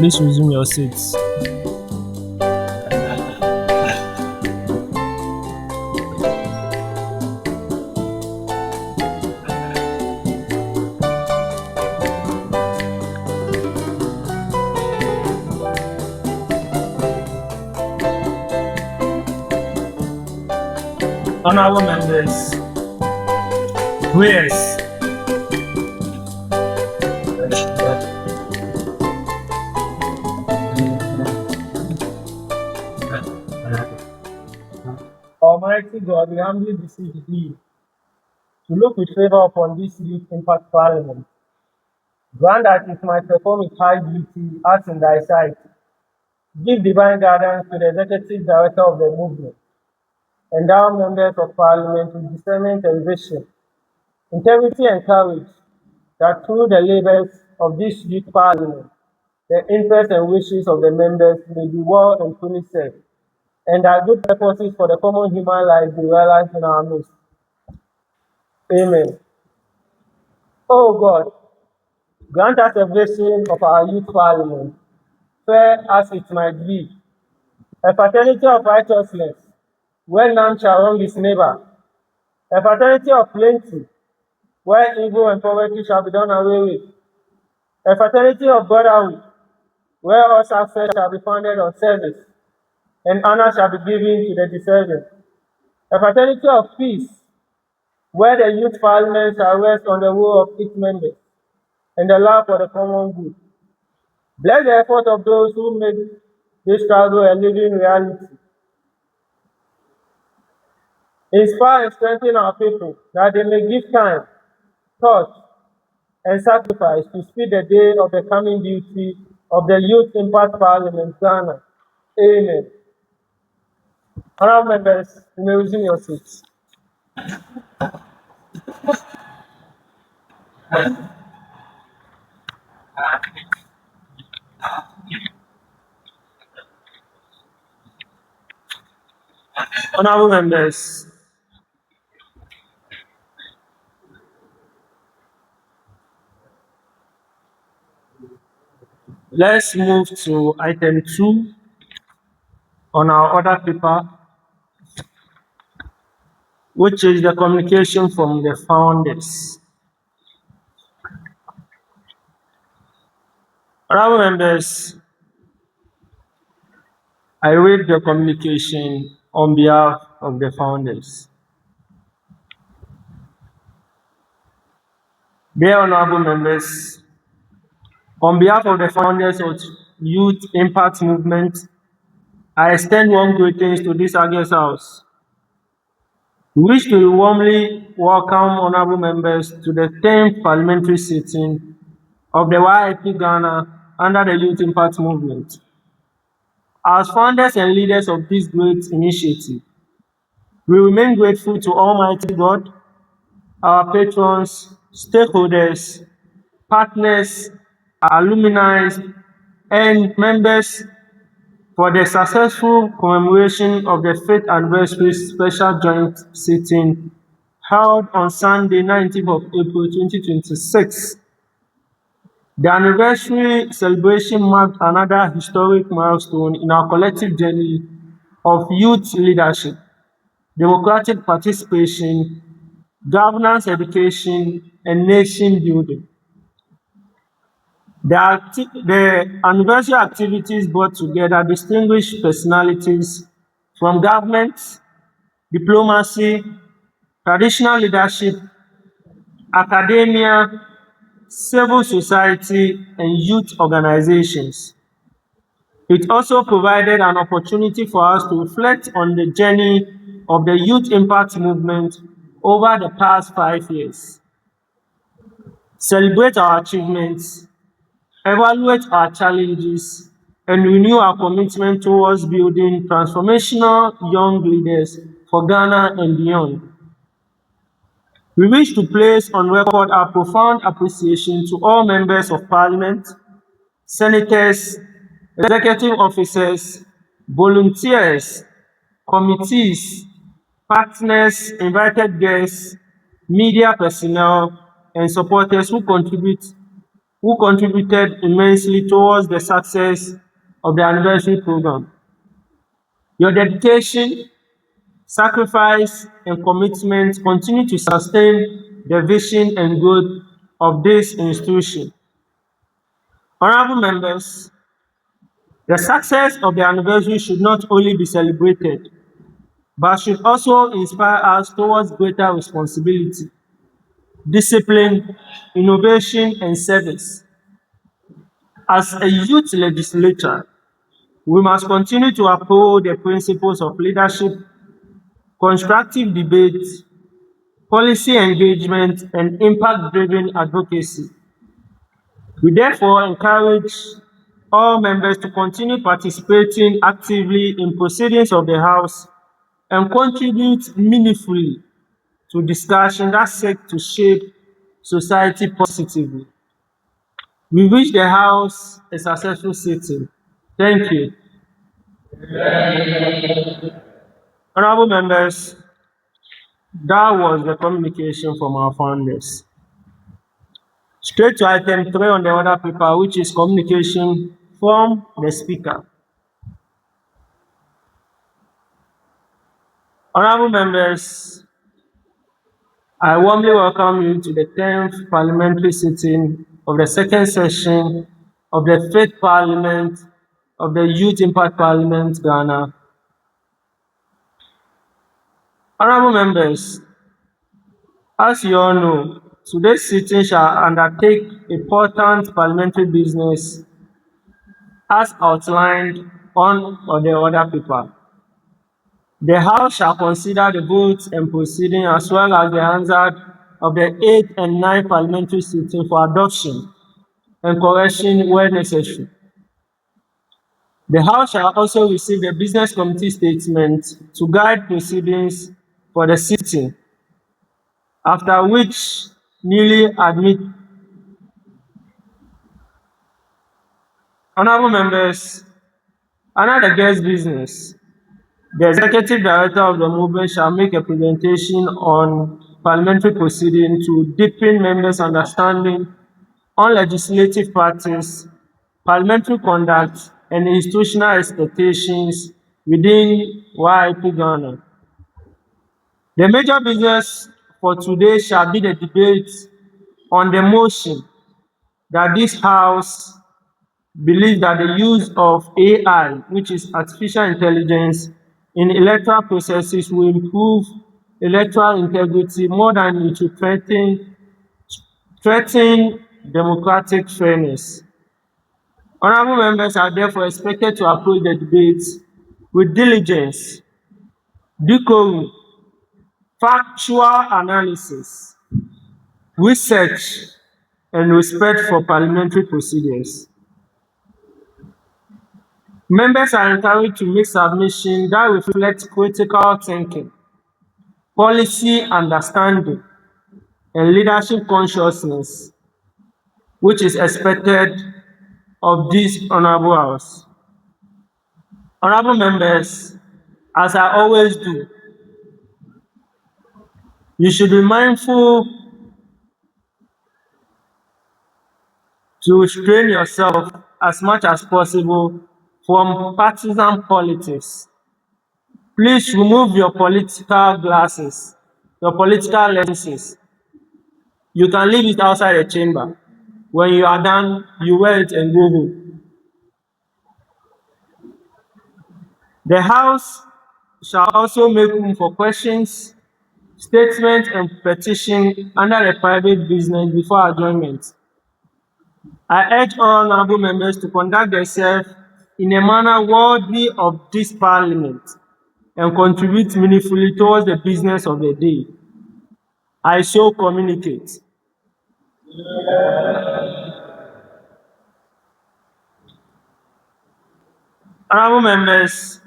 Please resume your seats. Honorable members, prayers. Almighty God, we humbly beseech thee to look with favor upon this youth impact parliament. Grant that it might perform its high duty as in thy sight. Give divine guidance to the executive director of the movement. Endow members of parliament with discernment and vision, integrity and courage, that through the labors of this youth parliament, the interests and wishes of the members may be well and fully served, and that good purposes for the common human life be realized in our midst. Amen. O God, grant us a vision of our youth parliament, fair as it might be, a fraternity of righteousness, where none shall wrong his neighbor, a fraternity of plenty, where evil and poverty shall be done away with, a fraternity of brotherhood, where all success shall be founded on service, and honor shall be given to the deserving, a fraternity of peace, where the youth parliament shall rest on the will of its members, and the love for the common good. Bless the effort of those who make this struggle a living reality. Inspire and strengthen our people that they may give time, thought, and sacrifice to speed the day of the coming duty of the Youth Impact Parliament, Ghana. Amen. Honorable members, you may resume your seats. Honorable members, let's move to item 2 on our order paper, which is the communication from the founders. Honorable members, I read the communication on behalf of the founders. Dear honorable members, on behalf of the founders of Youth Impact Movement, I extend warm greetings to this August House. We wish to warmly welcome honorable members to the 10th parliamentary sitting of the YIP Ghana under the Youth Impact Movement. As founders and leaders of this great initiative, we remain grateful to Almighty God, our patrons, stakeholders, partners, alumni, and members for the successful commemoration of the 5th anniversary special joint sitting held on Sunday, 19th of April 2026. The anniversary celebration marked another historic milestone in our collective journey of youth leadership, democratic participation, governance education, and nation building. The anniversary activities brought together distinguished personalities from government, diplomacy, traditional leadership, academia, civil society, and youth organizations. It also provided an opportunity for us to reflect on the journey of the Youth Impact Movement over the past 5 years, celebrate our achievements, evaluate our challenges, and renew our commitment towards building transformational young leaders for Ghana and beyond. We wish to place on record our profound appreciation to all members of Parliament, senators, executive officers, volunteers, committees, partners, invited guests, media personnel, and supporters who contribute who contributed immensely towards the success of the anniversary program. Your dedication, sacrifice, and commitment continue to sustain the vision and growth of this institution. Honorable members, the success of the anniversary should not only be celebrated, but should also inspire us towards greater responsibility, discipline, innovation, and service. As a youth legislature, we must continue to uphold the principles of leadership, constructive debate, policy engagement, and impact-driven advocacy. We therefore encourage all members to continue participating actively in proceedings of the House and contribute meaningfully to discussion that seek to shape society positively. We wish the House a successful sitting. Thank you. Honorable members, that was the communication from our founders. Straight to item 3 on the order paper, which is communication from the Speaker. Honorable members, I warmly welcome you to the 10th Parliamentary sitting of the second session of the 5th Parliament of the Youth Impact Parliament, Ghana. Honorable members, as you all know, today's sitting shall undertake important parliamentary business as outlined on the order paper. The House shall consider the votes and proceeding as well as the answer of the 8th and 9th parliamentary sitting for adoption and correction where necessary. The House shall also receive the Business Committee statement to guide proceedings for the sitting, after which newly admit. Honorable members, under the guest business, the Executive Director of the movement shall make a presentation on parliamentary proceeding to deepen members' understanding on legislative practice, parliamentary conduct, and institutional expectations within YIP Ghana. The major business for today shall be the debate on the motion that this House believes that the use of AI, which is artificial intelligence, in electoral processes will improve electoral integrity more than it will threaten democratic fairness. Honorable members are therefore expected to approach the debate with diligence, decorum, factual analysis, research, and respect for parliamentary procedures. Members are encouraged to make submissions that reflect critical thinking, policy understanding, and leadership consciousness, which is expected of this Honorable House. Honorable members, as I always do, you should be mindful to restrain yourself as much as possible from partisan politics. Please remove your political glasses, your political lenses. You can leave it outside the chamber. When you are done, you wear it and go home. The House shall also make room for questions, statements, and petition under the private business before adjournment. I urge all honorable members to conduct themselves in a manner worthy of this Parliament and contribute meaningfully towards the business of the day. I so communicate. Honorable members,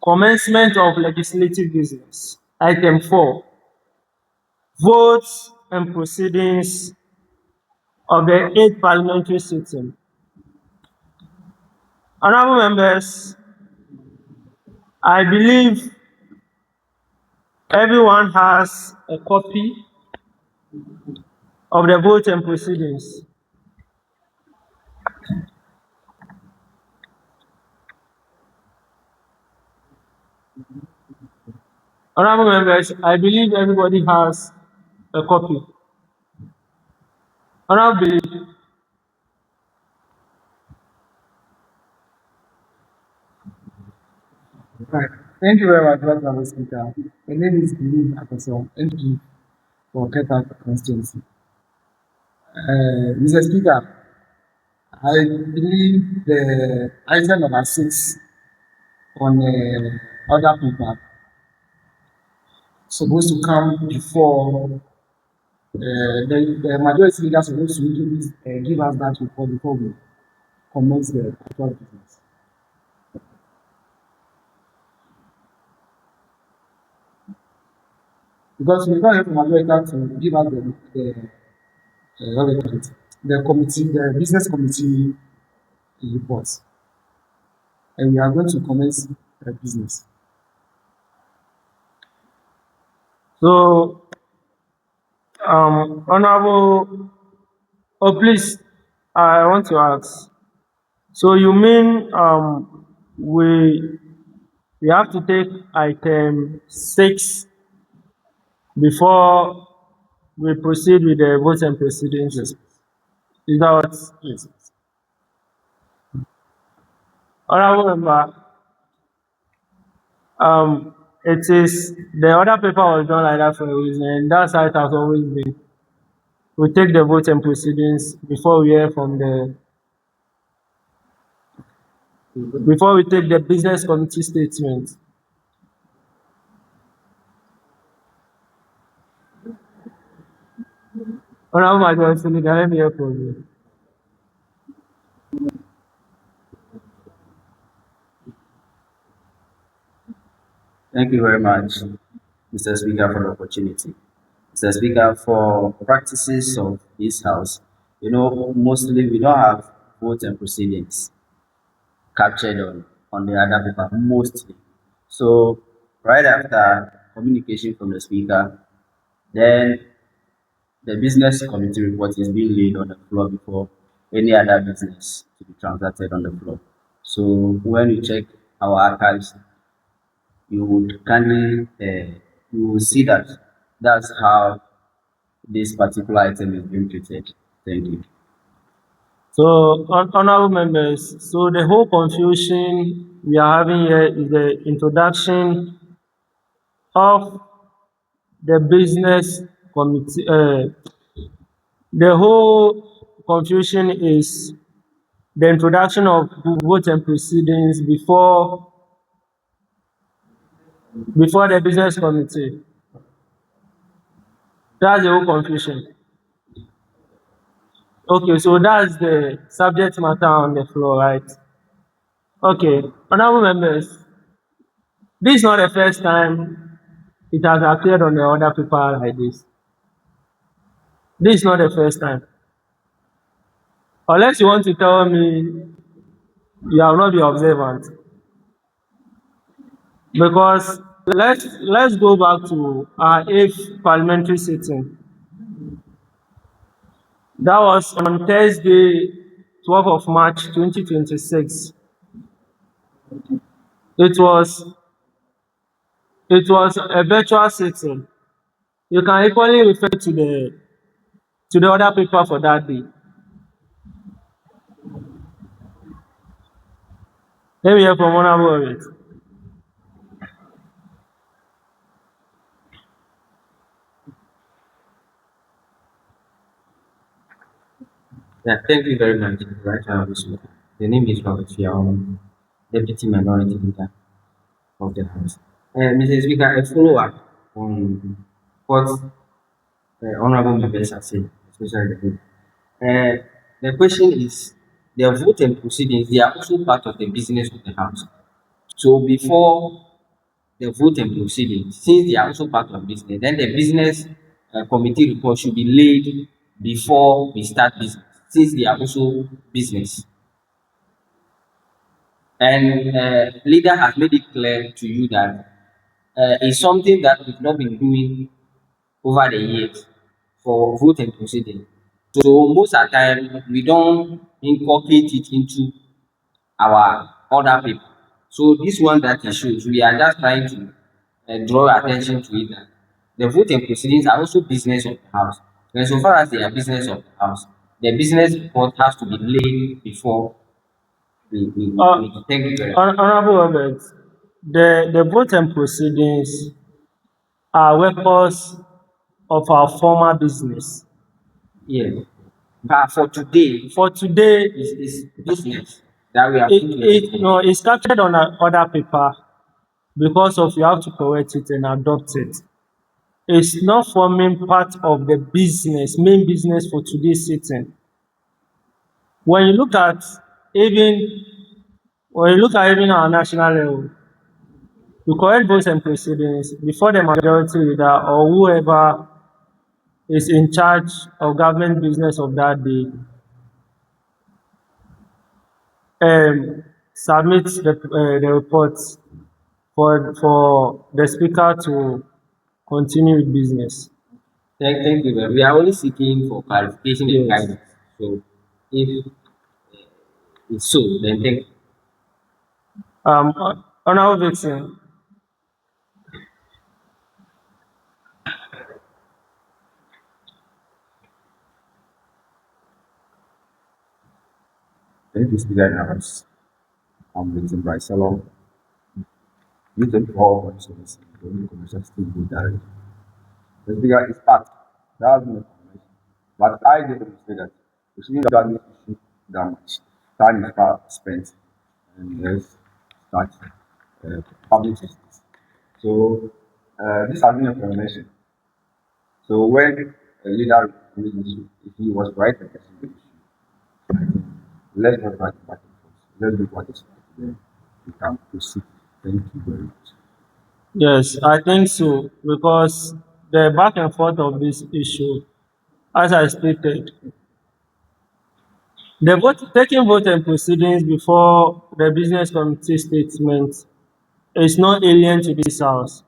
commencement of legislative business. Item 4, votes and proceedings of the 8th parliamentary sitting. Honorable members, I believe everyone has a copy of the votes and proceedings. Honorable members, I believe everybody has a copy. Honorable, Right. Thank you very much, Mr. Speaker. My name is Billy Akoso, MP for Keta constituency. Mr. Speaker, I believe the item number 6 on other paper supposed to come before the majority leader supposed to give us that report before we commence the actual business. Because we don't have the majority to give us what do you call it, the business committee reports, and we are going to commence the business. so Honorable, oh please, I want to ask. So you mean we have to take item 6 before we proceed with the votes and proceedings? Yes. Is that what? Yes. Honorable member, it is the other paper was done like that for a reason, and that's how it has always been. We take the votes and proceedings before we hear from the before we take the business committee statement. Honorable Majority Leader, let me hear from you. Thank you very much, Mr. Speaker, for the opportunity. Mr. Speaker, for practices of this House, mostly we don't have votes and proceedings captured on the other paper, mostly. So, right after communication from the Speaker, then the business committee report is being laid on the floor before any other business to be transacted on the floor. So, when you check our archives, you would kindly you will see that that's how this particular item is being treated. Thank you. So, honorable members, so the whole confusion we are having here is the introduction of the business committee. The whole confusion is the introduction of votes and proceedings before the business committee. That's the whole confusion. Okay, so that's the subject matter on the floor, right? Okay, honorable members, this is not the first time it has appeared on the other paper like this. This is not the first time. Unless you want to tell me you have not been observant. Because let's go back to our 8th parliamentary sitting. That was on Thursday, 12th of March 2026. It was a virtual sitting. You can equally refer to the other paper for that day. Let me hear from Honorable Orit. Yeah, thank you very much, right, Usman. The name is Robert Fiao, Deputy Minority Leader of the House. Mr. Speaker, a follow up on what honorable members have said, especially the the question is the vote and proceedings, they are also part of the business of the House. So before the vote and proceedings, since they are also part of business, then the business committee report should be laid before we start business, since they are also business. And leader has made it clear to you that it's something that we've not been doing over the years for vote and proceeding. So most of the time we don't incorporate it into our other people. So this one that it shows, we are just trying to draw attention to it that the voting proceedings are also business of the house. And so far as they are business of the house, the business report has to be laid before we thank you very much. Honorable Robert, the vote and proceedings are records of our former business. Yes. But for today, For today, is business that we are it's captured on other paper because of you have to correct it and adopt it. It's not forming part of the business, main business for today's sitting. When you look at even even our national level, to correct votes and proceedings before the majority leader or whoever is in charge of government business of that day submit the reports for the speaker to continue with business. thank you. We are only seeking for clarification and Yes. guidance. So if it's so, then thank you. Honorable Vixen, Thank you, Speaker in House. I'm Vincent Bryce. Hello. You can call for instance, the only commercial state with that. The Speaker is part. That's no information. But I did say that we shouldn't drag this issue that much. Time is far spent and let's start public justice. So this has been a confirmation. So when a leader raised the issue, if he was right addressing the issue, let's not back and forth. Let's do what is right. Then we can proceed. Thank you very much. yes, I think so because the back and forth of this issue, as I stated, the taking vote and proceedings before the business committee statement is not alien to this house.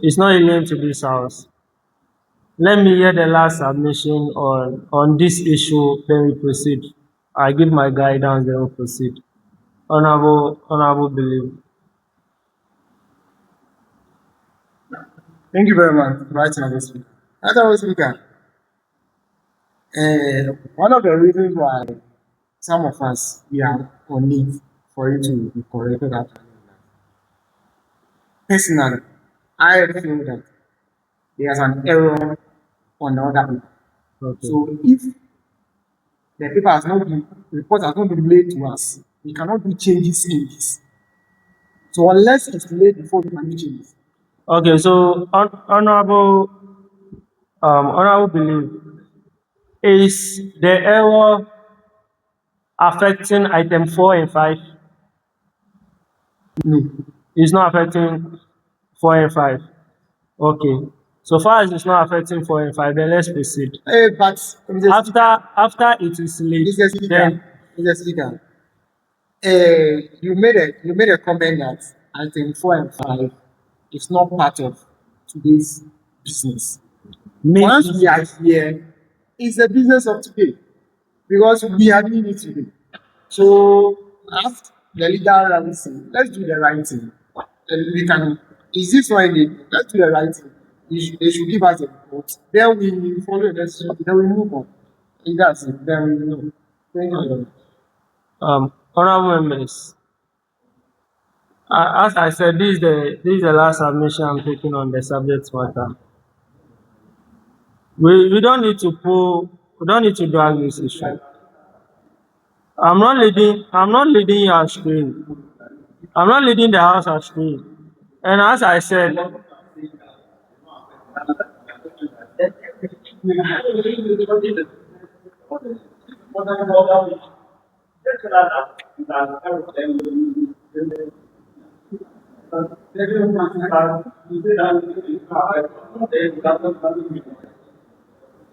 It's not alien to this house. Let me hear the last submission on this issue, then we proceed. I give my guidance, then we proceed. Honorable Believe. Thank you very much, right, Honorable Speaker. Honorable Speaker, one of the reasons why some of us we are on need for it to be corrected at personally, I feel that there's an error on the other people. Okay. So if the paper has not been report has not been laid to us, we cannot do changes in this. So unless it's laid before we can do changes. Okay, so honorable Believe, is the error affecting item 4 and 5? No. It's not affecting 4 and 5. Okay. So far as it's not affecting 4 and 5, then let's proceed. But After it is late, then Mr. Speaker, you made a comment that item 4 and 5 is not part of today's business. Once we are here, it's the business of today because we are doing it today. So after the leader rallies, let's do the right thing. And we can. Is this why let's do the right thing? They should give us a report. Then we follow the necessary. Then we move on. If that's it, then we know. Thank you very much. honorable members, as I said, this is the last submission I'm taking on the subject matter. We don't need to drag this issue. I'm not leading you astray. I'm not leading the house astray. And as I said,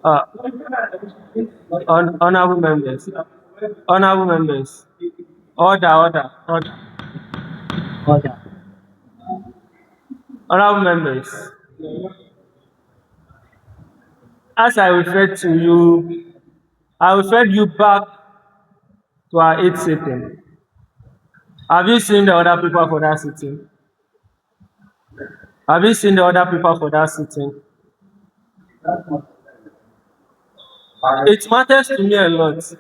uh, honorable members, order. Honorable members, as I referred to you, I referred you back to our 8th sitting. Have you seen the other people for that sitting? Have you seen the other paper for that sitting? It matters to me a lot.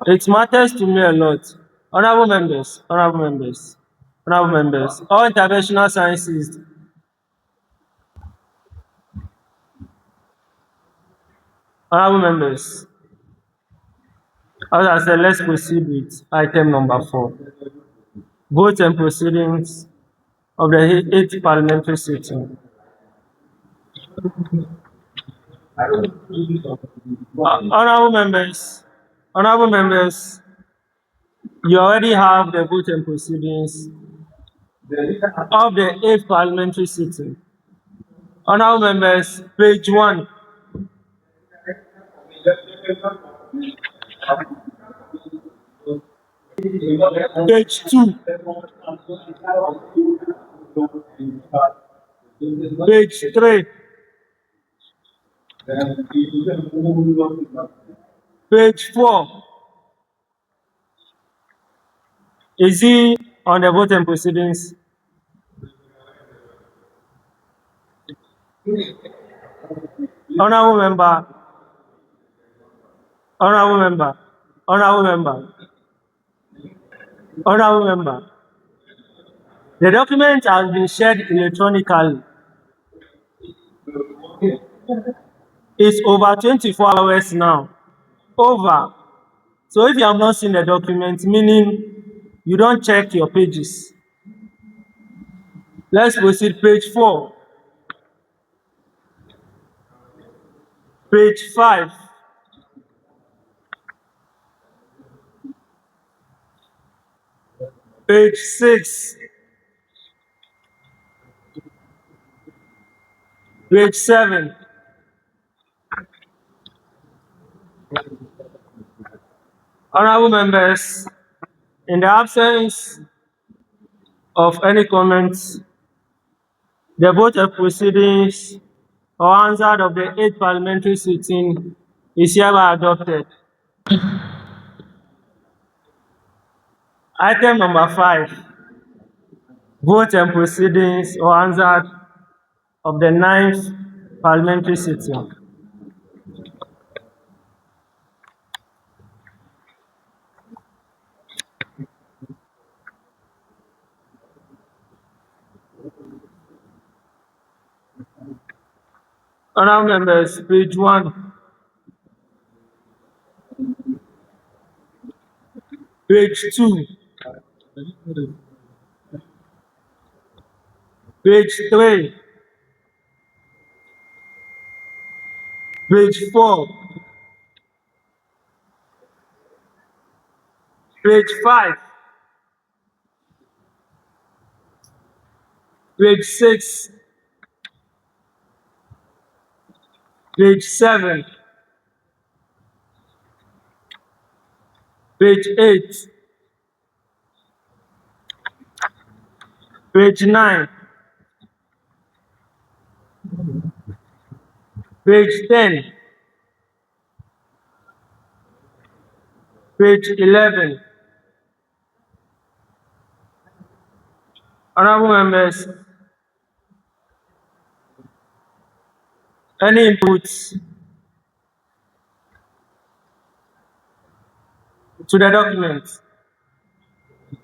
It matters to me a lot. Honorable members, honorable members, honorable members, all interventional sciences, honorable members. As I said, let's proceed with item number 4. Vote and proceedings of the 8th parliamentary sitting. Honorable members, you already have the vote and proceedings of the 8th parliamentary sitting. Honorable members, page 1. Page 2. Page 3. Page 4. Is he on the vote and proceedings? Honorable member, honorable member, honorable member, honorable member. The document has been shared electronically. It's over 24 hours now. Over. So if you have not seen the document, meaning you don't check your pages. Let's proceed. Page 4. Page 5. Page 6. Page 7. Honorable members, in the absence of any comments, the vote of proceedings or answered of the 8th parliamentary sitting is hereby adopted. Item number 5, vote and proceedings or answered of the 9th parliamentary sitting. Honorable members, page 1, page 2, page 3, page 4, page 5, page 6, page 7, page 8, page 9, page 10, page 11. Honorable members, any inputs to the document?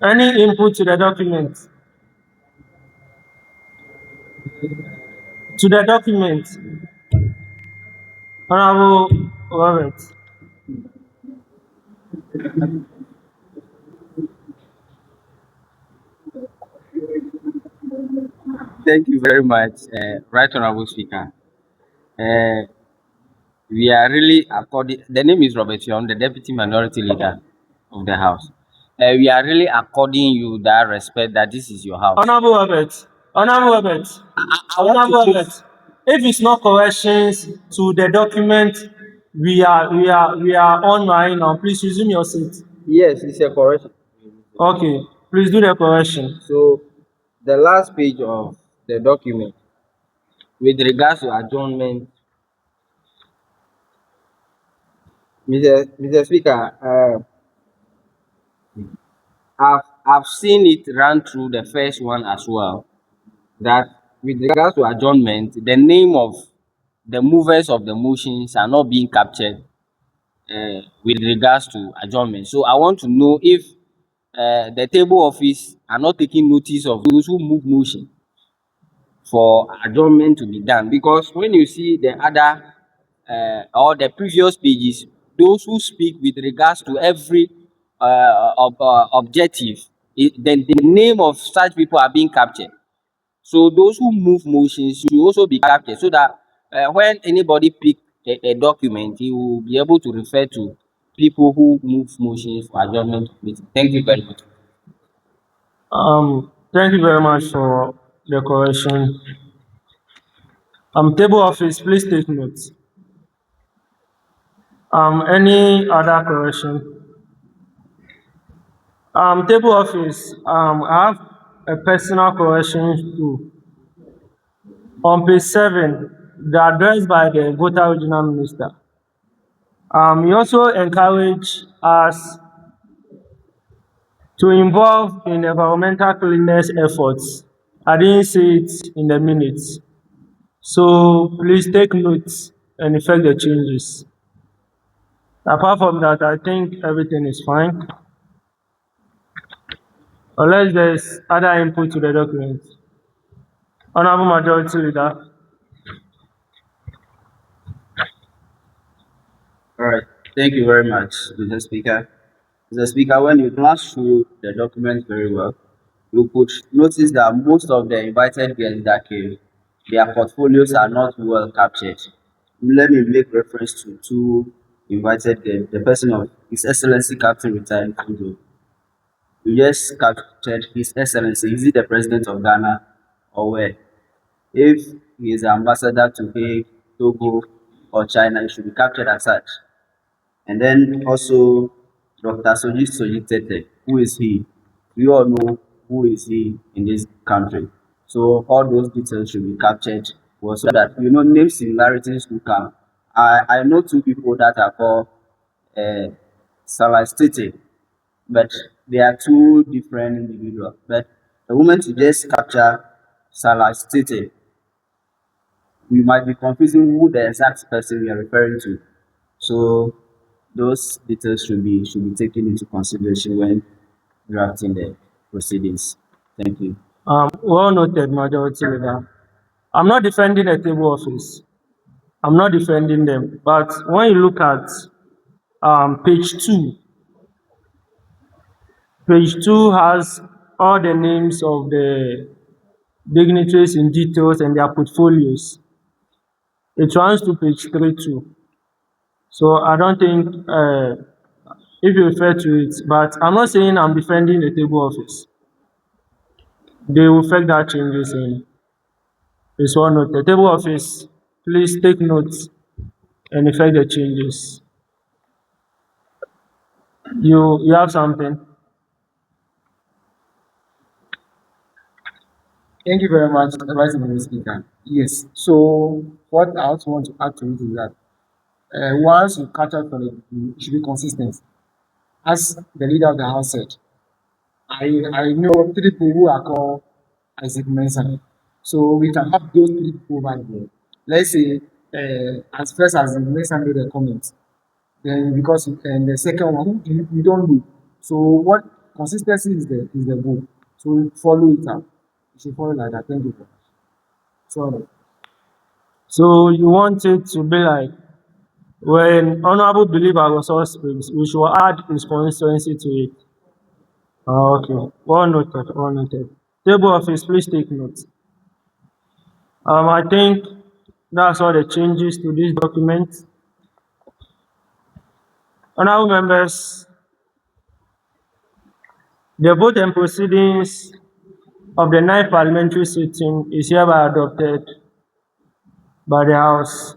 Any input to the document? To the document. Honorable Robert. Thank you very much, Right Honorable Speaker. We are really the name is Robert Young, the Deputy Minority Leader of the House. We are really according you that respect that this is your house. Honorable Robert. Honorable Robert. Honorable Robert. If it's not corrections to the document, we are on right now. Please resume your seat. Yes, it's a correction. Okay, please do the correction. So, the last page of the document with regards to adjournment, Mr. Speaker, I've I've seen it run through the first one as well, that with regards to adjournment, the name of the movers of the motions are not being captured with regards to adjournment. So I want to know if the table office are not taking notice of those who move motion for adjournment to be done, because when you see the other or the previous pages, those who speak with regards to every objective, then the name of such people are being captured. So those who move motions should also be captured, so that when anybody pick a document, he will be able to refer to people who move motions for adjournment of meeting. Thank you very much. Thank you very much for the correction. Table office, please take note. Any other correction? Table office, I have a personal correction too. On page 7, the address by the Volta Regional Minister. He also encouraged us to involve in environmental cleanliness efforts. I didn't see it in the minutes. So please take note and effect the changes. Apart from that, I think everything is fine. Unless there's other input to the document. Honorable Majority Leader. All right. Thank you very much, Mr. Speaker. Mr. Speaker, when you glance through the document very well, you could notice that most of the invited guests that came, their portfolios are not well captured. Let me make reference to two invited guests, the person of His Excellency Captain Retired Kudo. You just captured His Excellency. Is he the President of Ghana or where? If he is the ambassador to Hague, Togo, or China, it should be captured as such. And then also Dr. Soji Tete, who is he? We all know who is he in this country. So all those details should be captured so that name similarities will come. I know two people that are called Salah Tete, but they are two different individuals. But the moment you just capture Salah Tete, we might be confusing who the exact person we are referring to. So those details should be taken into consideration when drafting the proceedings. Thank you. Well noted, Majority Leader. I'm not defending the table office. I'm not defending them. But when you look at page 2, page 2 has all the names of the dignitaries in details and their portfolios. It runs to page 3 too. So I don't think if you refer to it, but I'm not saying I'm defending the table office. They will affect that changes in this one note. The table office, please take notes and effect the changes. You have something? Thank you very much, Vice President Speaker. Yes. So what I also want to add to it is that once you catch up on it, you should be consistent. As the leader of the House said, I know 3 people who are called Isaac Mensah. So we can have those 3 people over there. Let's say as first as the Mensah made a comment, then because and the second one you don't do. So what consistency is the goal. So follow it up. You should follow like that. Thank you very much. So you want it to be like when Honorable Believer was all speaks, we should add his constituency to it. Okay. Well noted, well noted. Table office, please take note. I think that's all the changes to this document. Honorable members, the vote and proceedings of the 9th parliamentary sitting is hereby adopted by the House.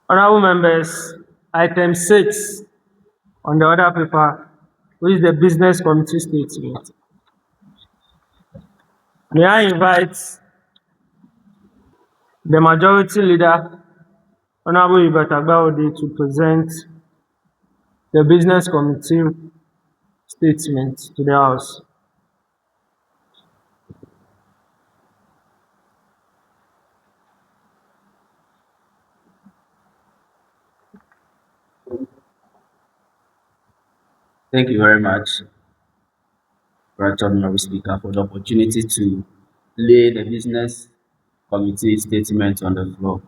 Honorable members, item 6 on the other paper, which is the business committee statement. May I invite the majority leader, Honorable Agbenorlawoduga, to present the business committee statement to the House. Thank you very much, Patron Speaker, for the opportunity to lay the business committee statement on the floor.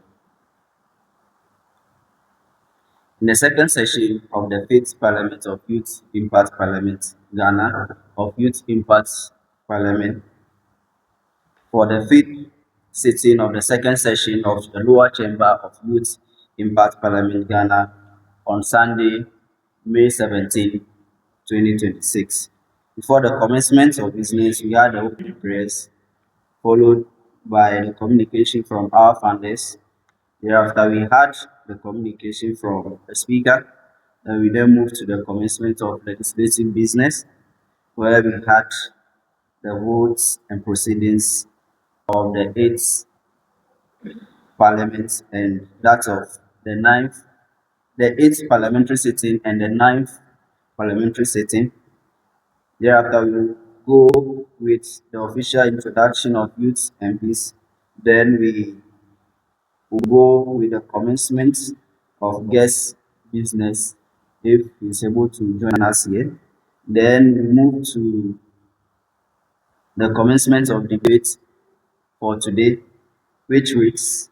In the second session of the Fifth Parliament of Youth Impact Parliament, Ghana, of Youth Impact Parliament, for the fifth sitting of the second session of the lower chamber of Youth Impact Parliament, Ghana, on Sunday, May 17, 2026. Before the commencement of business, we had the opening prayers, followed by the communication from our founders. Thereafter, we had the communication from the speaker, and we then moved to the commencement of legislative business, where we had the votes and proceedings of the eighth parliament and that of the eighth parliamentary sitting and the ninth parliamentary sitting. Thereafter, we will go with the official introduction of youth MPs. Then we will go with the commencement of guest business if he's able to join us here. Then we move to the commencement of debate for today, which reads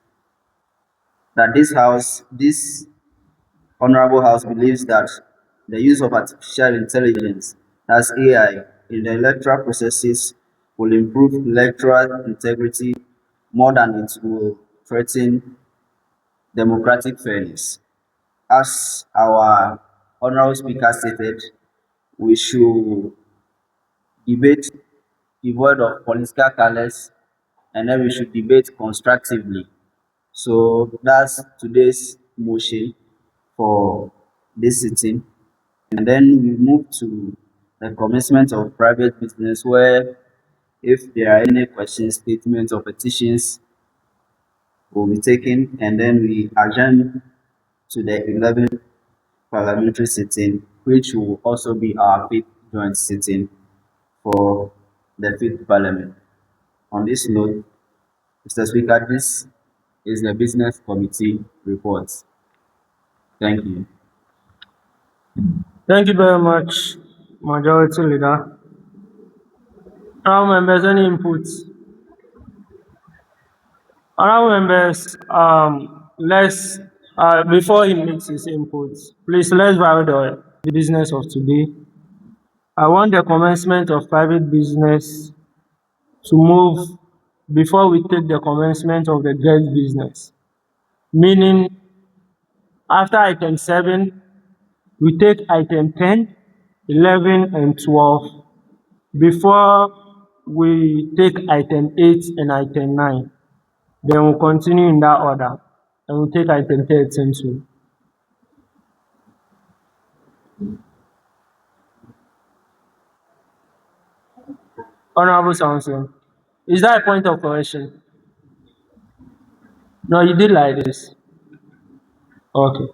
that this honorable house believes that the use of artificial intelligence, as AI, in the electoral processes will improve electoral integrity more than it will threaten democratic fairness. As our honorable speaker stated, we should debate devoid of political colors, and then we should debate constructively. So that's today's motion for this sitting. And then we move to the commencement of private business, where if there are any questions, statements, or petitions will be taken, and then we adjourn to the 11th parliamentary sitting, which will also be our fifth joint sitting for the fifth parliament. On this note, Mr. Speaker, this is the business committee report. Thank you. Thank you very much, Majority Leader. Honourable members, any inputs? Honourable members, let's before he makes his inputs, please let's value the business of today. I want the commencement of private business to move before we take the commencement of the guest business. Meaning, after item 7, we take item 10, 11, and 12 before we take item 8 and item 9. Then we'll continue in that order, and we'll take item 13 too. Honorable Samson, is that a point of correction? No, you did like this. Okay.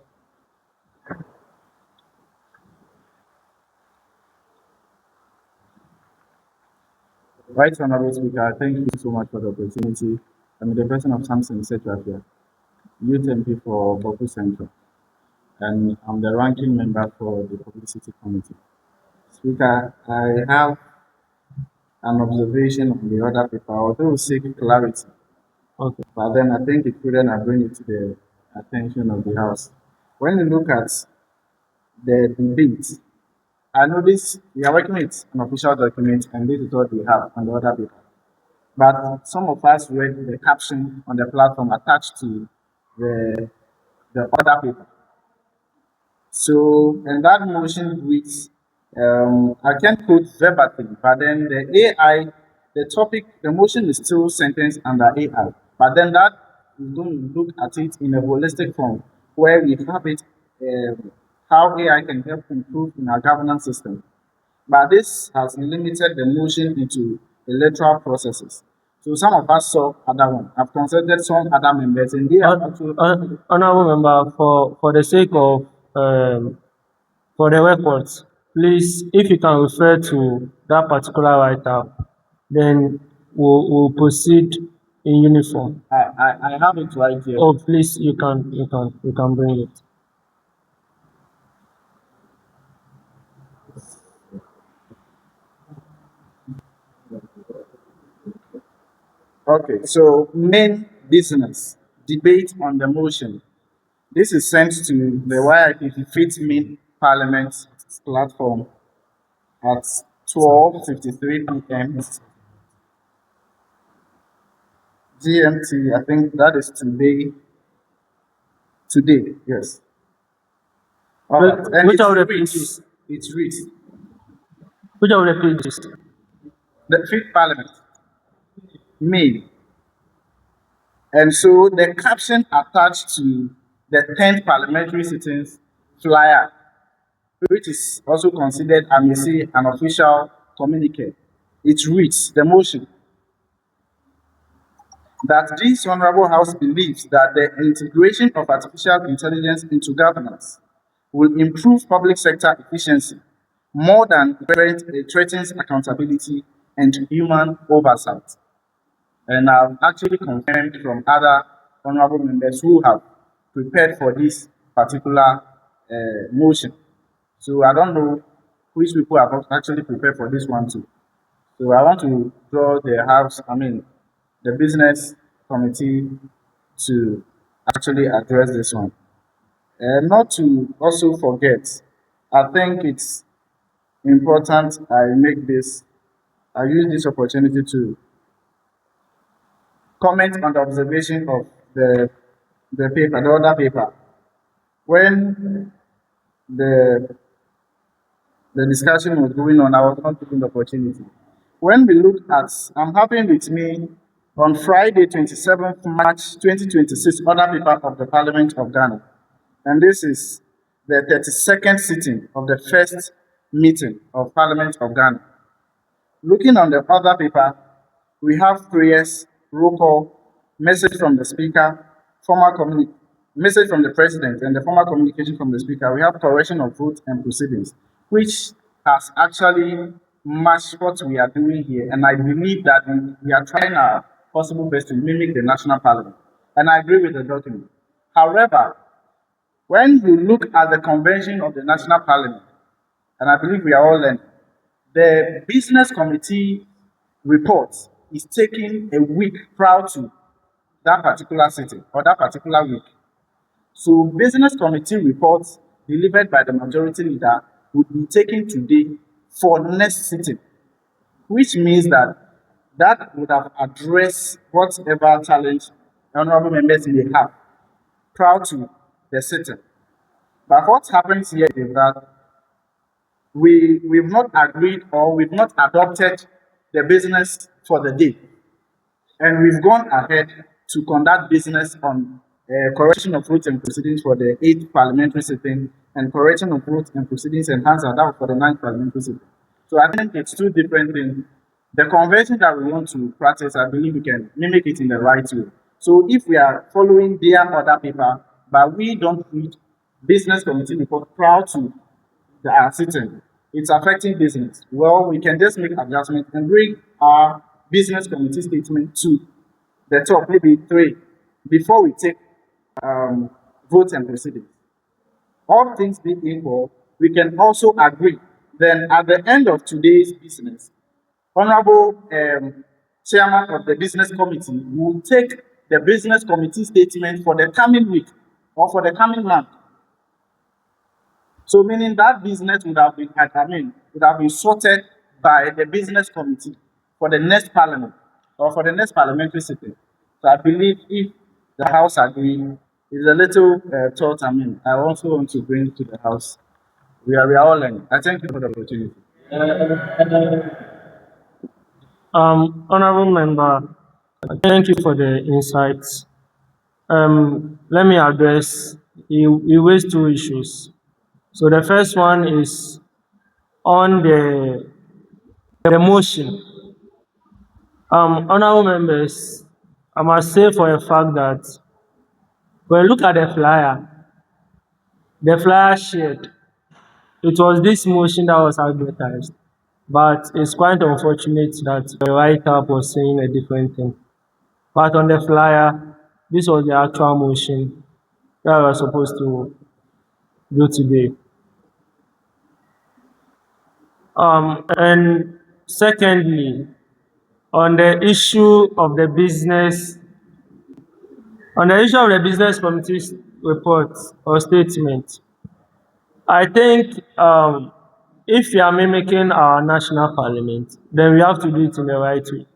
Right, Honorable Speaker, thank you so much for the opportunity. I'm the person of Samson Setrafia, Youth MP for Boku Central, and I'm the ranking member for the Publicity Committee. Speaker, I have an observation on the other paper, although seek clarity. Okay. But then I think it couldn't have bring it to the attention of the House. When you look at the debate, I know this, we are working with an official document, and this is what we have on the other paper. But some of us read the caption on the platform attached to the other paper. So, and that motion reads, I can't quote verbatim, but then the AI, the topic, the motion is still sentenced under AI. But then that is going to look at it in a holistic form, where we have it, how AI can help improve in our governance system. But this has limited the motion into electoral processes. So some of us saw other one. I've consulted some other members, and they are actually Honorable member, for the sake of For the records, please, if you can refer to that particular write-up, then we'll proceed in uniform. I have it right here. Oh, please, you can bring it. Okay, so main business debate on the motion. This is sent to the YIP Fifth Main Parliament platform at 12:53 p.m. GMT. I think that is today. Today, yes. All right, and Which of the it reads. pages? It reads Which of the pages? the Fifth Parliament, May. And so the caption attached to the 10th parliamentary sittings flyer, which is also considered, I may say, an official communique, it reads the motion that this Honorable House believes that the integration of artificial intelligence into governance will improve public sector efficiency more than it threatens accountability and human oversight. And I've actually confirmed from other honorable members who have prepared for this particular motion. So I don't know which people have actually prepared for this one too. So I want to draw the business committee to actually address this one. And not to also forget, I think it's important I use this opportunity to comment on the observation of the other paper. When the the discussion was going on, I was not given the opportunity. When we look at, I'm having with me on Friday, 27th March 2026, other paper of the Parliament of Ghana. And this is the 32nd sitting of the first meeting of Parliament of Ghana. Looking on the other paper, we have prayers, roll call, message from the speaker, message from the president, and the formal communication from the speaker. We have correction of vote and proceedings, which has actually matched what we are doing here. And I believe that we are trying our possible best to mimic the national parliament. And I agree with the document. However, when you look at the convention of the national parliament, and I believe we are all learning, the business committee report is taking a week prior to that particular sitting or that particular week. So business committee reports delivered by the majority leader would be taken today for next sitting, which means that would have addressed whatever challenge honorable members may have prior to the sitting. But what happens here is that we've not agreed or we've not adopted the business for the day. And we've gone ahead to conduct business on correction of rules and proceedings for the 8th parliamentary sitting and correction of rules and proceedings enhanced that for the 9th parliamentary sitting. So I think it's two different things. The convention that we want to practice, I believe we can mimic it in the right way. So if we are following their other paper, but we don't read business committee report prior to the sitting, it's affecting business. Well, we can just make adjustments and bring our business committee statement to the top, maybe 3, before we take votes and proceedings. All things being equal, we can also agree. Then at the end of today's business, Honorable Chairman of the Business Committee will take the business committee statement for the coming week or for the coming month. So meaning that business would have been sorted by the business committee for the next parliament or for the next parliamentary sitting. So I believe if the House agree, is a little thought. I also want to bring to the House. We are all learning. I thank you for the opportunity. Honorable member, thank you for the insights. Let me address, you raised 2 issues. So the first one is on the motion. Honorable members, I must say for a fact that when you look at the flyer shared, it was this motion that was advertised, but it's quite unfortunate that the write-up was saying a different thing. But on the flyer, this was the actual motion that we were supposed to do today. And secondly, on the issue of the business, on the issue of the business committee's report or statement, I think if we are mimicking our national parliament, then we have to do it in the right way.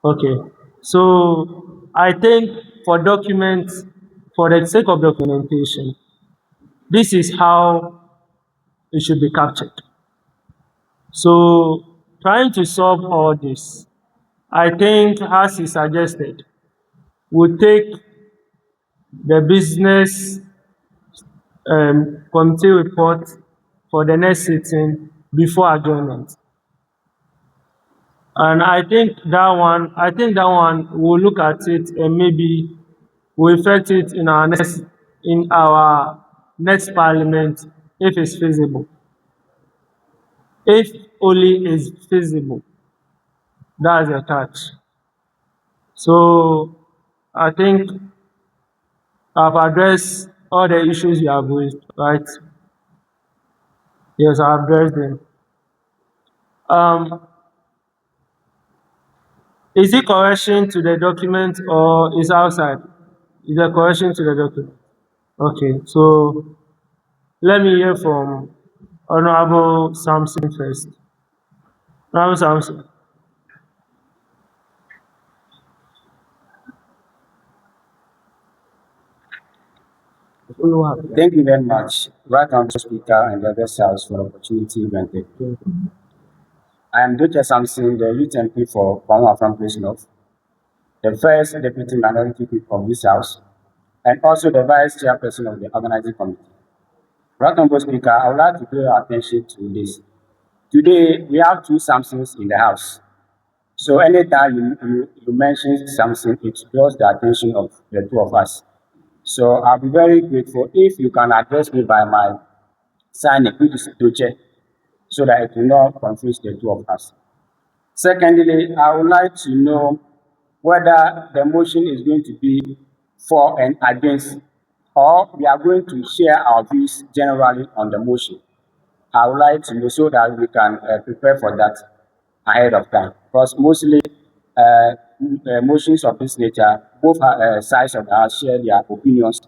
Okay. So I think for documents, for the sake of documentation, this is how it should be captured. So trying to solve all this, I think, as he suggested, we'll take the business committee report for the next sitting before adjournment. And I think that one we'll look at it and maybe we'll effect it in our next parliament if it's feasible. If only is feasible. That's the catch. So I think I've addressed all the issues you have raised, right? Yes, I've addressed them. Is it correction to the document or is outside? Is a correction to the document? Okay, so let me hear from Honorable Samson first. Honorable Samson. Thank you very much, Right Honorable Speaker and the other House for the opportunity granted. I am Dr. Samson, the youth MP for Bama from Place North, the first deputy minority whip of this House, and also the vice chairperson of the organizing committee. Right Honorable Speaker, I would like to draw your attention to this. Today, we have two Samsons in the House. So anytime you mention Samson, it draws the attention of the two of us. So I'll be very grateful if you can address me by my sign, which is Doche, so that it will not confuse the two of us. Secondly, I would like to know whether the motion is going to be for and against, or we are going to share our views generally on the motion. I would like to know so that we can prepare for that ahead of time. Because mostly motions of this nature, both sides of the House share their opinions,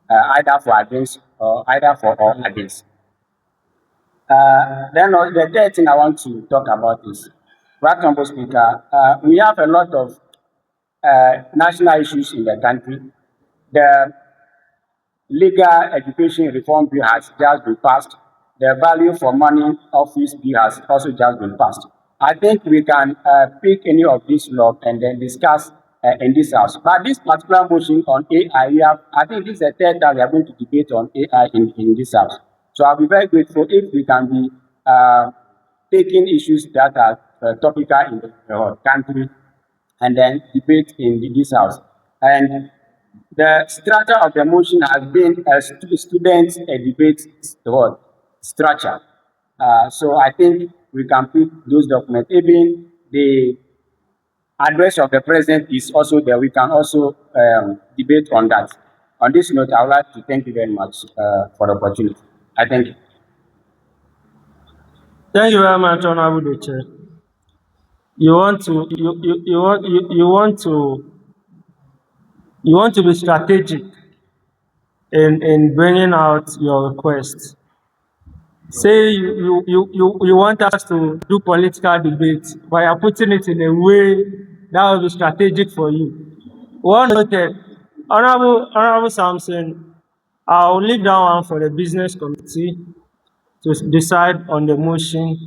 either for against or either for or against. Then the third thing I want to talk about is, Right Honorable Speaker, we have a lot of national issues in the country. The legal education reform bill has just been passed. The value for money office bill has also just been passed. I think we can pick any of these laws and then discuss in this House. But this particular motion on AI, I think this is the third time we are going to debate on AI in this House. So I'll be very grateful if we can be taking issues that are topical in the country and then debate in this House. And the structure of the motion has been a student debate structure. So I think we can pick those documents. Even the address of the president is also there. We can also debate on that. On this note, I would like to thank you very much for the opportunity. I thank you. Thank you very much, Honorable Chair. You want to be strategic in bringing out your request. Say you want us to do political debate, but you're putting it in a way that will be strategic for you. One noted, Honorable Samson, I'll leave that one for the business committee to decide on the motion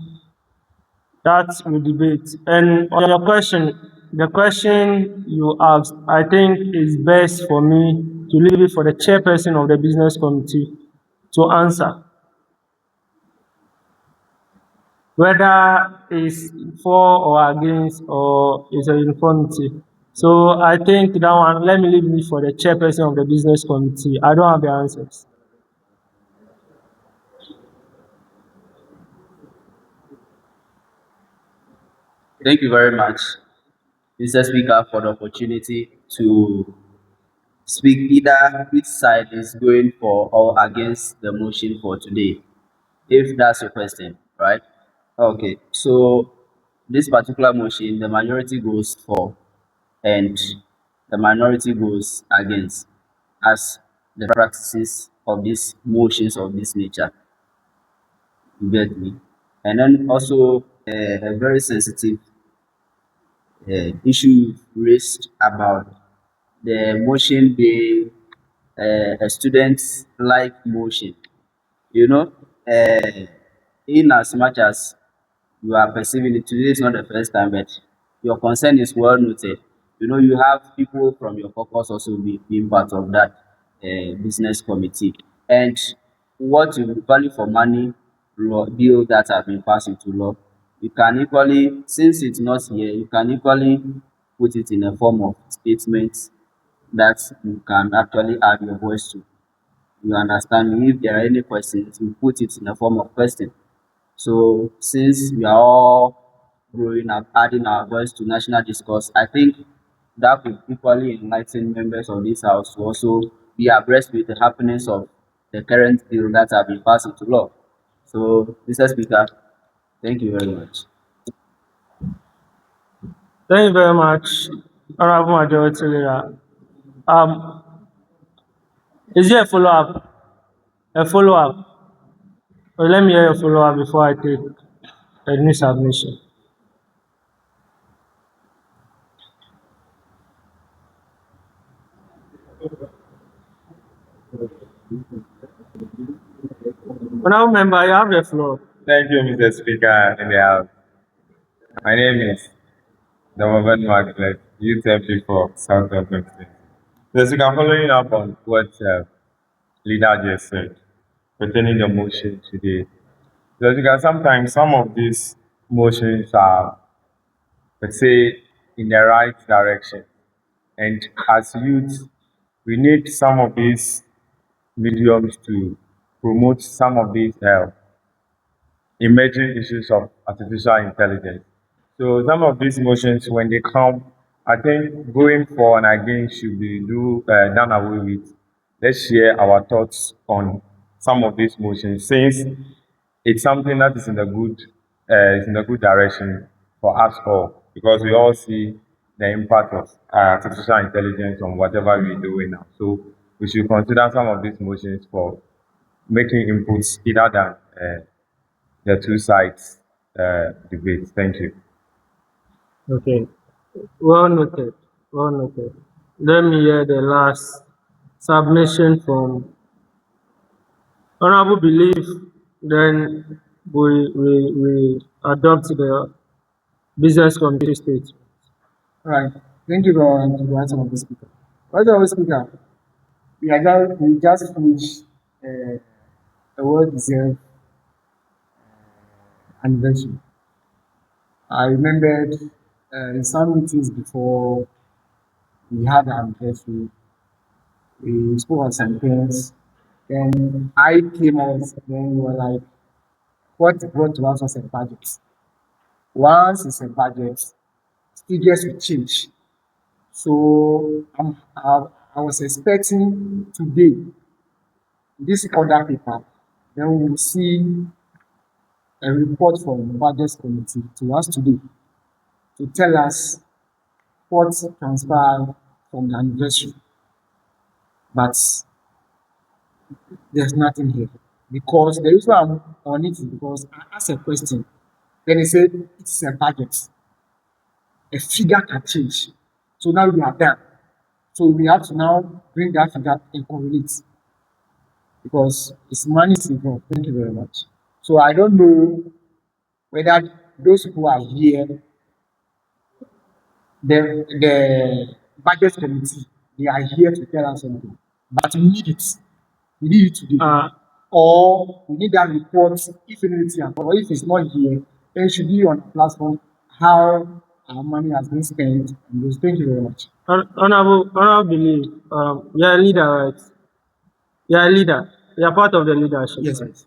that we debate. And on your question, the question you asked, I think is best for me to leave it for the chairperson of the business committee to answer. Whether it's for or against or it's a uniformity. So I think that one, let me leave it for the chairperson of the business committee. I don't have the answers. Thank you very much, Mr. Speaker, for the opportunity to speak either which side is going for or against the motion for today, if that's your question, right? Okay, so this particular motion, the majority goes for and the minority goes against as the practices of these motions of this nature. You get me? And then also a very sensitive issue raised about the motion being a student's life motion. You know, uh, in as much as you are perceiving it, today is not the first time, but your concern is well noted. You know, you have people from your caucus also being part of that business committee. And what you value for money law bill that have been passed into law, you can equally, since it's not here, you can equally put it in a form of statement that you can actually add your voice to. You understand me? If there are any questions, you put it in a form of question. So since we are all growing up, adding our voice to national discourse, I think that could equally enlighten members of this house to also be abreast with the happenings of the current bill that have been passed into law. So, Mr. Speaker, thank you very much. Thank you very much, Honorable Majority Leader. Um, is there a follow-up? A follow-up? Well, let me hear your follow-up before I take a new submission. Honorable Member, you have the floor. Thank you, Mr. Speaker in the House. My name is Donovan Magnet, Youth MP for South of State. Mr. Speaker, following up on what leader just said pertaining the motion today. Mr. Speaker, sometimes some of these motions are, let's say, in the right direction. And as youth, we need some of these mediums to promote some of these emerging issues of artificial intelligence. So some of these motions, when they come, I think going for and against should be done away with. Let's share our thoughts on some of these motions, since it's something that is is in the good direction for us all, because we all see the impact of artificial intelligence on whatever we're doing now. So we should consider some of these motions for making inputs either than the two sides debate. Thank you. Okay. Well noted. Well noted. Let me hear the last submission from Honorable Belief. Then we adopt the business committee statement. All right. Thank you very much, Honorable Speaker. Honorable Speaker, we just finished a well-deserved anniversary. I remembered in some meetings before we had our anniversary, we spoke on some things. Then I came out, then we were like, what brought to us was a budget. Once it's a budget, figures will change. So I was expecting today, this other paper, then we will see a report from the budget committee to us today to tell us what transpired from the anniversary. But there's nothing here. Because the reason I'm on it is because I asked a question, then he said it's a budget. A figure can change. So now we are done. So we have to now bring that figure and correlate because it's money involved. Thank you very much. So I don't know whether those who are here, the budget committee, they are here to tell us something. But we need it. We need it today. Or we need that report if anything, or if it's not here, then it should be on the platform how our money has been spent. And those. Thank you very much. Honorable Belief, you're a leader, right? You're a leader. You're part of the leadership. Yes, right?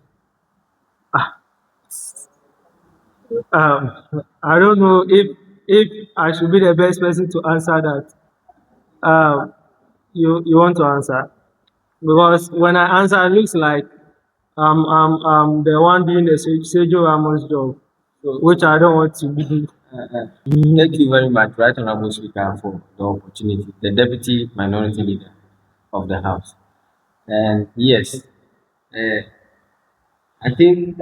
I don't know if if I should be the best person to answer that, you want to answer, because when I answer, it looks like I'm the one doing the Sergio Ramos job, which I don't want to be. Thank you very much, Right Honorable Speaker, for the opportunity. The Deputy Minority Leader of the House. And yes, uh, I think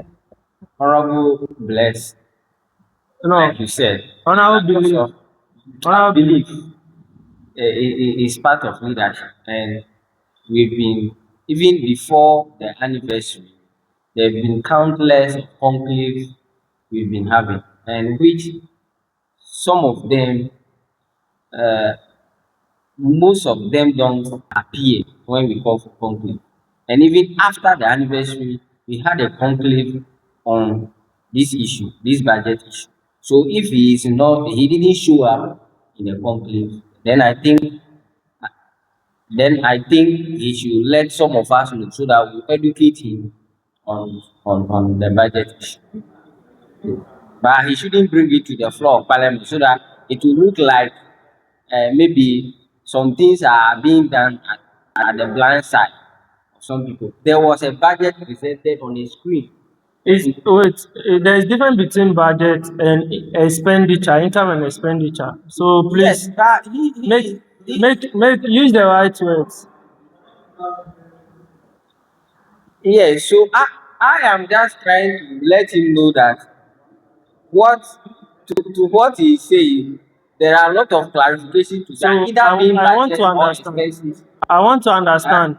Honorable Bless, No, like you said, honorable belief, of honorable belief belief. is part of leadership. And we've been, even before the anniversary, there have been countless conclaves we've been having, and which some of them, uh, most of them don't appear when we call for conclave. And even after the anniversary, we had a conclave on this issue, this budget issue. So if he didn't show up in a conclave, then I think he should let some of us know so that we educate him on the budget issue. But he shouldn't bring it to the floor of parliament so that it will look like maybe some things are being done at the blind side of some people. There was a budget presented on a screen. Wait, there is difference between budget and expenditure, income and expenditure. So Yes, please but make use the right words. yes. So I am just trying to let him know that what to what he is saying, there are a lot of clarification to So that, either being I want budget to or understand. expenses. I want to understand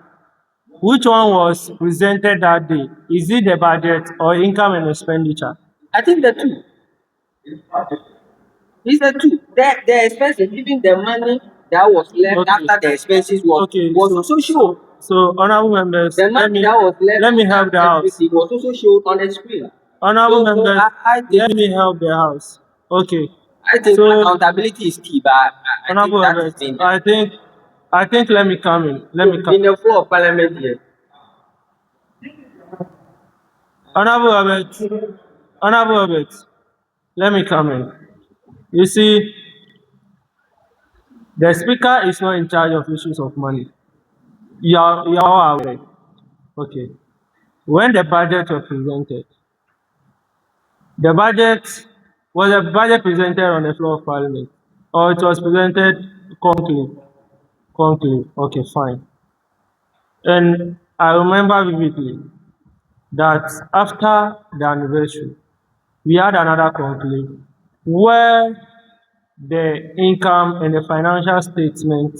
which one was presented that day. Is it the budget or income and expenditure? I think the two. It's the two. The expenses, even the money that was left Okay. after the expenses was also shown. So honorable members, The money that was left let me help after the house. everything was also shown on the screen. Honorable So members, I let think me help the house. Okay. So accountability is key, but I think honorable that is members, being I think let me come in. Let me come. in the floor of parliament here. Honorable Robert, Honorable Robert, let me come in. You see, the speaker is not in charge of issues of money. You are all aware. Okay. When the budget was presented, the budget was a budget presented on the floor of parliament, or it was presented conclave. Conclave. Okay, fine. And I remember vividly that after the anniversary, we had another conclave where the income and the financial statement,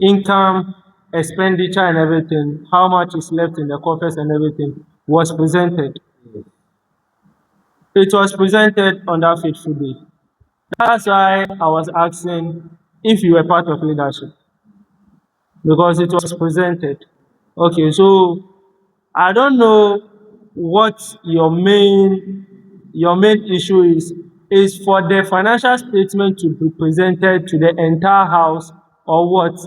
income, expenditure and everything, how much is left in the coffers and everything was presented. It was presented on that fateful day. That's why I was asking if you were part of leadership, because it was presented. Okay, so I don't know what your main issue is. Is for the financial statement to be presented to the entire house, or what?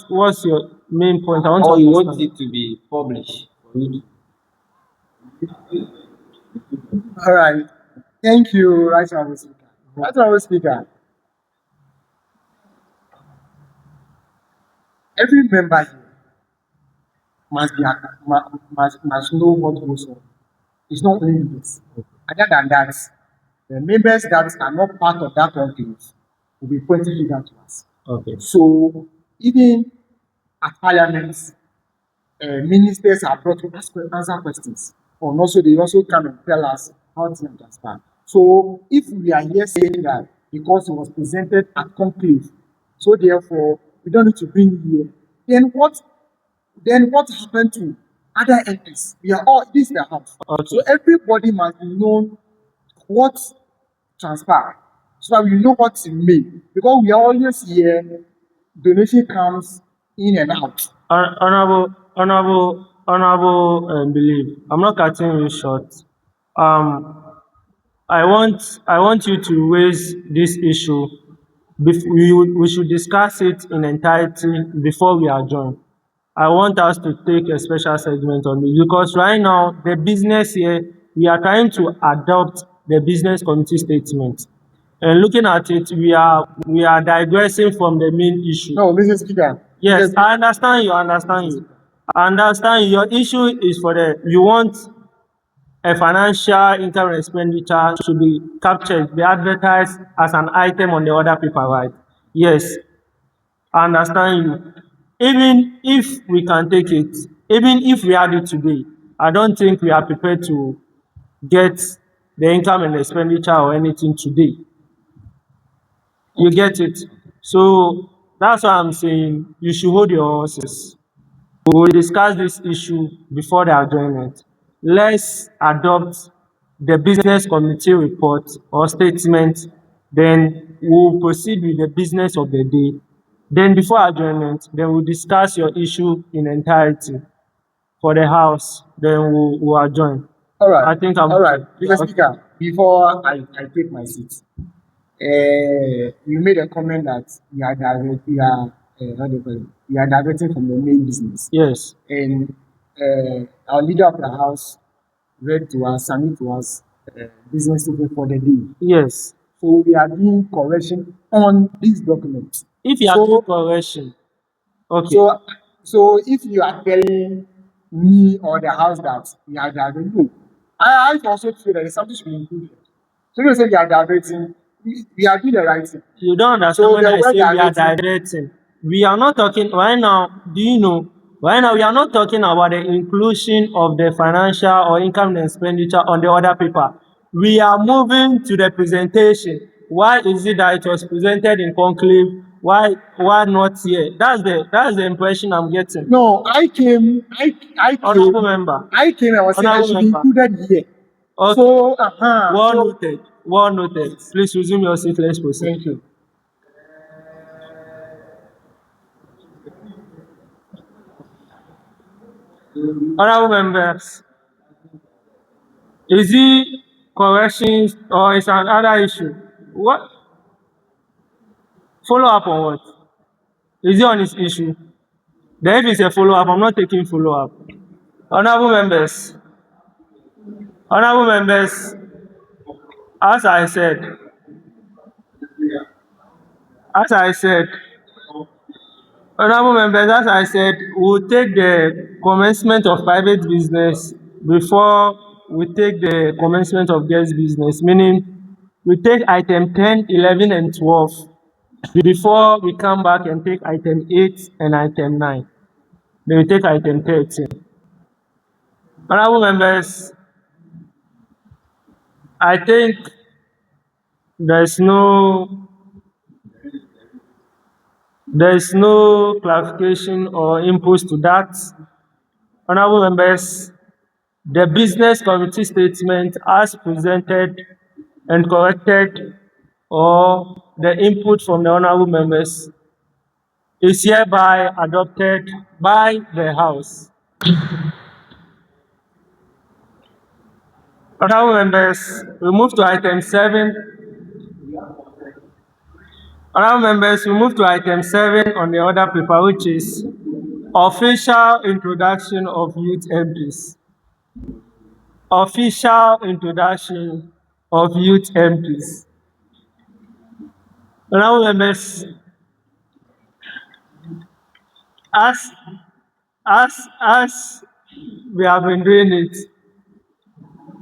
What's your main point? I want to Or you want understand. it to be published for you to All right. Thank you, Right Honorable Speaker. Right Honorable Speaker, every member here must know what goes on. It's not only this. Other than that, the members that are not part of that conclave will be pointing fingers to us. Okay. So even at Parliament, ministers are brought to answer questions, and also they also come and tell us how things transpire. So if we are here saying that because it was presented at conclave, so therefore we don't need to bring it here, then what happened to other entities? We are all this is the house. So everybody must know what transpired, so that we know what to make. Because we are always here, donation comes in and out. Honorable believe. I'm not cutting you short. I want you to raise this issue. We should discuss it in entirety before we adjourn. I want us to take a special segment on it, because right now the business here, we are trying to adopt the business committee statement. And looking at it, we are digressing from the main issue. No, Mr. Speaker. Yes, Mr. I understand you. I understand your issue is you want a financial income and expenditure should be captured, be advertised as an item on the other paper, right? Yes, I understand you. Even if we can take it, even if we had it today, I don't think we are prepared to get the income and expenditure or anything today. You get it? So that's why I'm saying you should hold your horses. We will discuss this issue before the adjournment. Let's adopt the business committee report or statement, then we'll proceed with the business of the day. Then before adjournment, then we'll discuss your issue in entirety for the house, then we'll adjourn. All right. I think I'm All right. okay. Mr. Speaker, before I take my seat, you made a comment that we are diverting from the main business. Yes, And our leader of the house read to us, submit to us business statement for the day. yes. So we are doing correction on this document. If you have So- to correction, okay. So if you are telling me or the house that we are diverting, no, I also feel that something should be included. So you say we are diverting, we are doing the right thing. You don't understand So when the I word say we are directing- directing. We are not talking right now. Do you know? Right now, we are not talking about the inclusion of the financial or income and expenditure on the other paper. We are moving to the presentation. Why is it that it was presented in conclave? Why not here? That's the impression I'm getting. No, I came, Honorable member. I was saying I Honorable should be member. included here. Okay. So, Well so, noted. Well noted. Please resume your seat. Let's proceed. thank you. Honorable members, is it corrections or is another issue? What? Follow up on what? Is it on his issue? Then if it's a follow up, I'm not taking follow up. Honorable members, as I said, honorable members, as I said, we'll take the commencement of private business before we take the commencement of guest business, meaning we take item 10, 11, and 12 before we come back and take item 8 and item 9. Then we take item 13. Honorable members, I think there's no clarification or input to that. Honorable members, the business committee statement as presented and corrected or the input from the honorable members is hereby adopted by the House. Honorable members, we move to item 7. Honorable members, we move to item 7 on the order paper, which is official introduction of youth MPs. Official introduction of youth MPs. Honorable members, as we have been doing it,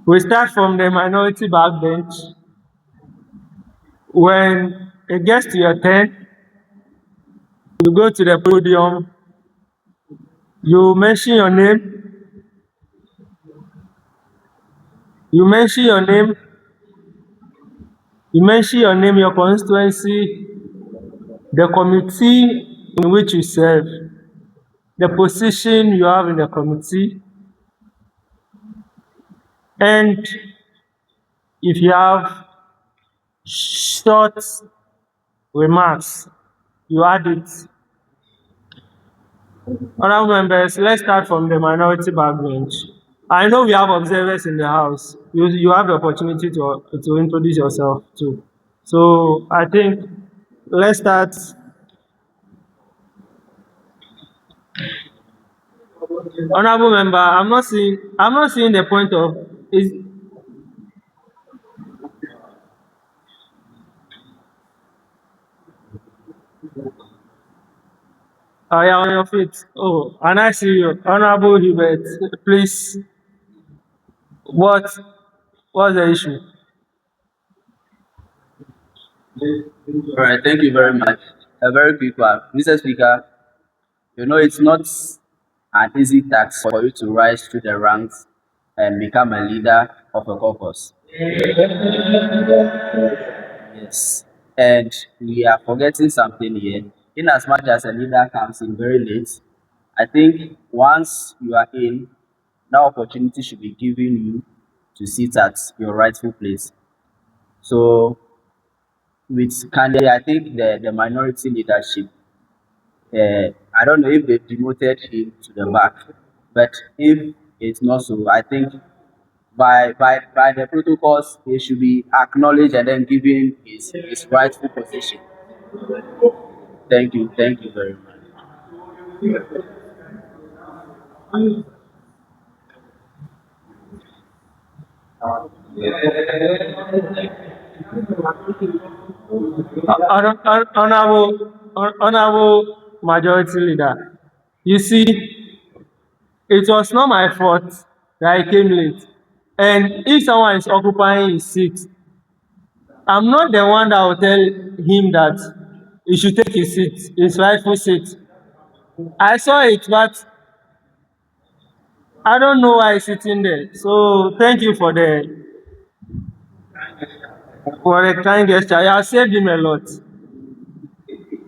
we start from the minority backbench. When it gets to your turn, you go to the podium, you mention your name, your constituency, the committee in which you serve, the position you have in the committee, and if you have short remarks, you add it. Honorable members, let's start from the minority backbench. I know we have observers in the house. You have the opportunity to introduce yourself too. So I think let's start. Honorable member, I'm not seeing the point of is I am on your feet. Oh, and I see you. Honorable Hubert, please, what what's the issue? All right, thank you very much. A very quick one. Mr. Speaker, you know it's not an easy task for you to rise through the ranks and become a leader of a caucus. Yes. And we are forgetting something here. In as much as a leader comes in very late, I think once you are in, that opportunity should be given you to sit at your rightful place. So with Kanye, I think the minority leadership, I don't know if they demoted him to the back, but if it's not so, I think by the protocols, he should be acknowledged and then given his rightful position. Thank you very much. Honorable Majority Leader, you see, it was not my fault that I came late. And if someone is occupying his seat, I'm not the one that will tell him that he should take his seat, his rightful seat. I saw it, but I don't know why he's sitting there. So thank you for the kind gesture. You have saved him a lot.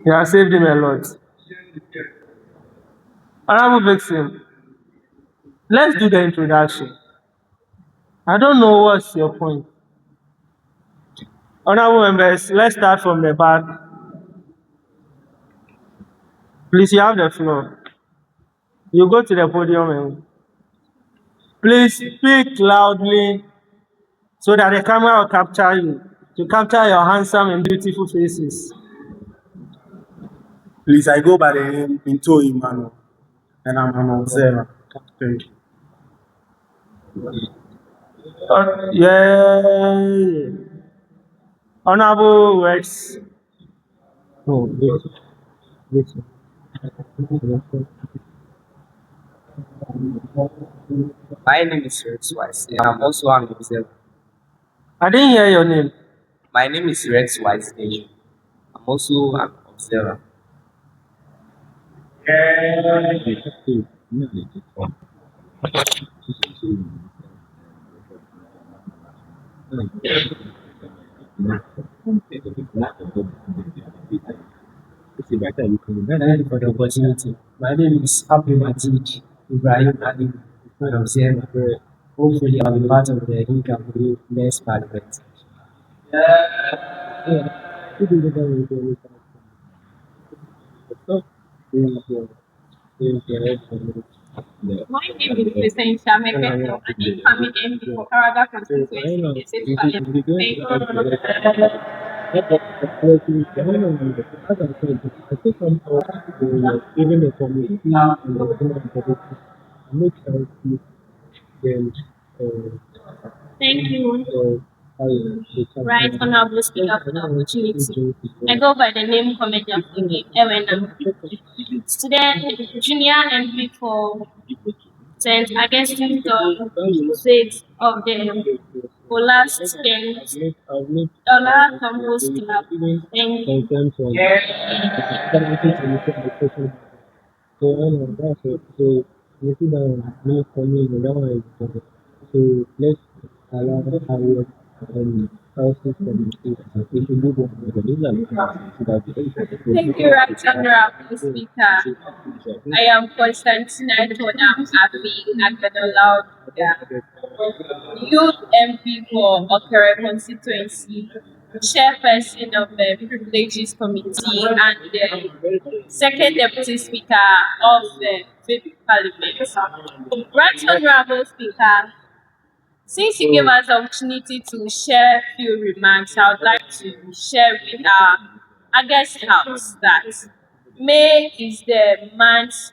You have saved him a lot. Honorable Vixen, let's do the introduction. I don't know what's your point. Honorable members, let's start from the back. Please, you have the floor. You go to the podium and please speak loudly so that the camera will capture you, to capture your handsome and beautiful faces. Please, I go by the name Pinto Emmanuel, and I'm an observer. Thank you. Yeah. Honorable Rex. Oh, this. My name is Rex Wise, and I'm also an observer. I didn't hear your name. My name is Rex Wise. I'm also an observer. Thank you for the opportunity. My name is Abdulmajid Ibrahim Ali, an observer. Hopefully, I'll be part of the income next parliament. My name is Hussein Shameketo, an incoming MP for Karaga constituency in the state parliament. Thank you. Thank you. Right, Honorable Speaker, for the opportunity. I go by the name Comedian Figi, Ewenam. Student, junior MP for St. Augustine State of the last 10 dollar compost club. Thank you. Thank you, right, Honorable Speaker. I am Constantina Etornam Agbenorlawoduga, Youth MP for Okere constituency, Chairperson of the Privileges Committee, and the Second Deputy Speaker of the Fifth Parliament. Right, Honorable Speaker, since you gave us the opportunity to share a few remarks, I would like to share with our August House that May is the month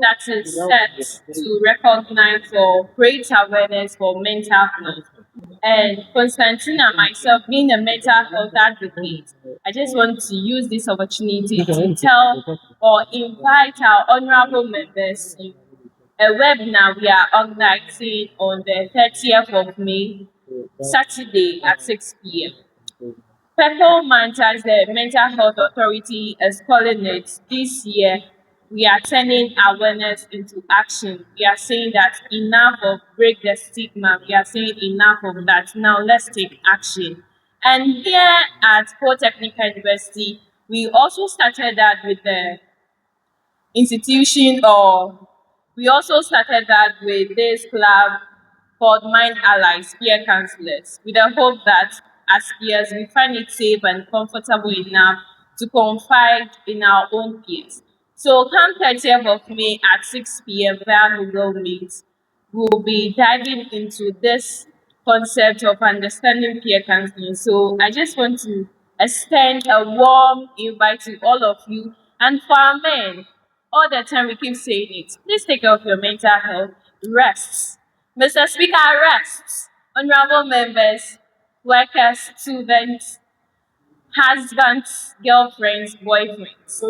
that is set to recognize or create awareness for mental health. And Constantina, myself, being a mental health advocate, I just want to use this opportunity to tell or invite our honorable members to a webinar we are organizing on the 30th of May, Saturday at 6 p.m. Performance, as the Mental Health Authority is calling it this year, we are turning awareness into action. We are saying that enough of break the stigma. We are saying enough of that. Now let's take action. And here at Polytechnic University, we also started that with the institution, or we also started that with this club called Mind Allies Peer Counselors, with the hope that as peers we find it safe and comfortable enough to confide in our own peers. So come 30th of May at 6 p.m. via Google Meet, we'll be diving into this concept of understanding peer counseling. So I just want to extend a warm invite to all of you. And for our men, all the time we keep saying it, please take care of your mental health. Rest. Mr. Speaker, rest. Honorable members, workers, students, husbands, girlfriends, boyfriends.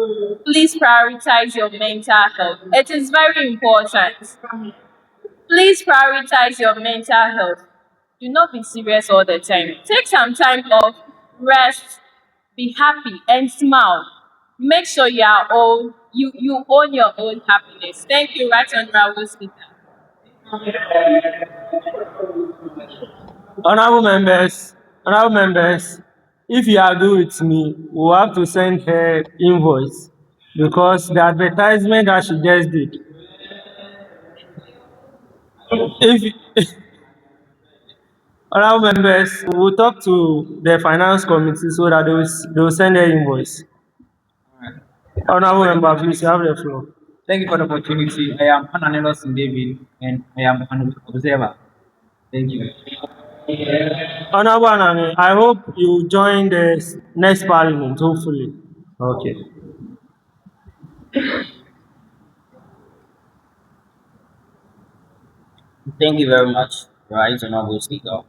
Please prioritize your mental health. It is very important. Please prioritize your mental health. Do not be serious all the time. Take some time off, rest, be happy, and smile. Make sure you own your own happiness. Thank you, Right Honorable Speaker. Honorable members, if you agree with me, we'll have to send her invoice because the advertisement that she just did. If honorable members, we'll talk to the finance committee so that they will send her invoice. Honorable member, please, you have the floor. Thank you for the opportunity. I am Ananias David and I am an observer. Thank you. Honorable Anani, I hope you join the next parliament, hopefully. Okay. Thank you very much, Right Honorable Speaker.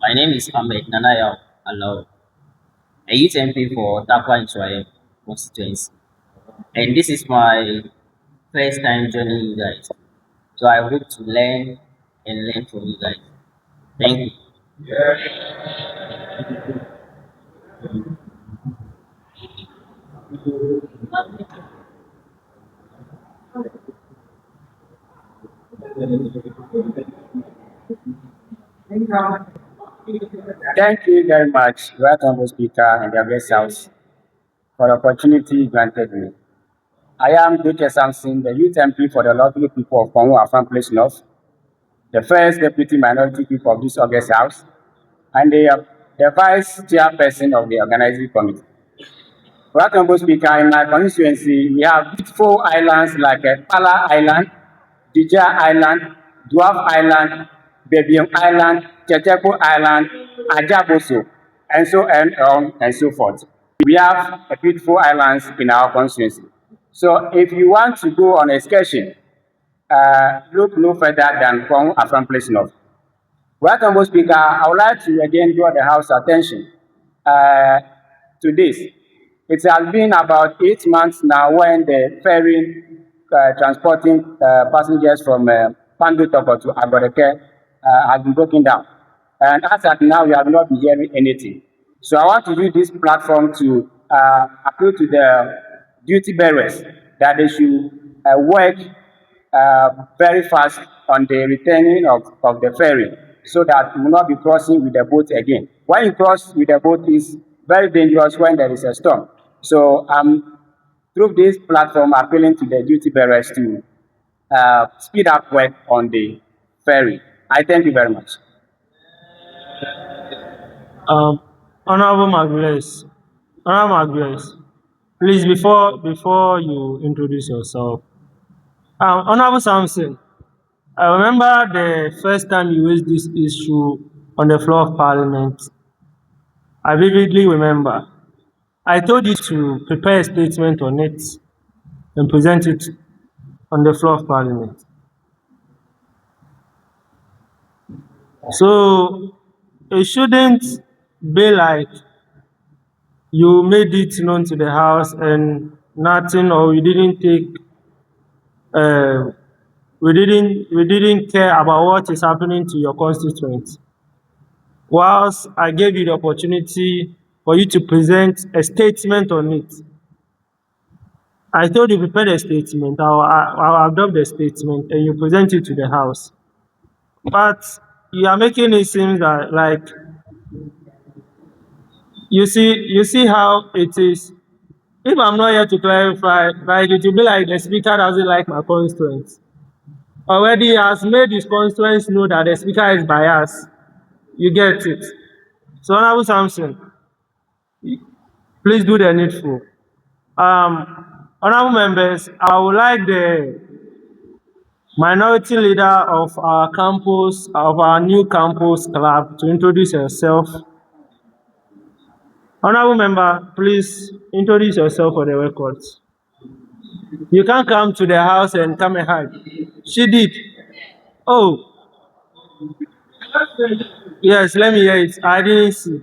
My name is Ahmed Nanaya Alao, a youth MP for Takwa Inchwaye constituency. And this is my first time joining you guys. So I hope to learn from you guys. Thank you. Thank you very much, Right Honorable Speaker and the Abbess House, for the opportunity granted me. I am Dr. Samson, the youth MP for the lovely people of Congo Afan Place North, the first deputy minority people of this August House, and the vice chairperson of the organizing committee. Right Honorable Speaker, in my constituency, we have beautiful islands like Pala Island, Dija Island, Dwarf Island, Bebion Island, Chechepo Island, Ajaboso, and so on and so forth. We have beautiful islands in our constituency. So if you want to go on excursion, look no further than Kong Afan Place North. Right Honorable Speaker, I would like to again draw the House attention to this. It has been about 8 months now when the ferry transporting passengers from Pandu Toko to Agoreke has been broken down. And as at now, we have not been hearing anything. So I want to use this platform to appeal to the duty bearers that they should work very fast on the returning of the ferry so that we will not be crossing with the boat again. When you cross with the boat, is very dangerous when there is a storm. So through this platform, appealing to the duty bearers to speed up work on the ferry. I thank you very much. Honorable Maguires, please, before you introduce yourself, Honorable Samson, I remember the first time you raised this issue on the floor of Parliament. I vividly remember. I told you to prepare a statement on it and present it on the floor of Parliament. So it shouldn't be like you made it known to the house and nothing, or we didn't take uh, we didn't care about what is happening to your constituents. Whilst I gave you the opportunity for you to present a statement on it, I told you prepare a statement. I'll adopt the statement and you present it to the house. But you are making it seem that like you see how it is. If I'm not here to clarify, like it will be like the speaker doesn't like my constituents. Already has made his constituents know that the speaker is biased. You get it. So Honorable Samson, please do the needful. Honorable members, I would like the minority leader of our campus, of our new campus club, to introduce herself. Honorable member, please introduce yourself for the records. You can't come to the house and come and hide. She did. Oh, yes, let me hear it. I didn't see.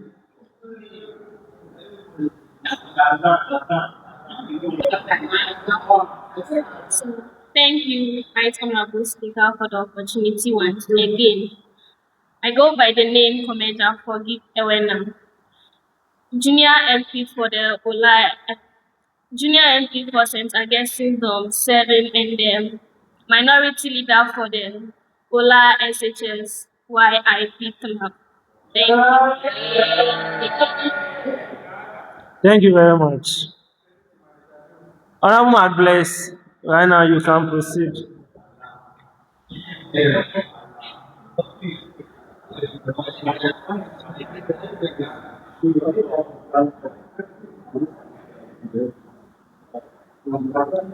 So thank you, Right Honorable Speaker, for the opportunity once again. I go by the name Commander Forgive Ewenam, Junior MP for the Ola, Junior MP for St. Augustine Dom 7, and the Minority Leader for the Ola SHS YIP Club. Thank you. Thank you very much. Honorable Mark Bless, right now you can proceed.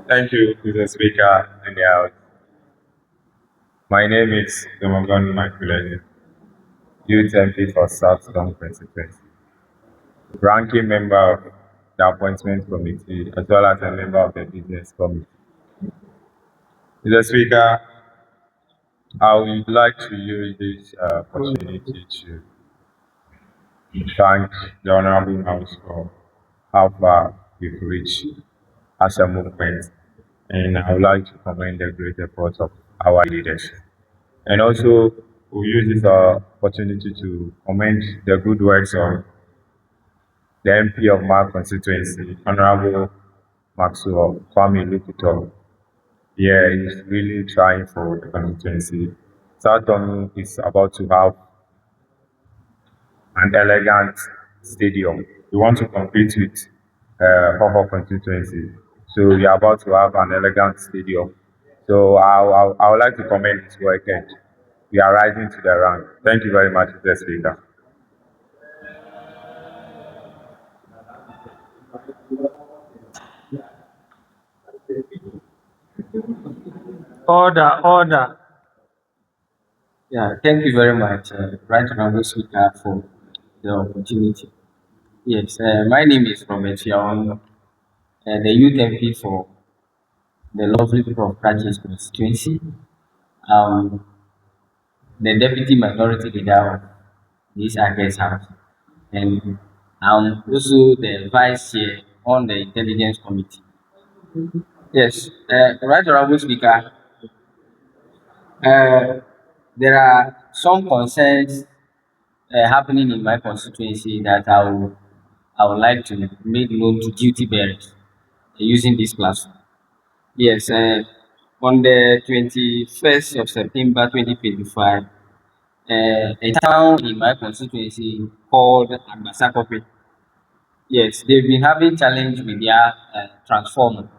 Thank you, Mr. Speaker and the House. My name is Domagon Makulele, Youth MP for South Sudan constituency, ranking member of the Appointment Committee, as well as a member of the Business Committee. Mr. Speaker, I would like to use this opportunity to thank the Honorable House for how far we've reached as a movement, and I would like to commend the great efforts of our leadership. And also, we use this opportunity to commend the good works of the MP of my constituency, Honorable Maxwell Kwame Lukuto. Yeah, he's really trying for the constituency. Southern is about to have an elegant stadium. We want to compete with Hoho constituency. So we are about to have an elegant stadium. So I would like to commend his work, and we are rising to the rank. Thank you very much, Mr. Speaker. Order. Yeah, thank you very much, Right Honorable Speaker, for the opportunity. Yes, my name is Robert Yaon, the Youth MP for the lovely people of Practice constituency, the Deputy Minority Leader of this August House, and I'm also the Vice Chair on the Intelligence Committee. Yes, Right Honorable Speaker, there are some concerns happening in my constituency that I would like to make known to duty bearers using this platform. Yes, on the 21st of September 2025, a town in my constituency called Agbenorlawoduga. Yes, they've been having challenge with their transformer.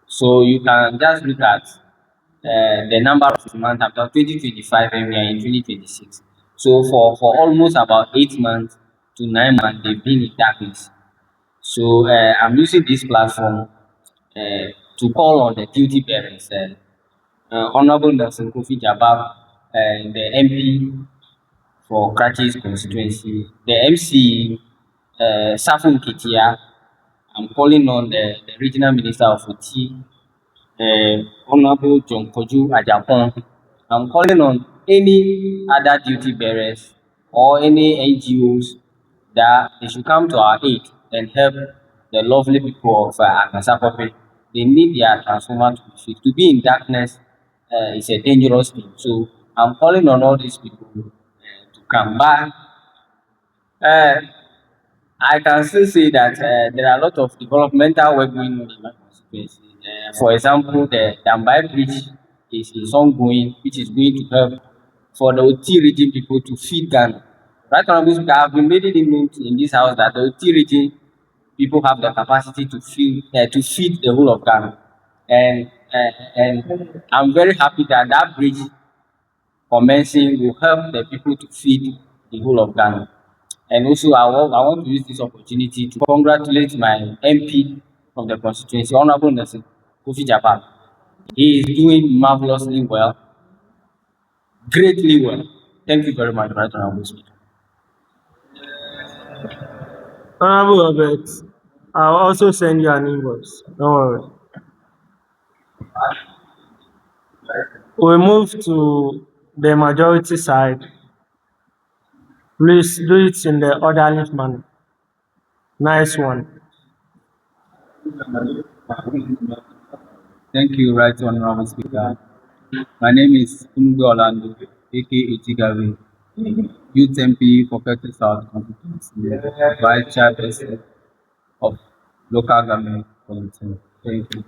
So you can just look at the number of months after 2025 and we are in 2026. So for almost about 8 months to 9 months, they've been in darkness. So I'm using this platform to call on the duty bearers, Honorable Nelson Kofi Jabab, the MP for Kratchis constituency, the MC, Safun Kitia. I'm calling on the Regional Minister of Oti, Honorable John Koju Ajapon. I'm calling on any other duty bearers or any NGOs that they should come to our aid and help the lovely people of Akasapope. They need their transformer to be fixed. To be in darkness is a dangerous thing. So I'm calling on all these people to come back. Uh, I can still say that there are a lot of developmental work going on in my constituency. For example, the Dambai Bridge is ongoing, which is going to help for the OT region people to feed Ghana. Right now, I have been making it known in this house that the OT region people have the capacity to feed the whole of Ghana, and I'm very happy that that bridge commencing will help the people to feed the whole of Ghana. And also, I want to use this opportunity to congratulate my MP from the constituency, Honorable Nelson Kofi Japan. He is doing marvelously well, greatly well. Thank you very much, Right Honorable Speaker. Honorable Robert, I'll also send you an invoice. Don't worry. We move to the majority side. Please do it in the orderly manner. Nice one. Thank you, Right Honorable Speaker. My name is Unugbe Orlando, aka Tigawe, Youth MP for Pete South Constituency, Vice Chairperson of Local Government Committee. Thank you.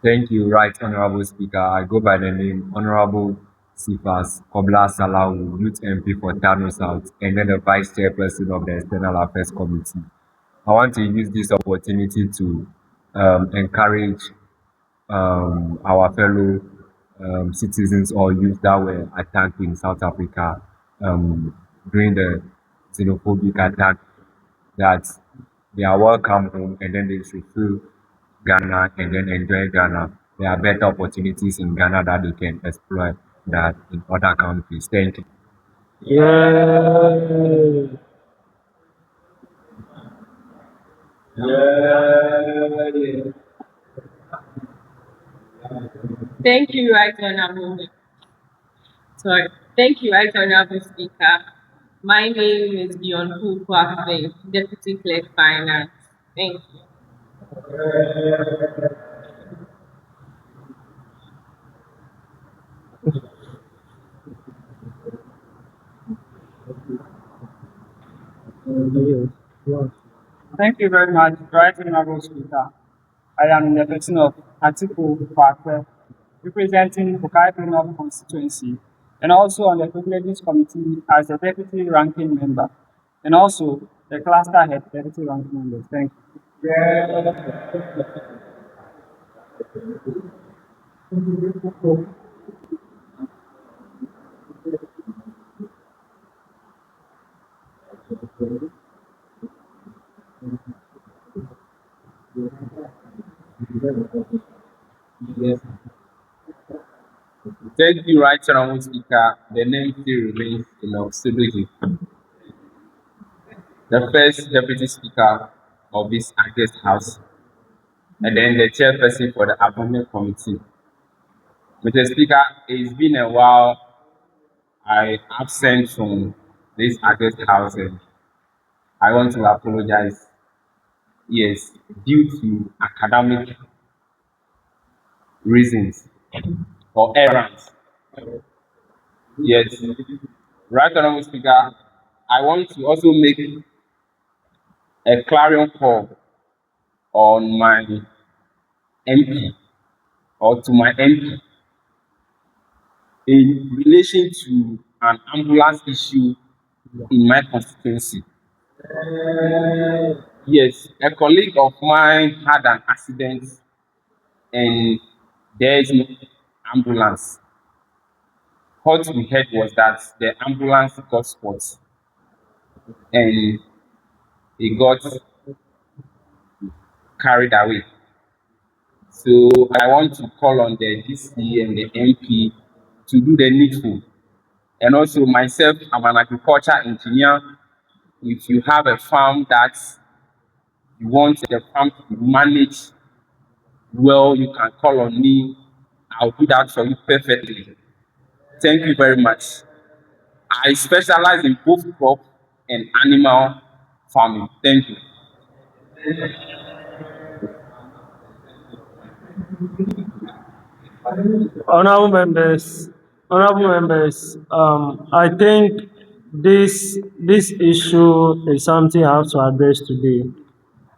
Thank you, Right Honorable Speaker. I go by the name Honorable Sifas Kobla Salahu, Youth MP for Tano South, and then the Vice Chairperson of the External Affairs Committee. I want to use this opportunity to encourage our fellow citizens or youth that were attacked in South Africa during the xenophobic attack that they are welcome home and then they should feel Ghana and then enjoy Ghana. There are better opportunities in Ghana that they can explore that in other countries. Thank you. Yeah. Thank you, Right Honorable. Sorry. Thank you, Right Honorable Speaker. My name is Beyond Kwakwe, Deputy Clerk Finance. Thank you. Thank you very much, Right Honorable Speaker. I am in the person of Atiku Kwakwe, representing Bukai North constituency, and also on the Privileges Committee as the Deputy Ranking Member, and also the Cluster Head Deputy Ranking Member. Thank you. Thank you, Right Honorable Speaker. The name still remains Enoch Sibley, the first Deputy Speaker of this August House, and then the Chairperson for the Appointment Committee. Mr. Speaker, it's been a while I absent from this August House, and I want to apologize. Yes, due to academic reasons or errands. Yes, Right Honorable Speaker, I want to also make a clarion call on my MP or to my MP in relation to an ambulance issue in my constituency. Yes, a colleague of mine had an accident and there is no ambulance. What we heard was that the ambulance got spots and it got carried away. So I want to call on the DC and the MP to do the needful. And also myself, I'm an agriculture engineer. If you have a farm that you want the farm to be managed well, you can call on me. I'll do that for you perfectly. Thank you very much. I specialize in both crop and animal farming. Thank you. Honorable members, I think this issue is something I have to address today.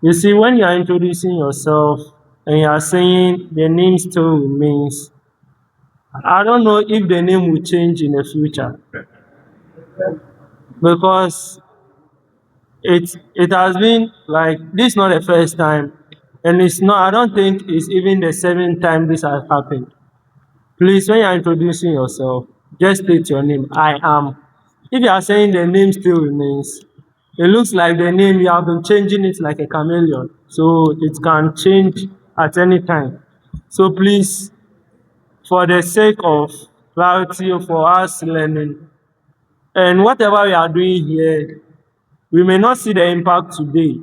You see, when you are introducing yourself and you are saying the name still remains, I don't know if the name will change in the future because it has been like this is not the first time, and it's not. I don't think it's even the seventh time this has happened. Please, when you are introducing yourself, just state your name. I am. If you are saying the name still remains, it looks like the name you have been changing it like a chameleon, so it can change at any time. So please, for the sake of clarity for us learning and whatever we are doing here, we may not see the impact today,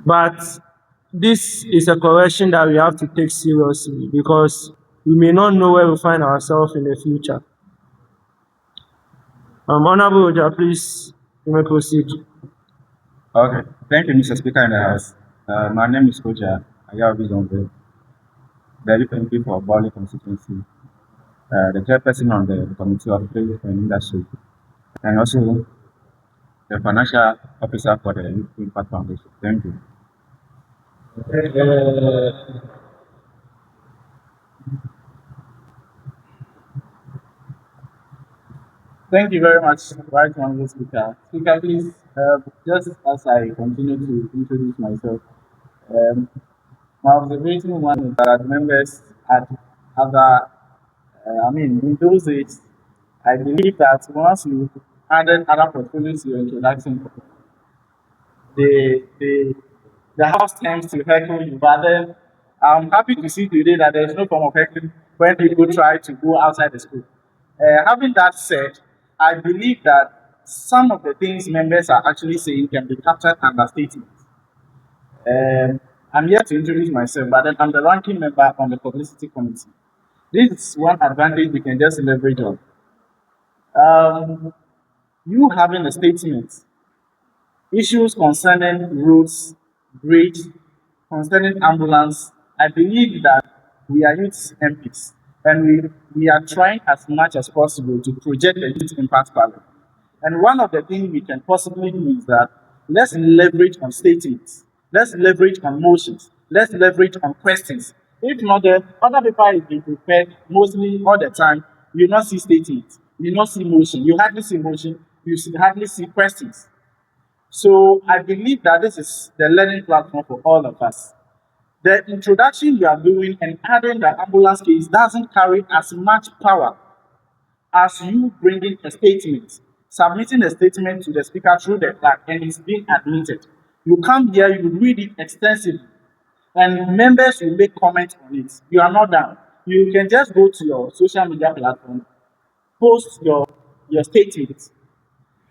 but this is a correction that we have to take seriously because we may not know where we find ourselves in the future. Honorable Oja, please, you may proceed. Okay. Thank you, Mr. Speaker in the House. My name is Koja Ayabizonbe, the youth MP for Bali constituency, the chairperson on the Committee of Trade and Industry, and also the financial officer for the Youth Impact Foundation. Thank you. Thank you very much, Right Honorable Speaker. Speaker, please, just as I continue to introduce myself, my observation one is that members at other, in those days, I believe that once you added other portfolios to your introduction, the the house tends to heckle you. But then I'm happy to see today that there's no form of heckling when people try to go outside the school. Having that said, I believe that some of the things members are actually saying can be captured under statements. I'm here to introduce myself, but then I'm the ranking member on the publicity committee. This is one advantage we can just leverage on. You having a statement, issues concerning roads, bridge, concerning ambulance, I believe that we are youth MPs and we are trying as much as possible to project the youth impact value. And one of the things we can possibly do is that let's leverage on statements, let's leverage on motions, let's leverage on questions. If not, the other paper is being prepared mostly all the time. You not see statements, you not see motion, you hardly see motion, hardly see questions. So I believe that this is the learning platform for all of us. The introduction you are doing and adding the ambulance case doesn't carry as much power as you bringing a statement, submitting a statement to the speaker through the clerk, and it's being admitted. You come here, you read it extensively, and members will make comments on it. You are not done. You can just go to your social media platform, post your statement,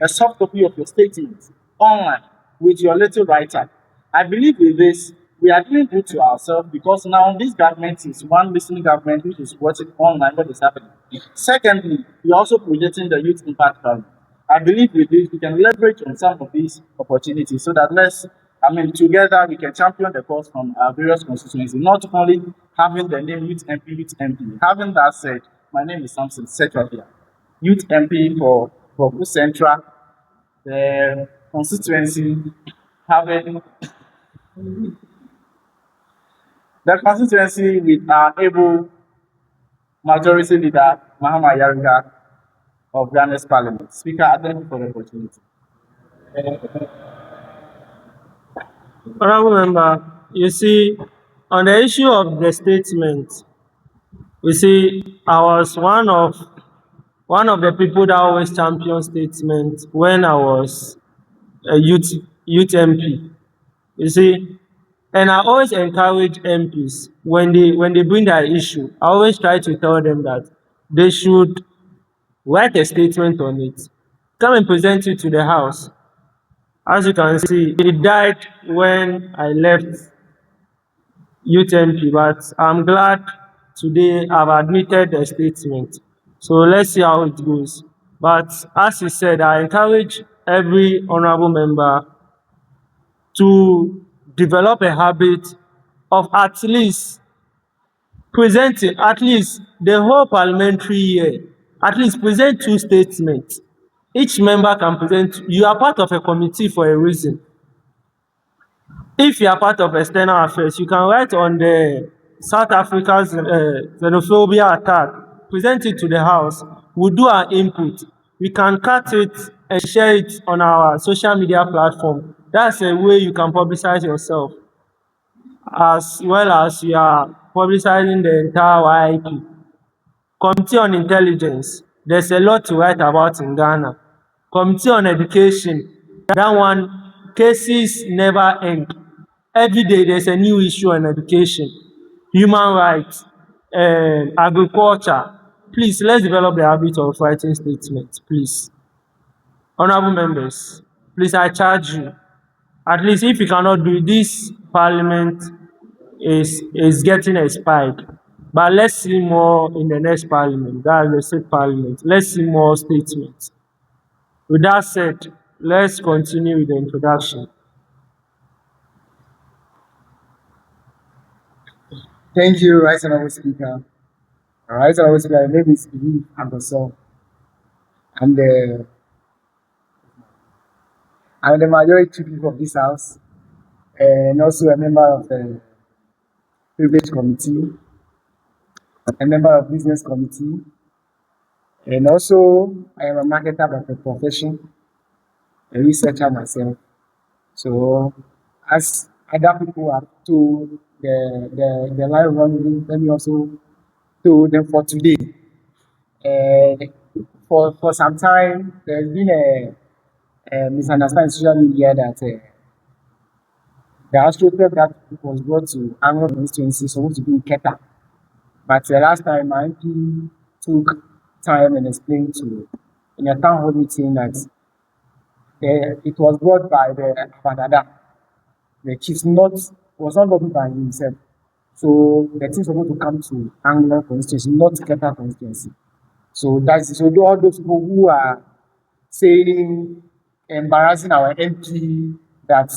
a soft copy of your statement online with your little writer. I believe with this, we are doing good to ourselves because now this government is one listening government which is watching online what is happening. Secondly, we are also projecting the youth impact value. I believe with this, we can leverage on some of these opportunities so that together we can champion the cause from our various constituencies, not only having the name Youth MP. Having that said, my name is Samson Setwapia, Youth MP for Bush Central, the constituency having the constituency with our able majority leader, Mahama Yariga of Ghana's Parliament. Speaker, I thank you for the opportunity. Honorable member, you see, on the issue of the statement, you see, I was one of the people that always champion statement when I was a youth MP. You see, and I always encourage MPs when they bring their issue, I always try to tell them that they should write a statement on it, come and present it to the House. As you can see, it died when I left youth MP, but I'm glad today I've admitted the statement. So let's see how it goes. But as he said, I encourage every honorable member to develop a habit of at least presenting at least the whole parliamentary year, at least present 2 statements. Each member can present. You are part of a committee for a reason. If you are part of external affairs, you can write on the South Africa's xenophobia attack, present it to the House. We'll do our input. We can cut it and share it on our social media platform. That's a way you can publicize yourself, as well as you are publicizing the entire YIP. Committee on Intelligence, there's a lot to write about in Ghana. Committee on Education, that one, cases never end. Every day there's a new issue on education, human rights, agriculture. Please, let's develop the habit of writing statements, please. Honorable members, please, I charge you. At least if you cannot do it, this parliament is getting expired. But let's see more in the next parliament, that's the state parliament. Let's see more statements. With that said, let's continue with the introduction. Thank you, Right Honorable Speaker. Right Honorable Speaker, my name is Bosson. I'm the I'm the majority people of this house and also a member of the privilege committee, a member of business committee, and also I am a marketer by profession, a researcher myself. So as other people have told the live running, let me also told them for today. For some time, there's been a misunderstanding in social media that the astroturf that was brought to Anglo constituency is supposed to be in Keta. But the last time, my MP took time and explained in a town hall meeting that it was brought by the Fadada. The chief was not brought by himself. So the thing is supposed to come to Anglo constituency, not Keta constituency. So all those people who are saying, embarrassing our MP that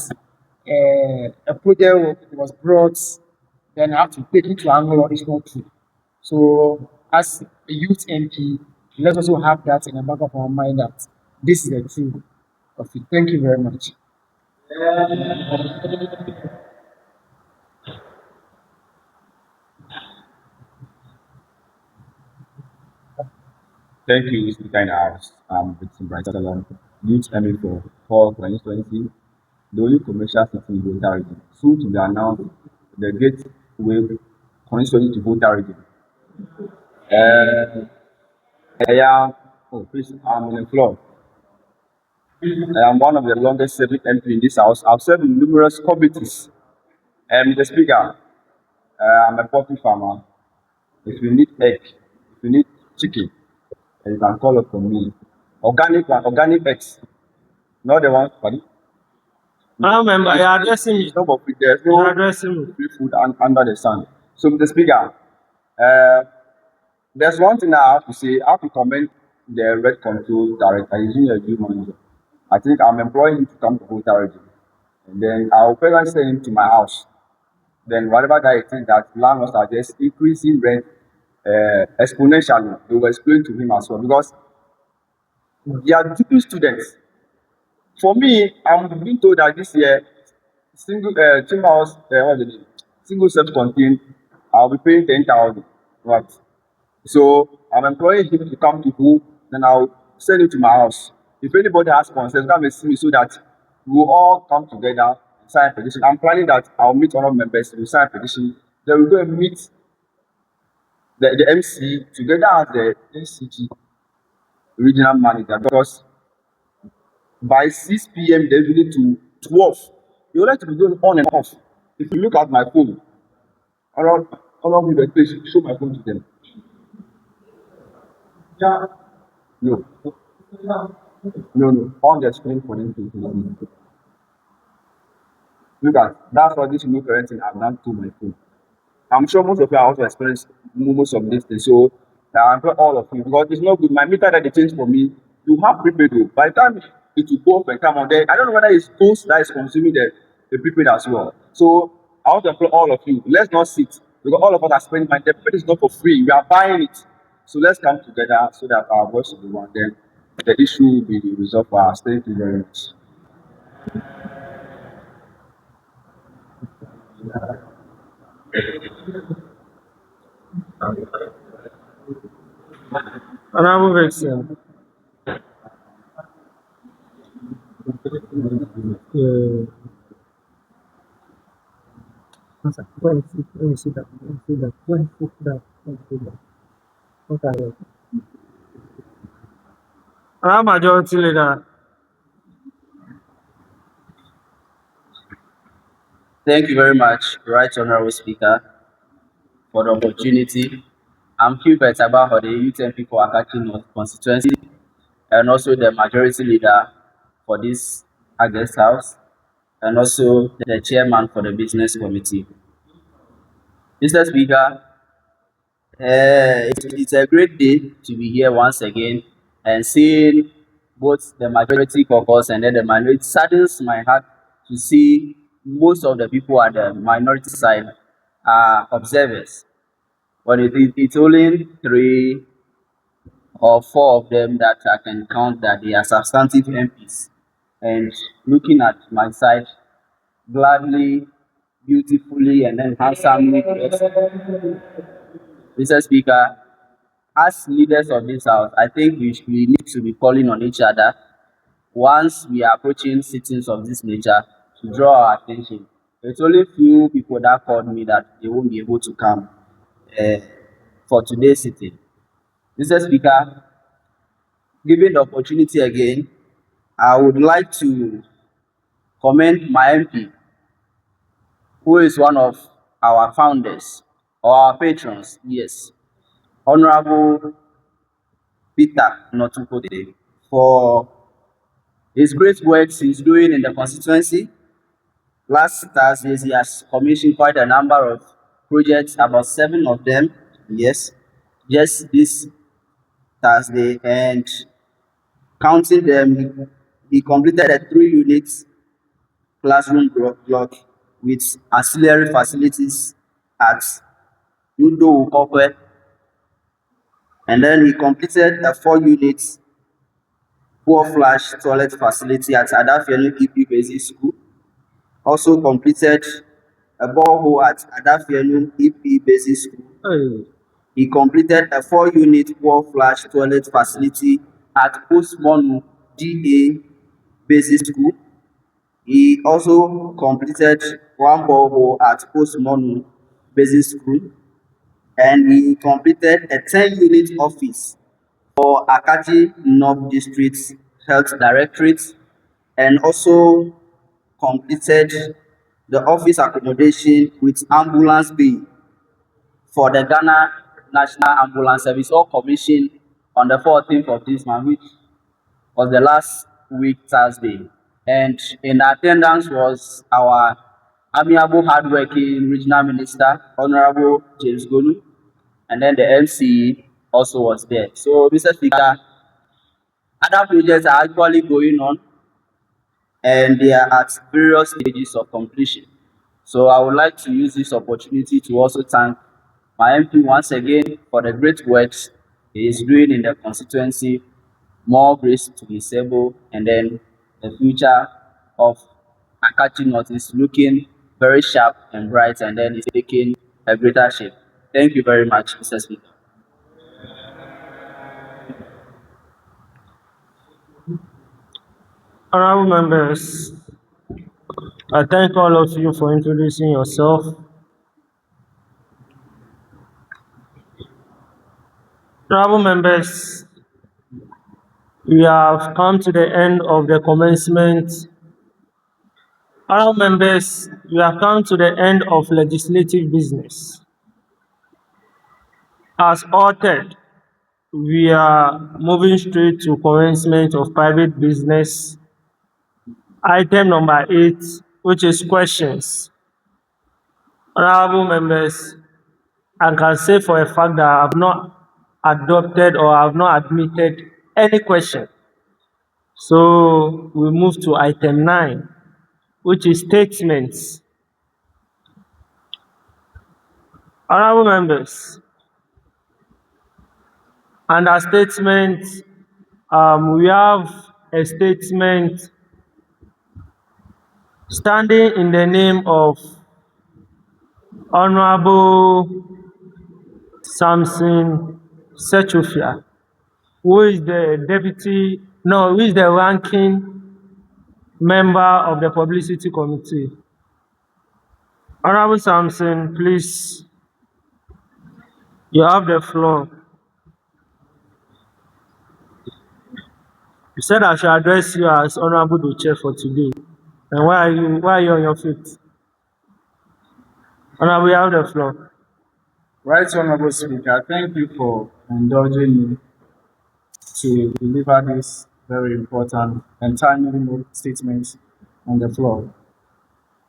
a project was brought, then have to take it to Anglo, is not true. So as a youth MP, let's also have that in the back of our mind that this is the truth of it. Thank you very much. Thank you, Speaker in the House. Victim Bright Salon, Youth Emmy for 2020, the only commercial city in Volta region. Soon to be announced, the gateway constituency to Volta region. Please, I'm on the floor. I am one of the longest serving MP in this House. I've served in numerous committees. Mr. Speaker, I'm a poultry farmer. If you need egg, if you need chicken, you can call upon me. Organic eggs, not the ones, buddy. I remember you're addressing me. There's You're no addressing me. free food under the sun. So, Mr. Speaker, there's one thing I have to say. I have to commend the Red Control Director. He's doing a good manager. I think I'm employing him to come to Volta region. And then I'll presently send him to my house. Then whatever that he thinks that landlords are just increasing rent exponentially, they will explain to him as well. Because they are duping students. For me, I'm being told that this year, single house, what's the name? Single self-contained, I'll be paying 10,000. Right. So I'm employing him to come to who, then I'll send him to my house. If anybody has concerns, come and see me so that we will all come together and sign a petition. I'm planning that I'll meet all members, we'll sign a petition, then we'll go and meet the MC together as the NCG regional manager, because by 6 p.m. the evening to 12, you would like to be going on and off. If you look at my phone, all of you, please show my phone to them. No. On the screen for them to see. Look at that's what this new parenting I've done to my phone. I'm sure most of you are also experienced most of these things. So I employ all of you because it's not good. My meter that they change for me, you have prepaid. Though. By the time it will go up and come on there, I don't know whether it's those that is consuming the prepaid as well. So I want to employ all of you. Let's not sit because all of us are spending money. The prepaid is not for free. We are buying it. So let's come together so that our voice will be one. Then the issue will be resolved for us. Thank you very much. Honorable Vexen. Go and sit. Let me sit down. Go and sit down. Go and sit down. Go and sit down. What are you? Honorable Majority Leader. Thank you very much, Right Honorable Speaker, for the opportunity. I'm Hubert Abahode, Youth MP for Akaki North constituency, and also the majority leader for this August House, and also the chairman for the business committee. Mr. Speaker, it's a great day to be here once again and seeing both the majority caucus and then the minority. It saddens my heart to see most of the people at the minority side are observers. But it's only 3 or 4 of them that I can count that they are substantive MPs. And looking at my side, gladly, beautifully, and then handsomely dressed, Mr. Speaker, as leaders of this house, I think we need to be calling on each other once we are approaching sittings of this nature to draw our attention. It's only few people that called me that they won't be able to come uh, for today's sitting. Mr. Speaker, given the opportunity again, I would like to commend my MP, who is one of our founders or our patrons, yes, Honorable Peter Notukote, for his great works he's doing in the constituency. Last Thursday, he has commissioned quite a number of projects, about 7 of them, yes, just this Thursday, and counting them, he completed a 3 units classroom block with auxiliary facilities at Udo Ukokwe, and then he completed a 4 units poor flash toilet facility at Adafienu EP Basic School. Also completed a borehole at Adafienu EP Basic School. Hey. He completed a 4 unit poor flash toilet facility at Postmonu DA Basic School. He also completed 1 borehole at Postmonu Basic School, and he completed a 10 unit office for Akaji North District Health Directorate, and also completed the office accommodation with ambulance bay for the Ghana National Ambulance Service, all commissioned on the 14th of this month, which was the last week Thursday. And in attendance was our amiable, hardworking regional minister, Honorable James Gonu, and then the MC also was there. So, Mr. Speaker, other projects are actually going on and they are at various stages of completion. So I would like to use this opportunity to also thank my MP once again for the great works he is doing in the constituency. More grace to his able, and then the future of Akachi North is looking very sharp and bright, and then it's taking a greater shape. Thank you very much, Mr. Speaker. Honorable members, I thank all of you for introducing yourself. Honorable members, we have come to the end of the commencement. Honorable members, we have come to the end of legislative business. As ordered, we are moving straight to commencement of private business. Item number 8, which is questions. Honorable members, I can say for a fact that I have not adopted or I have not admitted any question. So we move to item 9, which is statements. Honorable members, under statement, we have a statement standing in the name of Honorable Samson Sechufia, who is the who is the ranking member of the Publicity Committee. Honorable Samson, please, you have the floor. You said I should address you as Honorable the Chair for today. And why are you on your feet? Honorable, you have the floor. Right Honorable Speaker, thank you for indulging me to deliver this very important and timely statement on the floor.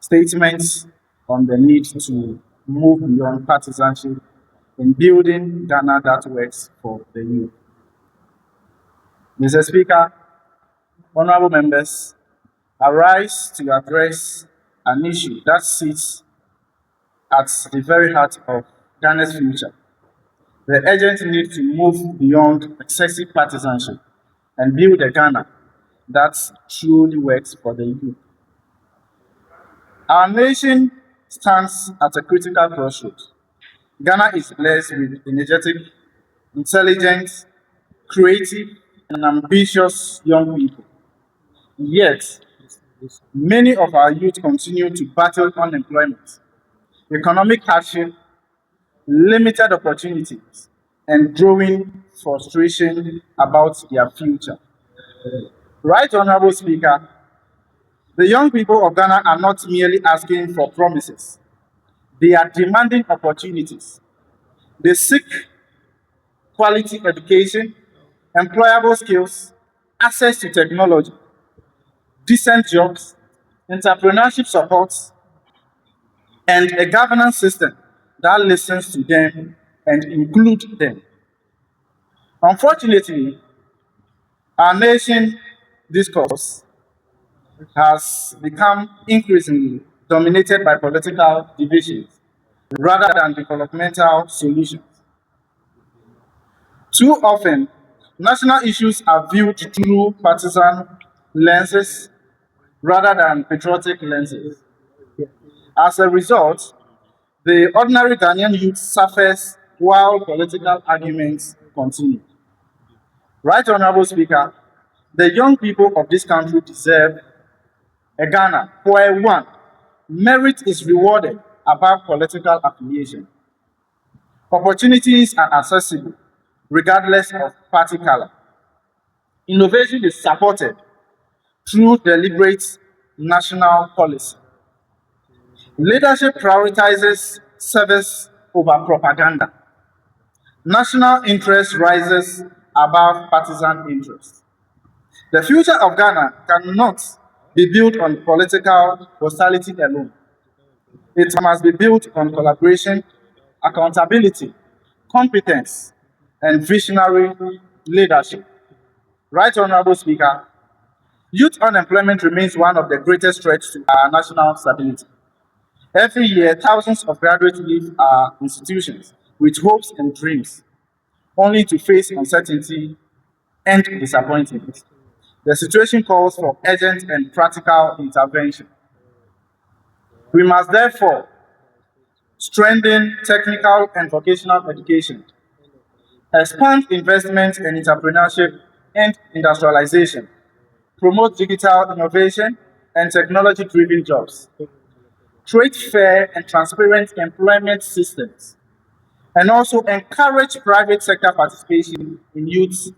Statements on the need to move beyond partisanship in building Ghana that works for the youth. Mr. Speaker, honorable members, I rise to address an issue that sits at the very heart of Ghana's future: the urgent need to move beyond excessive partisanship and build a Ghana that truly works for the youth. Our nation stands at a critical crossroads. Ghana is blessed with energetic, intelligent, creative, and ambitious young people. Yet, many of our youth continue to battle unemployment, economic hardship, limited opportunities, and growing frustration about their future. Right, Honorable Speaker, the young people of Ghana are not merely asking for promises, they are demanding opportunities. They seek quality education, employable skills, access to technology, decent jobs, entrepreneurship support, and a governance system that listens to them and includes them. Unfortunately, our nation discourse has become increasingly dominated by political divisions rather than developmental solutions. Too often, national issues are viewed through partisan lenses rather than patriotic lenses. As a result, the ordinary Ghanaian youth suffers while political arguments continue. Right, Honorable Speaker, the young people of this country deserve a Ghana where one, merit is rewarded above political affiliation. Opportunities are accessible regardless of party color. Innovation is supported through deliberate national policy. Leadership prioritizes service over propaganda. National interest rises above partisan interest. The future of Ghana cannot be built on political hostility alone. It must be built on collaboration, accountability, competence, and visionary leadership. Right, Honorable Speaker, youth unemployment remains one of the greatest threats to our national stability. Every year, thousands of graduates leave our institutions with hopes and dreams, only to face uncertainty and disappointment. The situation calls for urgent and practical intervention. We must therefore strengthen technical and vocational education, expand investment in entrepreneurship and industrialization, promote digital innovation and technology-driven jobs, create fair and transparent employment systems, and also encourage private sector participation in youth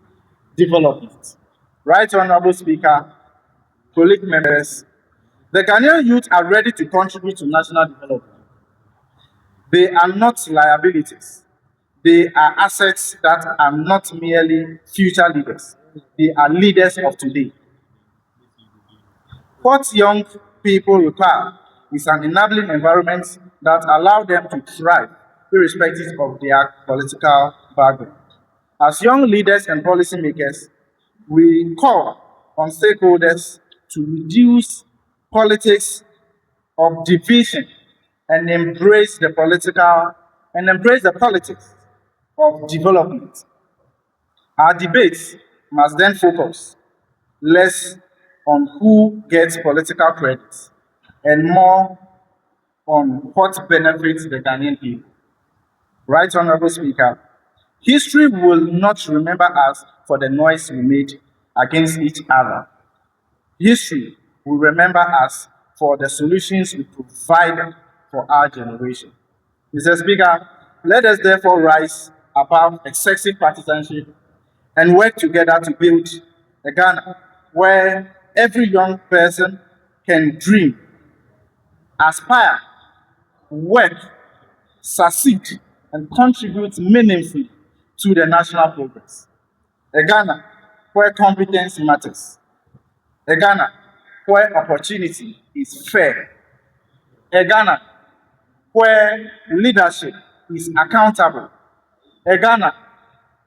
development. Right, Honorable Speaker, colleague members, the Ghanaian youth are ready to contribute to national development. They are not liabilities. They are assets that are not merely future leaders. They are leaders of today. What young people require is an enabling environment that allows them to thrive irrespective of their political background. As young leaders and policymakers, we call on stakeholders to reduce politics of division and embrace the politics of development. Our debates must then focus less on who gets political credit and more on what benefits the Ghanaian people. Right, Honorable Speaker, history will not remember us for the noise we made against each other. History will remember us for the solutions we provided for our generation. Mr. Speaker, let us therefore rise above excessive partisanship and work together to build a Ghana where every young person can dream, aspire, work, succeed, and contribute meaningfully to the national progress. A Ghana where competence matters. A Ghana where opportunity is fair. A Ghana where leadership is accountable. A Ghana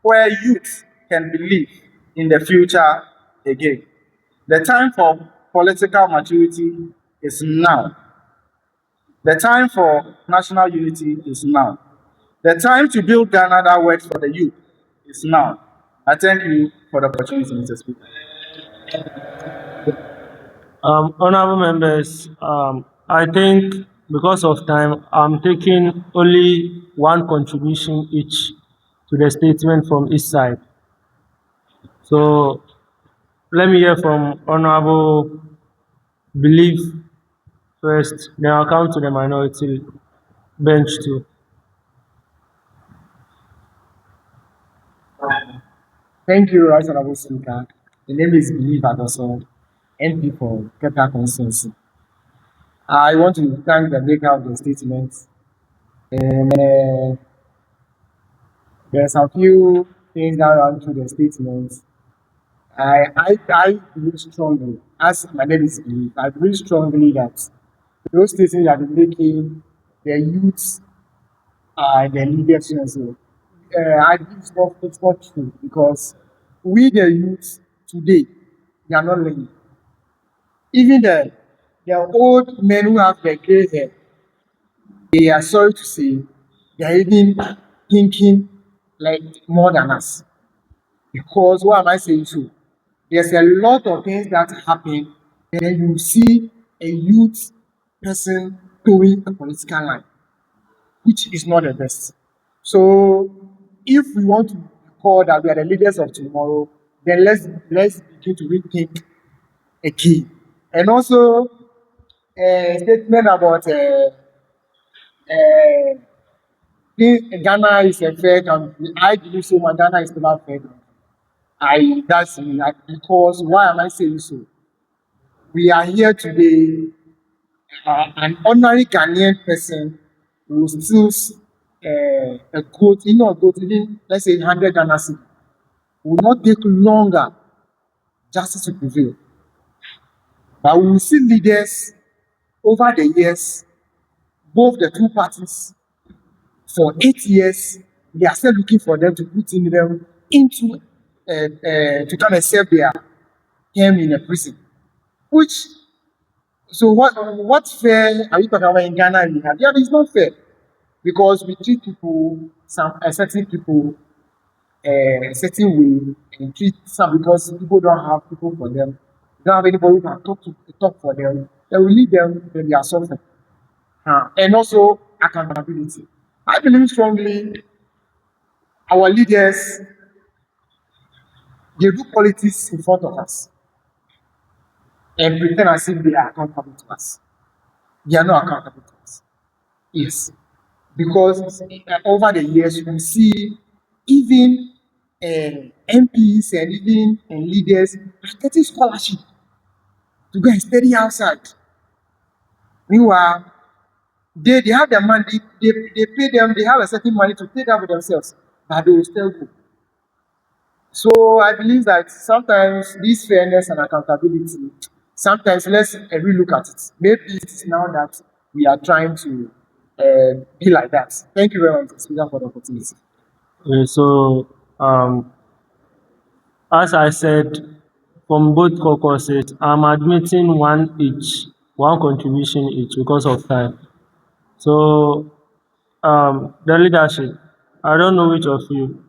where youth can believe in the future again. The time for political maturity is now. The time for national unity is now. The time to build Ghana that works for the youth is now. I thank you for the opportunity, Mr. Speaker. Honorable members, I think because of time, I'm taking only one contribution each to the statement from each side. So let me hear from Honorable Belief first, then I'll come to the minority bench too. Thank you, Right Honorable Speaker. The name is Believe Adoso, MP for Keta Constituency. I want to thank the maker of the statement. There's a few things that run through the statement. I believe strongly, as my name is Believe, I believe strongly that those statements that are making the youths and the leaders also. I believe it's not true because we the youths today, they are not learning. Even the old men who have the gray hair, they are sorry to say, they are even thinking like more than us. Because what am I saying so? There's a lot of things that happen, and then you see a youth person towing a political line, which is not the best. So if we want to call that we are the leaders of tomorrow, then let's begin to rethink again. And also a statement about Ghana is a fair country. I believe so, but Ghana is not a fair country. That's me. Because why am I saying so? We are here today. An ordinary Ghanaian person will still a quote, even let's say 100 Ghana cedi, will not take longer justice to prevail. But we will see leaders over the years, both the two parties, for 8 years, they are still looking for them to put in them into to come and serve their term in a prison. Which, so what fair are we talking about in Ghana? Yeah, it's not fair because we treat people, certain people, a certain way, and treat some because people don't have people for them, don't have anybody who can talk for them. Then we leave them, then they are suffering. And also accountability. I believe strongly our leaders, they do politics in front of us and pretend as if they are accountable to us. They are not accountable to us. Yes. Because over the years, we see even MPs and even leaders are getting scholarship to go and study outside. Meanwhile, they have the money, they pay them, they have a certain money to pay them for themselves, but they will still go. So I believe that sometimes this fairness and accountability, sometimes let's relook at it. Maybe it's now that we are trying to be like that. Thank you very much, Mr. Speaker, for the opportunity. Okay, so as I said, from both caucuses, I'm admitting one each, one contribution each because of time. So the leadership, I don't know which of you.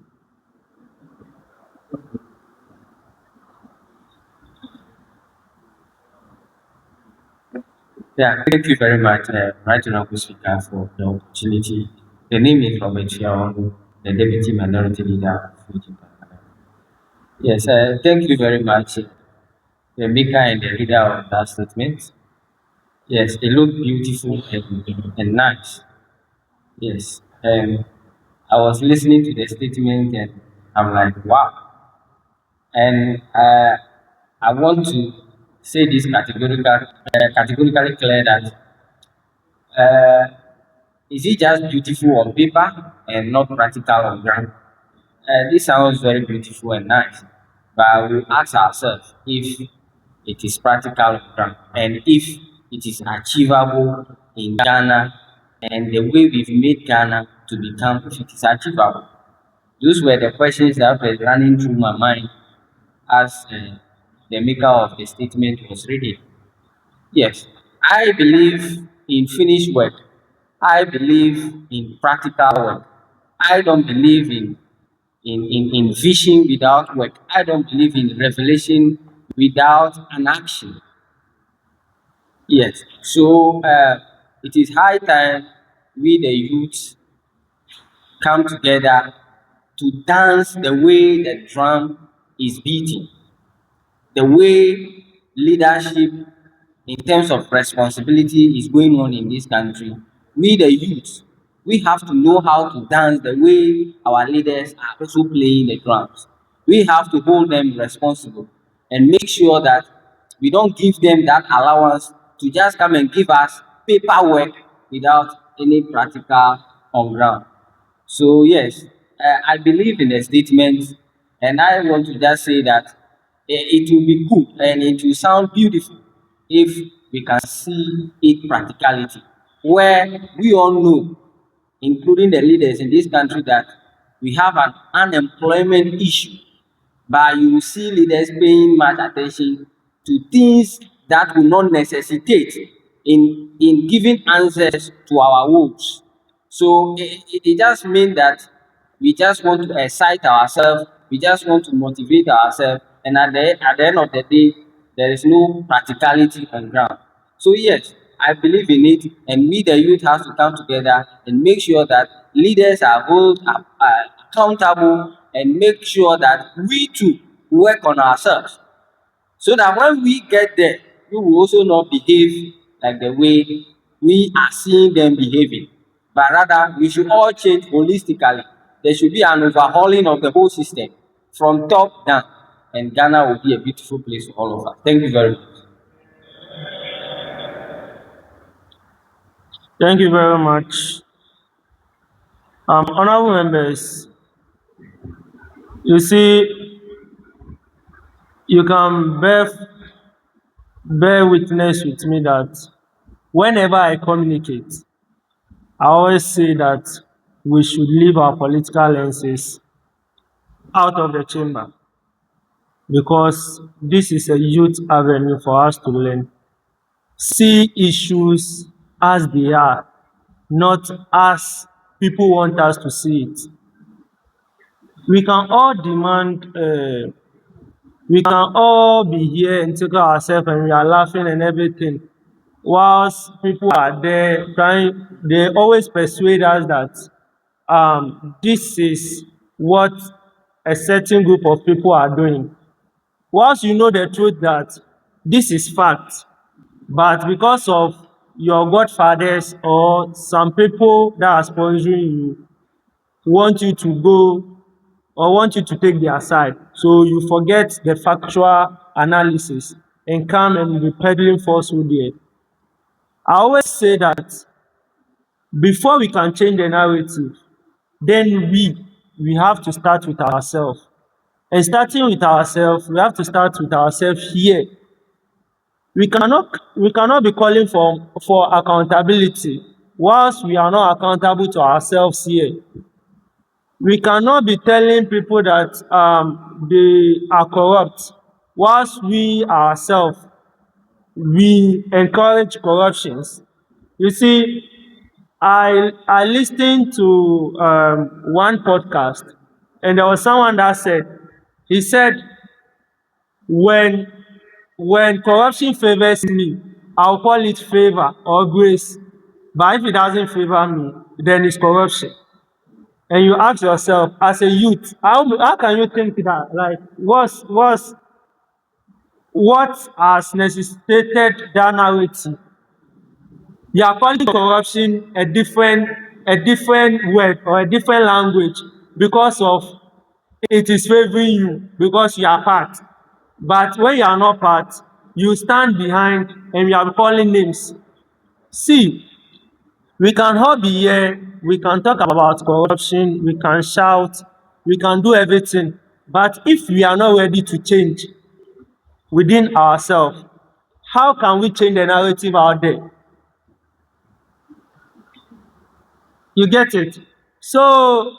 Yeah, thank you very much, Right Honorable Speaker, for the opportunity. The name is Robert Chiaon, the Deputy Minority Leader of YIP. Yes, thank you very much, the maker and the leader of that statement. Yes, it looked beautiful and nice. Yes, I was listening to the statement and I'm like, wow. And I want to say this categorically clear that uh, is it just beautiful on paper and not practical on ground? This sounds very beautiful and nice, but we ask ourselves if it is practical on ground and if it is achievable in Ghana and the way we've made Ghana to become, if it is achievable. Those were the questions that were running through my mind as the maker of the statement was reading. Yes, I believe in finished work. I believe in practical work. I don't believe in vision without work. I don't believe in revelation without an action. Yes, so it is high time we the youth come together to dance the way the drum is beating, the way leadership in terms of responsibility is going on in this country. We the youth, we have to know how to dance the way our leaders are also playing the drums. We have to hold them responsible and make sure that we don't give them that allowance to just come and give us paperwork without any practical on ground. So yes, I believe in the statement, and I want to just say that it will be good and it will sound beautiful if we can see it practicality, where we all know, including the leaders in this country, that we have an unemployment issue, but you will see leaders paying much attention to things that will not necessitate in giving answers to our woes. So it just means that we just want to excite ourselves, we just want to motivate ourselves, and at the end of the day, there is no practicality on ground. So yes, I believe in it, and we the youth have to come together and make sure that leaders are held accountable and make sure that we too work on ourselves so that when we get there, we will also not behave like the way we are seeing them behaving, but rather we should all change holistically. There should be an overhauling of the whole system from top down, and Ghana will be a beautiful place for all of us. Thank you very much. Thank you very much. Honorable members, you see, you can bear witness with me that whenever I communicate, I always say that we should leave our political lenses out of the chamber because this is a youth avenue for us to learn. See issues as they are, not as people want us to see it. We can all demand, we can all be here and take ourselves and we are laughing and everything. Whilst people are there trying, they always persuade us that this is what a certain group of people are doing. Once you know the truth that this is fact, but because of your godfathers or some people that are sponsoring you want you to go or want you to take their side, so you forget the factual analysis and come and be peddling falsehood there. I always say that before we can change the narrative, then we have to start with ourselves. And starting with ourselves, we have to start with ourselves here. We cannot be calling for accountability whilst we are not accountable to ourselves here. We cannot be telling people that they are corrupt, whilst we ourselves we encourage corruptions. You see, I listened to one podcast, and there was someone that he said, when corruption favors me, I'll call it favor or grace. But if it doesn't favor me, then it's corruption. And you ask yourself, as a youth, how can you think that? Like, what has necessitated that narrative? You are calling corruption a different word or a different language because of it is favoring you, because you are part. But when you are not part, you stand behind and you are calling names. See, we can all be here, we can talk about corruption, we can shout, we can do everything. But if we are not ready to change within ourselves, how can we change the narrative out there? You get it? So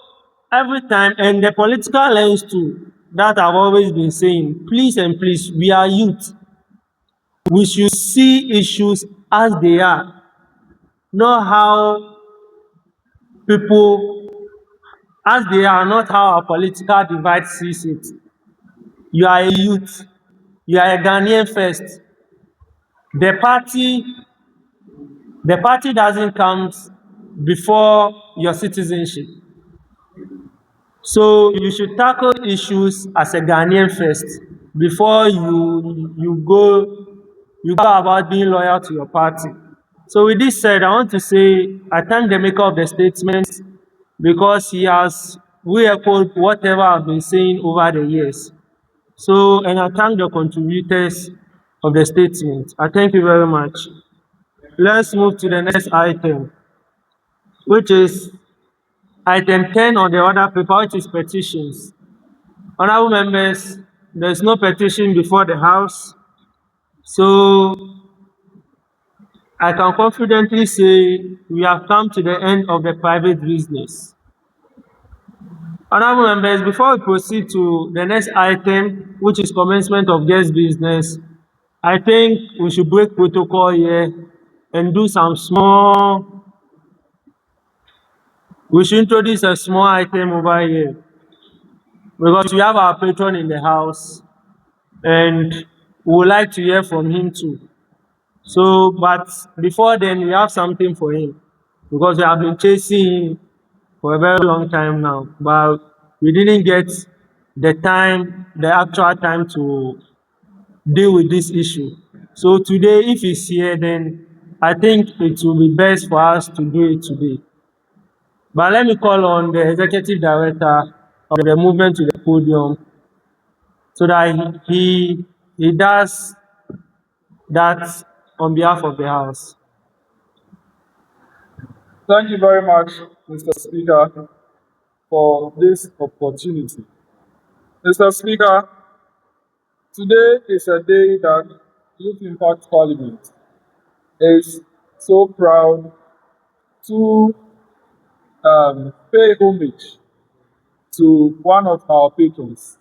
every time, and the political lens too, that I've always been saying, please and please, we are youth. We should see issues as they are, not how people, as they are, not how our political divide sees it. You are a youth. You are a Ghanaian first. The party, the party doesn't count before your citizenship. So you should tackle issues as a Ghanaian first before you go about being loyal to your party. So with this said, I want to say I thank the maker of the statement because he has re-echoed whatever I've been saying over the years. So, and I thank the contributors of the statement. I thank you very much. Let's move to the next item, which is item 10 on the order paper, which is petitions. Honorable members, there is no petition before the House, so I can confidently say we have come to the end of the private business. Honorable members, before we proceed to the next item, which is commencement of guest business, I think we should break protocol here and do some small, we should introduce a small item over here because we have our patron in the house and we would like to hear from him too. So, but before then, we have something for him because we have been chasing him for a very long time now, but we didn't get the actual time to deal with this issue. So today, if he's here, then I think it will be best for us to do it today. But let me call on the executive director of the movement to the podium so that he does that on behalf of the House. Thank you very much, Mr. Speaker, for this opportunity. Mr. Speaker, today is a day that Youth Impact Parliament is so proud to pay homage to one of our patrons.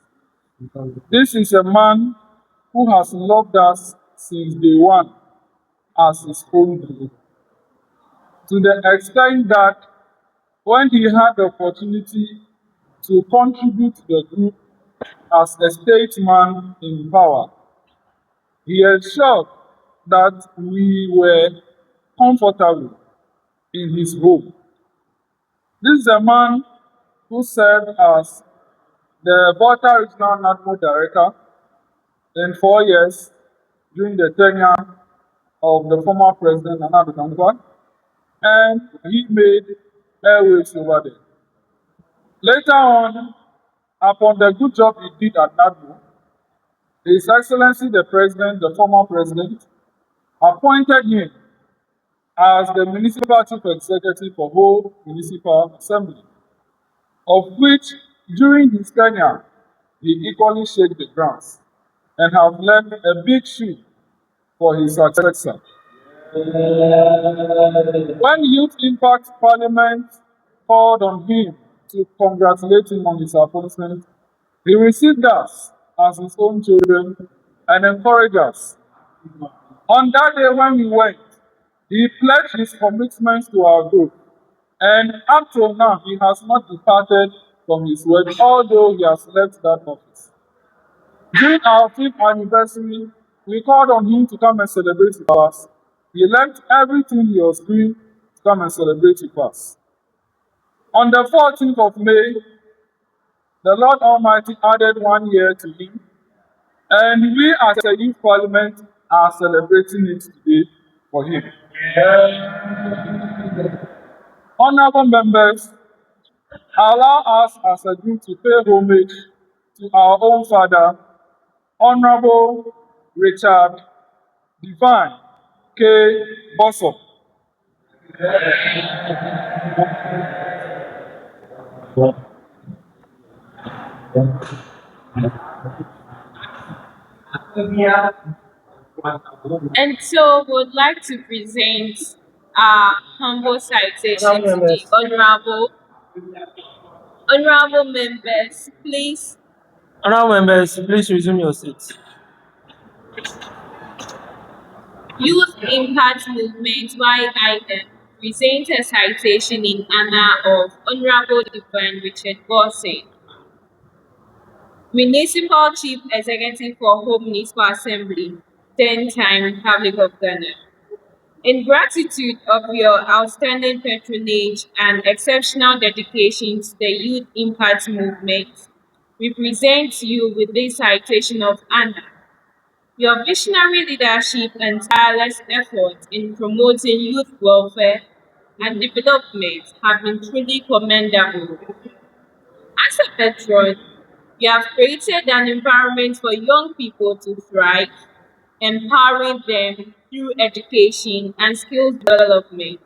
This is a man who has loved us since day one as his own group, to the extent that when he had the opportunity to contribute to the group as a statesman in power, he ensured that we were comfortable in his home. This is a man who served as the Volta Regional National Director in 4 years during the tenure of the former President Agbenorlawoduga, and he made airwaves over there. Later on, upon the good job he did at NADMO, His Excellency the President, the former President, appointed him as the Municipal Chief Executive for whole Municipal Assembly, of which during his tenure he equally shook the grounds and have left a big shoe for his successor. When Youth Impact Parliament called on him to congratulate him on his appointment, he received us as his own children and encouraged us. On that day when we went, he pledged his commitment to our group, and up till now, he has not departed from his word, although he has left that office. During our 5th anniversary, we called on him to come and celebrate with us. He left everything he was doing to come and celebrate with us. On the 14th of May, the Lord Almighty added 1 year to him, and we as a youth parliament are celebrating it today for him. Honorable members, allow us as a group to pay homage to our own father, Honorable Richard Divine K. Bosson. And so would like to present our humble citation to the honorable members, please. Honourable members, please resume your seats. Youth Impact Movement YIP presents a citation in honor of Honorable Divine Richard Bosson, Municipal Chief Executive for Home Municipal Assembly, 10-time Republic of Ghana. In gratitude of your outstanding patronage and exceptional dedication to the Youth Impact Movement, we present you with this citation of honor. Your visionary leadership and tireless effort in promoting youth welfare and development have been truly commendable. As a patron, you have created an environment for young people to thrive, empowering them through education and skills development.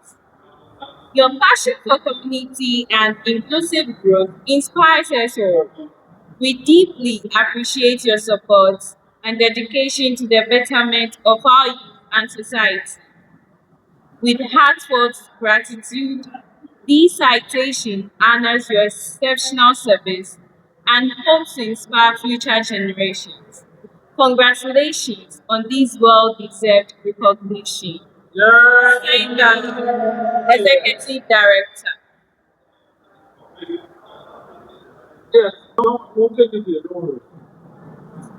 Your passion for community and inclusive growth inspires us all. We deeply appreciate your support and dedication to the betterment of our youth and society. With heartfelt gratitude, this citation honors your exceptional service and hopes to inspire future generations. Congratulations on this well-deserved recognition. Signed, Executive Director. Yes, don't take it here, don't worry.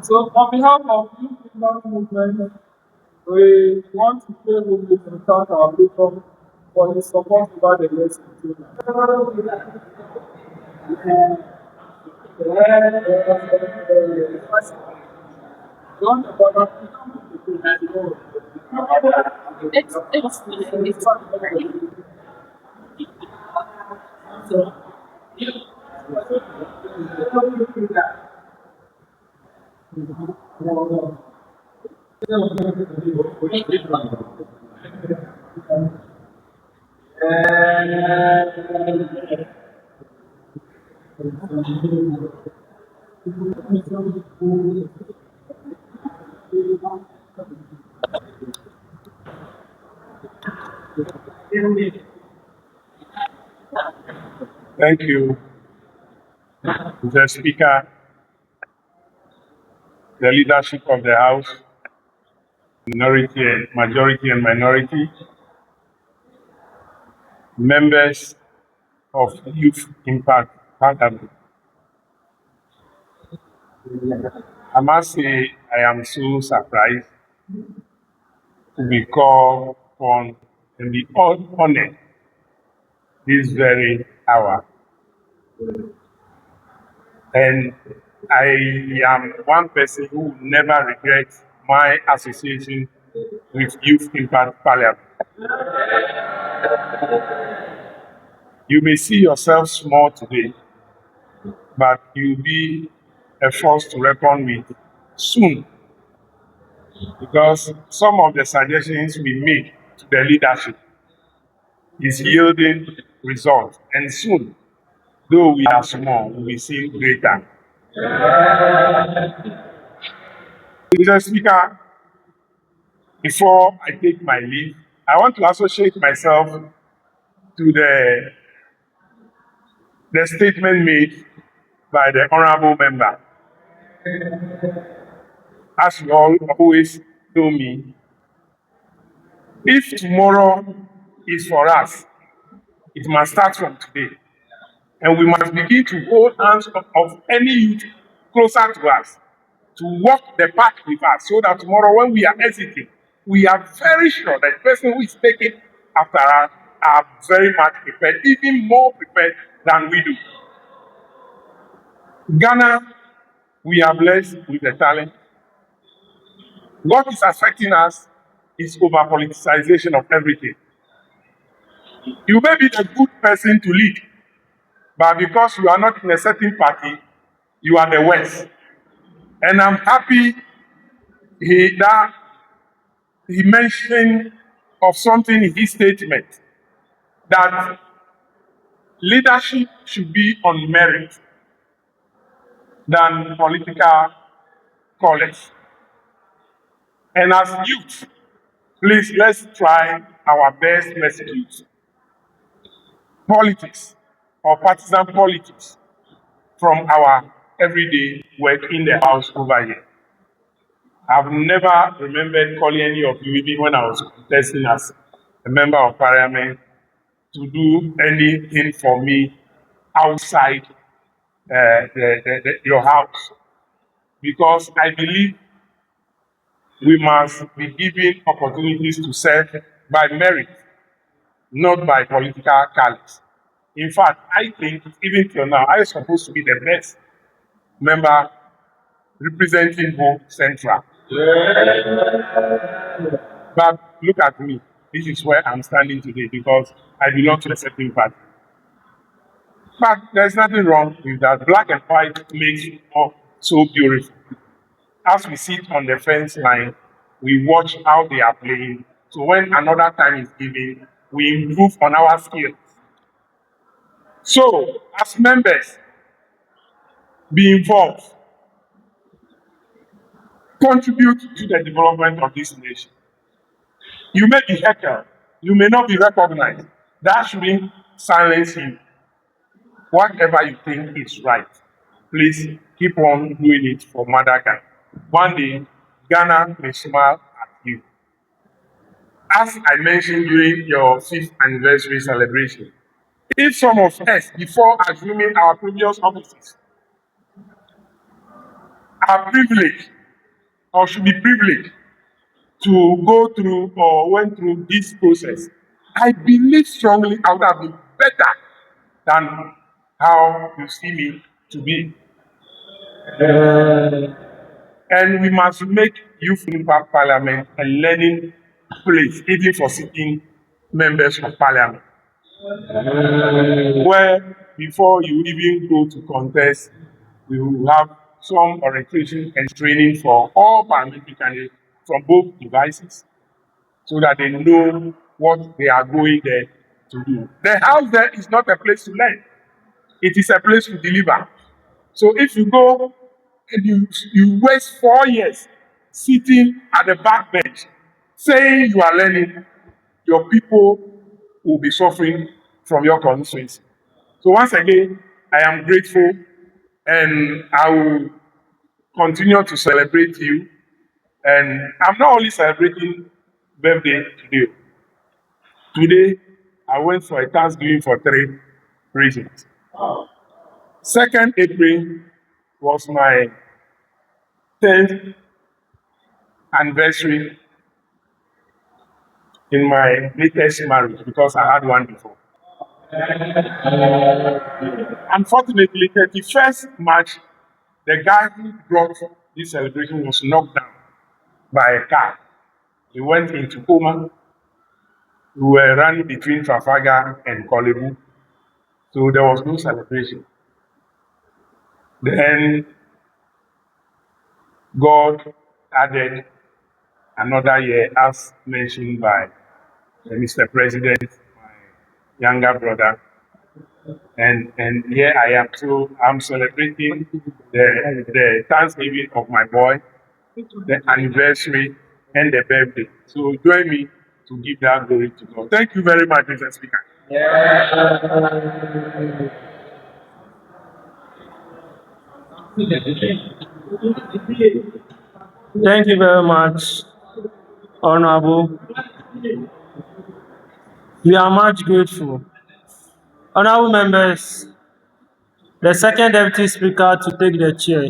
So, on behalf of Youth Impact Movement, we want to pay homage and thank our patron for his support over the years until now. John, It's Thank you, Mr. Speaker, the leadership of the House, majority and minority, members of Youth Impact Parliament. I must say I am so surprised to be called upon and be honored this very hour. And I am one person who will never regret my association with Youth Impact Parliament. You may see yourself small today, but you'll be a force to reckon with soon, because some of the suggestions we make to the leadership is yielding results, and soon, though we are small, we'll be seeing greater. Mr. Speaker, before I take my leave, I want to associate myself to the statement made by the honorable member. As you all always know me, if tomorrow is for us, it must start from today. And we must begin to hold hands of any youth closer to us, to walk the path with us, so that tomorrow when we are exiting, we are very sure that the person who is taking after us are very much prepared, even more prepared than we do. Ghana, we are blessed with the talent. What is affecting us is over politicization of everything. You may be the good person to lead, but because you are not in a certain party, you are the worst. And I'm happy that he mentioned of something in his statement, that leadership should be on merit than political colors. And as youth, please let's try our best to execute politics or partisan politics from our everyday work in the house over here. I've never remembered calling any of you, even when I was contesting as a member of parliament, to do anything for me outside your house. Because I believe we must be given opportunities to serve by merit, not by political colors. In fact, I think even till now, I am supposed to be the best member representing both Central. But look at me. This is where I'm standing today because I belong to a certain party. But there's nothing wrong with that. Black and white makes it so beautiful. As we sit on the fence line, we watch how they are playing. So when another time is given, we improve on our skills. So, as members, be involved, contribute to the development of this nation. You may be heckled, you may not be recognized. That shouldn't silence you. Whatever you think is right, please keep on doing it for Mother Ghana. One day, Ghana may smile at you. As I mentioned during your 5th anniversary celebration, if some of us, before assuming our previous offices, are privileged or should be privileged to go through or went through this process, I believe strongly I would have been better than how you see me to be. And we must make Youth Impact Parliament a learning place, even for sitting members of Parliament. Where before you even go to contest, we will have some orientation and training for all parliamentary candidates from both devices, so that they know what they are going there to do. The house there is not a place to learn. It is a place to deliver. So if you go and you waste 4 years sitting at the back bench saying you are learning, your people will be suffering from your constituency. So once again, I am grateful and I will continue to celebrate you. And I'm not only celebrating birthday today. Today, I went for a Thanksgiving for 3 reasons. 2nd April was my 10th anniversary in my latest marriage because I had one before. Unfortunately, 31st March, the guy who brought this celebration was knocked down by a car. He went into coma. We were running between Trafalgar and Kolebu, so there was no celebration. Then God added another year, as mentioned by Mr. President, my younger brother. And here I am. So I'm celebrating the Thanksgiving of my boy, the anniversary, and the birthday. So join me to give that glory to God. Thank you very much, Mr. Speaker. Thank you very much, Honorable. We are much grateful. Honorable members, the second deputy speaker to take the chair.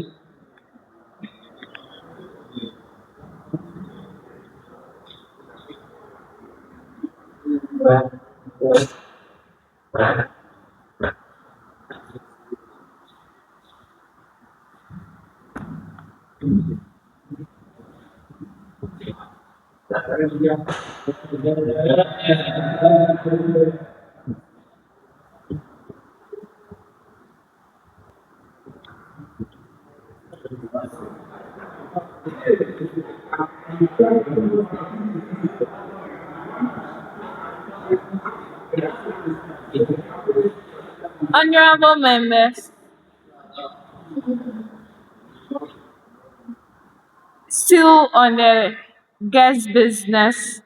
Honorable members, still on the guest business,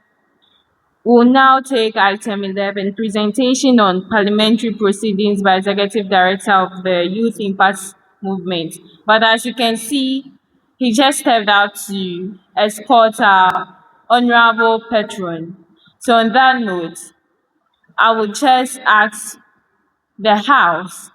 we'll now take item 11, presentation on parliamentary proceedings by Executive Director of the Youth Impact Movement. But as you can see, he just stepped out to escort our Honorable Patron. So on that note, I would just ask the House,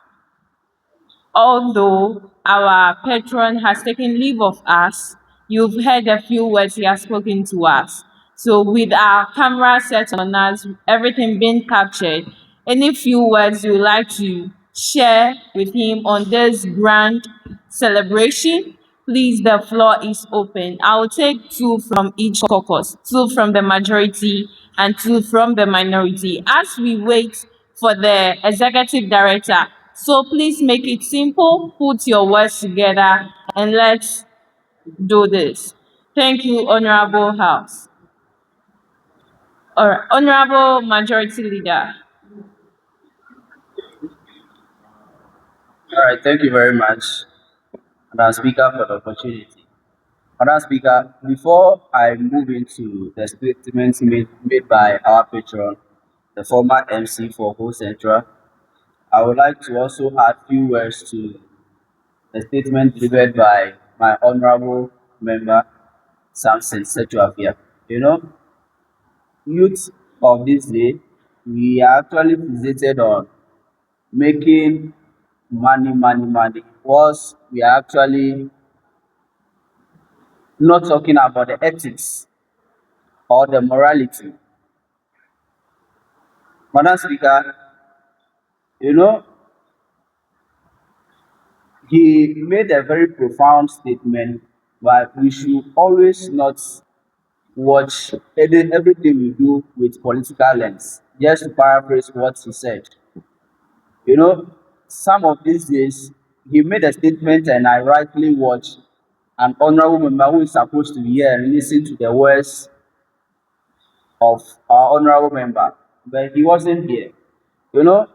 although our patron has taken leave of us, you've heard a few words he has spoken to us. So with our camera set on us, everything being captured, any few words you would like to share with him on this grand celebration, please, the floor is open. I will take two from each caucus, two from the majority and two from the minority, as we wait for the executive director. So please make it simple, put your words together, and let's do this. Thank you, Honorable House. Or Honorable Majority Leader. All right, thank you very much, Madam Speaker, for the opportunity. Madam Speaker, before I move into the statements made by our patron, the former MC for Whole Central, I would like to also add few words to the statement delivered by my honorable member, Samson Setuafia. You know, youth of this day, we are actually fixated on making money, whilst we are actually not talking about the ethics or the morality. Madam Speaker, you know, he made a very profound statement, but we should always not watch everything we do with political lens. Just to paraphrase what he said, you know, some of these days he made a statement, and I rightly watched an honorable member who is supposed to be here and listen to the words of our honorable member, but he wasn't here. You know,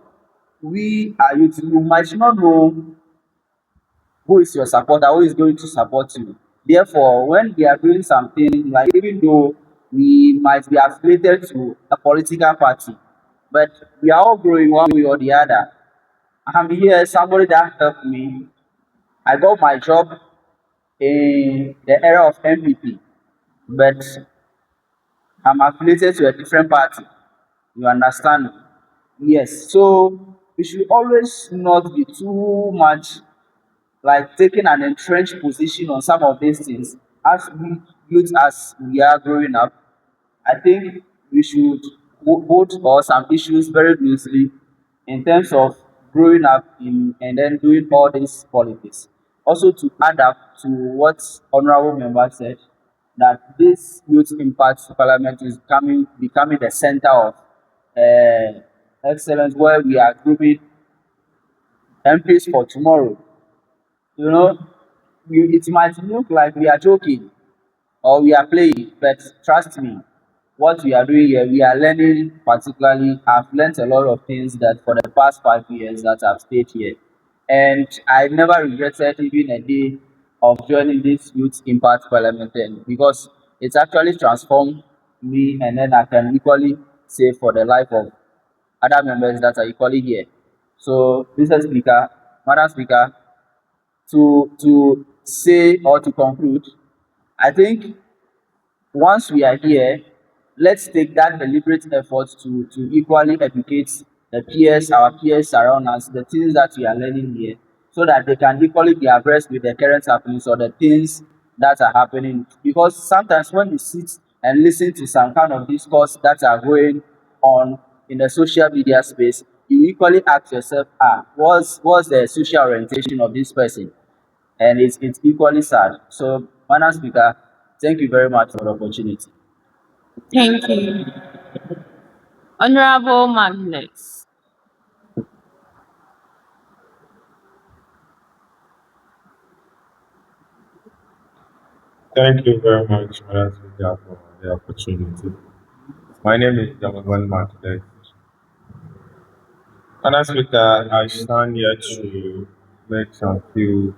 we are youth, you might not know who is your supporter, who is going to support you. Therefore, when we are doing something, like even though we might be affiliated to a political party, but we are all growing one way or the other. I'm here, somebody that helped me. I got my job in the era of MPP, but I'm affiliated to a different party. You understand? Yes. So we should always not be too much like taking an entrenched position on some of these things. As we youth, as we are growing up, I think we should hold or some issues very loosely in terms of growing up in and then doing all these politics. Also, to add up to what honorable member said, that this youth impact parliament is becoming the center of excellence, where we are grooming MPs for tomorrow. You know, it might look like we are joking or we are playing, but trust me, what we are doing here, we are learning. Particularly, I've learned a lot of things that for the past 5 years that I've stayed here, and I never regretted even a day of joining this youth impact parliament, because it's actually transformed me, and then I can equally say for the life of other members that are equally here. So, Mr. Speaker, Madam Speaker, to say or to conclude, I think once we are here, let's take that deliberate effort to equally educate the peers, our peers around us, the things that we are learning here, so that they can equally be abreast with the current happenings or the things that are happening. Because sometimes when you sit and listen to some kind of discourse that are going on in the social media space, you equally ask yourself, what's the social orientation of this person? And it's equally sad. So, Madam Speaker, thank you very much for the opportunity. Thank you. Honorable Magnus. Thank you very much, Madam Speaker, for the opportunity. My name is Usman Martinez. Madam Speaker, I stand here to make some few.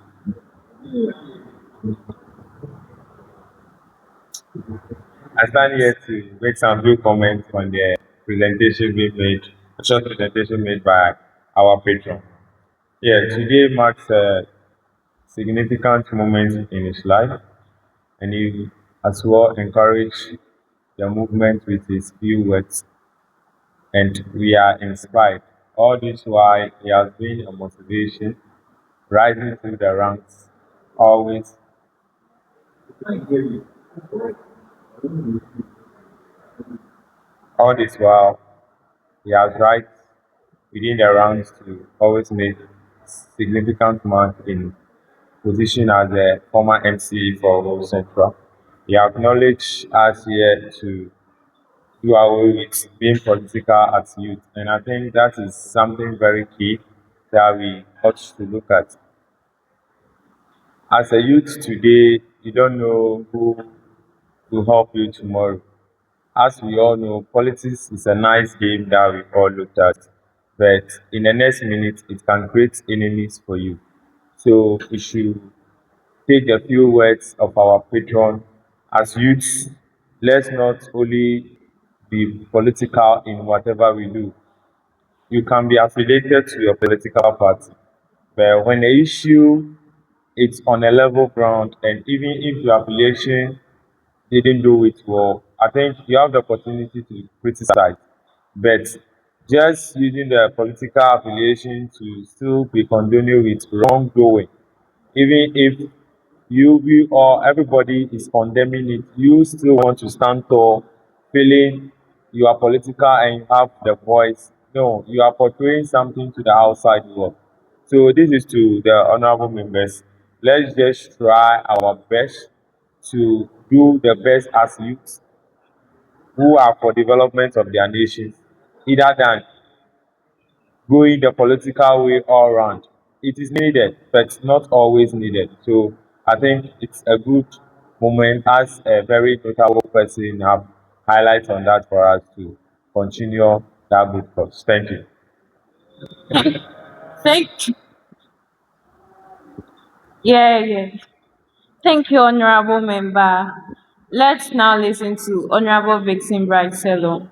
I stand here to make some few comments on the presentation being made, a short presentation made by our patron. Yeah, today marks a significant moment in his life, and he as well encouraged the movement with his few words, and we are inspired. All this while he has been a motivation, rising through the ranks, always. All this while he has rise within the ranks to always make significant mark in position as a former MC for Central. He acknowledged us here to do away with being political as youth, and I think that is something very key that we ought to look at. As a youth today, you don't know who will help you tomorrow. As we all know, politics is a nice game that we all looked at, but in the next minute, it can create enemies for you. So we should take a few words of our patron as youths. Let's not only be political in whatever we do. You can be affiliated to your political party, but when the issue is on a level ground, and even if your affiliation didn't do it well, I think you have the opportunity to criticize. But just using the political affiliation to still be condoning with wrongdoing, even if you or everybody is condemning it, you still want to stand tall, feeling you are political and you have the voice. No, you are portraying something to the outside world. So this is to the honorable members. Let's just try our best to do the best as youths who are for development of their nations, either than going the political way all around. It is needed, but not always needed. So I think it's a good moment as a very notable person have highlights on that for us to continue that good cause. Thank you. Thank you. Yeah. Thank you, Honorable Member. Let's now listen to Honorable Victim Bright Fellow.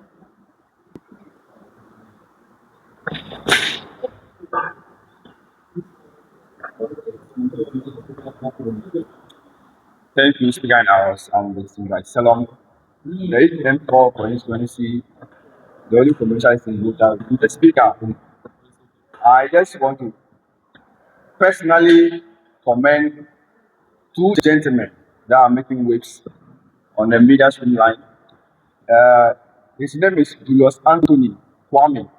Thank you, Speaker, and I was listening like Salom. The 8th call for insurgency, the only commercial is in Volta with the Speaker. I just want to personally commend two gentlemen that are making waves on the media streamline. Uh, his name is Julius Anthony Kwame.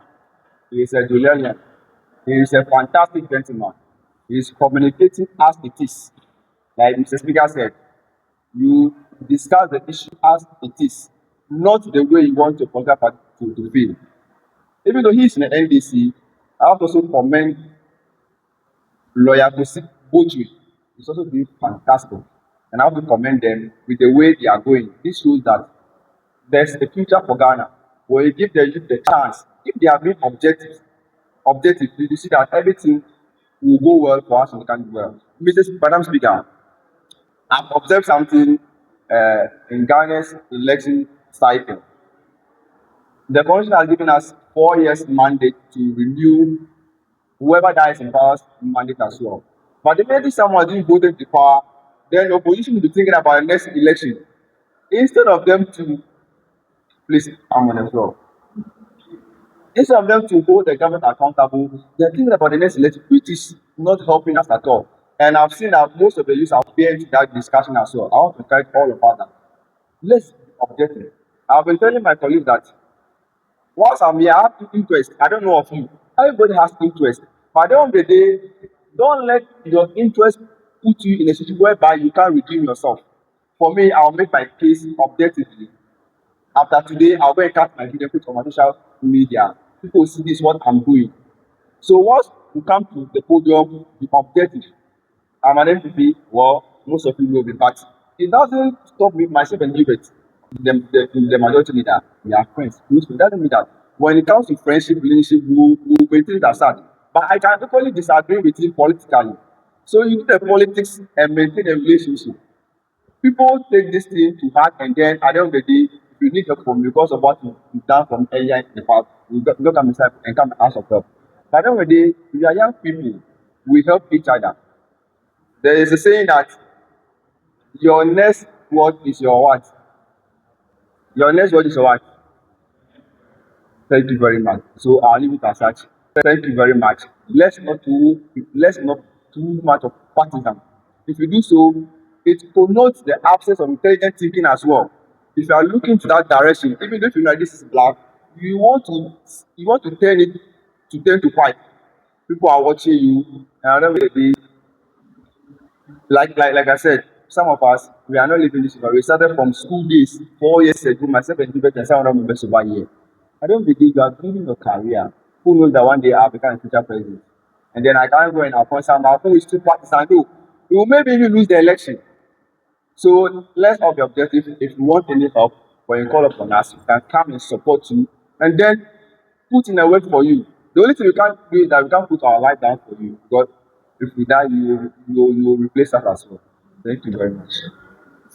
He is a Julian. He is a fantastic gentleman. He is communicating as it is. Like Mr. Speaker said, you discuss the issue as it is, not the way you want your political party to feel. Even though he is in the NDC, I have to also commend lawyer Tosi Bojui. He's also doing fantastic. And I have to commend them with the way they are going. This shows that there's a future for Ghana. Where you give the youth the chance. If they are being objective, you see that everything will go well for us and we can do well. Madam Speaker, I've observed something in Ghana's election cycle. The Constitution has given us 4 years mandate to renew whoever dies in power's mandate as well. But immediately someone is voted to power, then opposition will be thinking about the next election. Instead of them to please, I'm on the floor. Instead of them to hold the government accountable, they're thinking about the next election, which is not helping us at all. And I've seen that most of the youth are being into that discussion as well. I want to encourage all of us that let's be objective. I've been telling my colleagues that once I'm here, I have interest. I don't know of you. Everybody has interest. But at the end of the day, don't let your interest put you in a situation whereby you can't redeem yourself. For me, I'll make my case objectively. After today, I'll go and cut my video, put on my social media. People see this what I'm doing. So once you come to the podium, be objective. I'm an MPP, well, most of you will be party. It doesn't stop me, myself and Gilbert, the majority leader. We are friends. It doesn't mean that when it comes to friendship, relationship, we'll maintain it aside. But I can equally disagree with him politically. So you do the politics and maintain a relationship. People take this thing to heart, and then at the end of the day, if you need help from me because of what you've done from earlier in the past, you don't come inside and come and ask for help. But at the end of the day, we are young people. We help each other. There is a saying that your next word is your what? Your next word is your what? Thank you very much. So I'll leave it as such. Thank you very much. Let's not too much of partisan. If you do so, it connotes the absence of intelligent thinking as well. If you are looking to that direction, even if you know this is black, you want to turn to white. People are watching you, and at the end of the day, like I said, some of us we are not living this life. We started from school days 4 years ago. Myself and Gilbert and some other members over here. I don't believe you are building your career. Who knows that one day I'll become a future president? And then I can't go and appoint someone who is too partisan. No, we will maybe even lose the election. So let's all be objective. If you want any help, when you call upon us, we can come and support you and then put in a work for you. The only thing we can't do is that we can't put our life down for you. Because if we die, you will replace us as well. Thank you very much.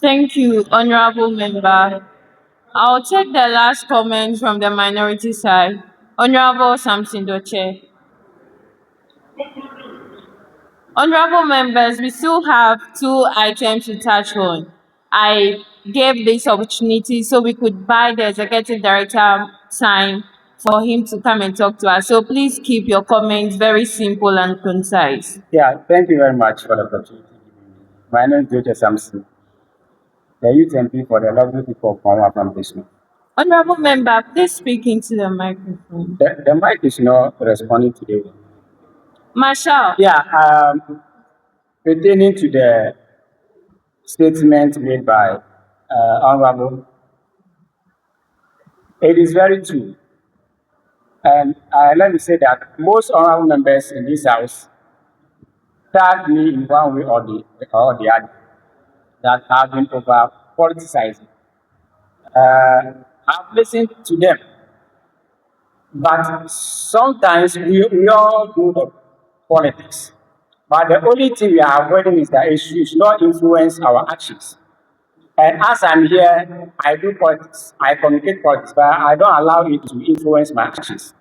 Thank you, Honorable Member. I'll take the last comment from the minority side. Honorable Samson Doche. Honorable members, we still have two items to touch on. I gave this opportunity so we could buy the executive director time for him to come and talk to us. So please keep your comments very simple and concise. Yeah, thank you very much for the opportunity. My name is Dr. Samson, the youth MP for the lovely people of Congo from Bosson. Honorable member, please speak into the microphone. The mic is not responding to the. Marshall. Yeah, pertaining to the statement made by Honorable, it is very true. And let me say that most honorable members in this house tag me in one way or the other that have been over politicizing. I've listened to them, but sometimes we all do the politics. But the only thing we are avoiding is that it should not influence our actions. And as I'm here, I do politics, I communicate politics, but I don't allow it to influence my actions.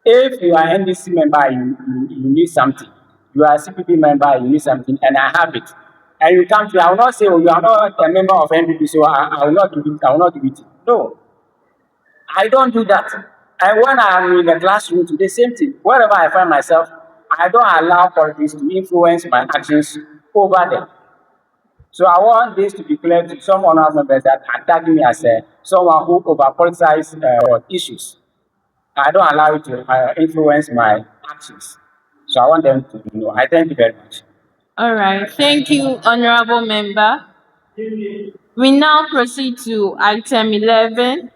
If you are NDC member, you need something. You are a CPP member, you need something, and I have it. And you come to me, I will not say, oh, you are not a member of NDP, so I will not do it. I will not do it. No, I don't do that. And when I am in the classroom, to the same thing. Wherever I find myself, I don't allow politics to influence my actions over them. So I want this to be clear to some honorable members that are tagging me as someone who over politicize issues. I don't allow it to influence my actions. So I want them to know. I thank you very much. All right. Thank you, Honorable Member. We now proceed to item 11,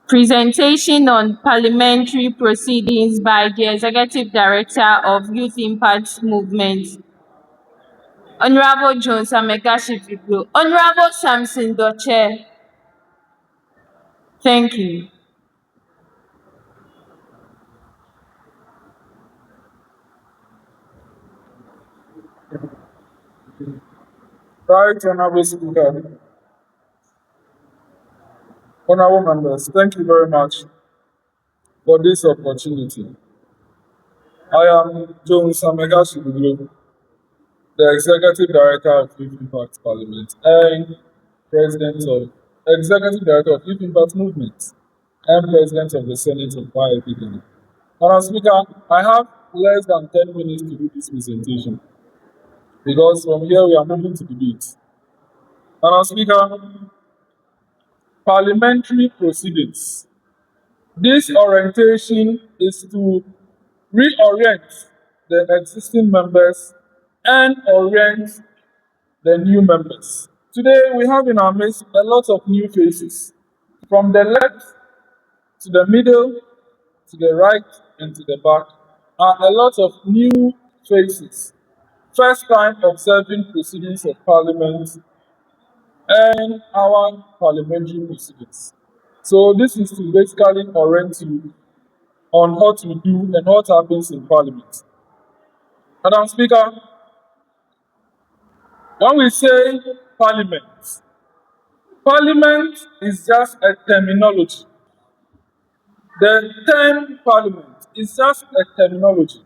presentation on parliamentary proceedings by the Executive Director of Youth Impact Movement, Honorable Jones Amekashifiku. Honorable Samson Doche. Thank you. Right, Honorable Speaker. Honorable members, thank you very much for this opportunity. I am Jones Samega Shibuglo, the Executive Director of Youth Impact Parliament and Executive Director of Youth Impact Movement and President of the Senate of YIP. Madam Speaker, I have less than 10 minutes to do this presentation because from here we are moving to debate. Madam Speaker, parliamentary proceedings. This orientation is to reorient the existing members and orient the new members. Today, we have in our midst a lot of new faces, from the left to the middle, to the right, and to the back, are a lot of new faces. First time observing proceedings of Parliament and our parliamentary proceedings. So this is to basically orient you on what we do and what happens in Parliament. Madam Speaker, when we say Parliament, Parliament is just a terminology. The term Parliament is just a terminology.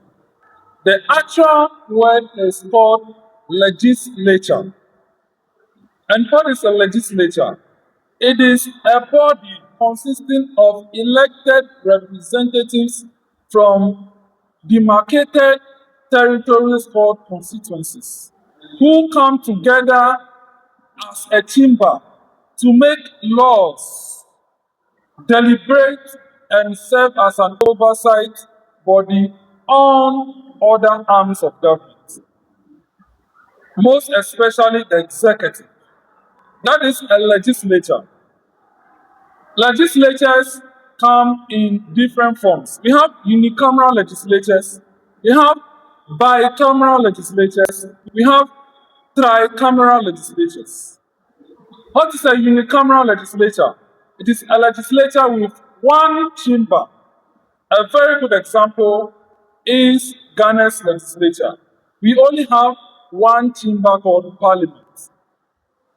The actual word is called legislature. And what is a legislature? It is a body consisting of elected representatives from demarcated territories called constituencies, who come together as a chamber to make laws, deliberate, and serve as an oversight body on other arms of government, most especially the executive. That is a legislature. Legislatures come in different forms. We have unicameral legislatures, we have bicameral legislatures, we have tricameral legislatures. What is a unicameral legislature? It is a legislature with one chamber. A very good example is Ghana's legislature. We only have one chamber called Parliament,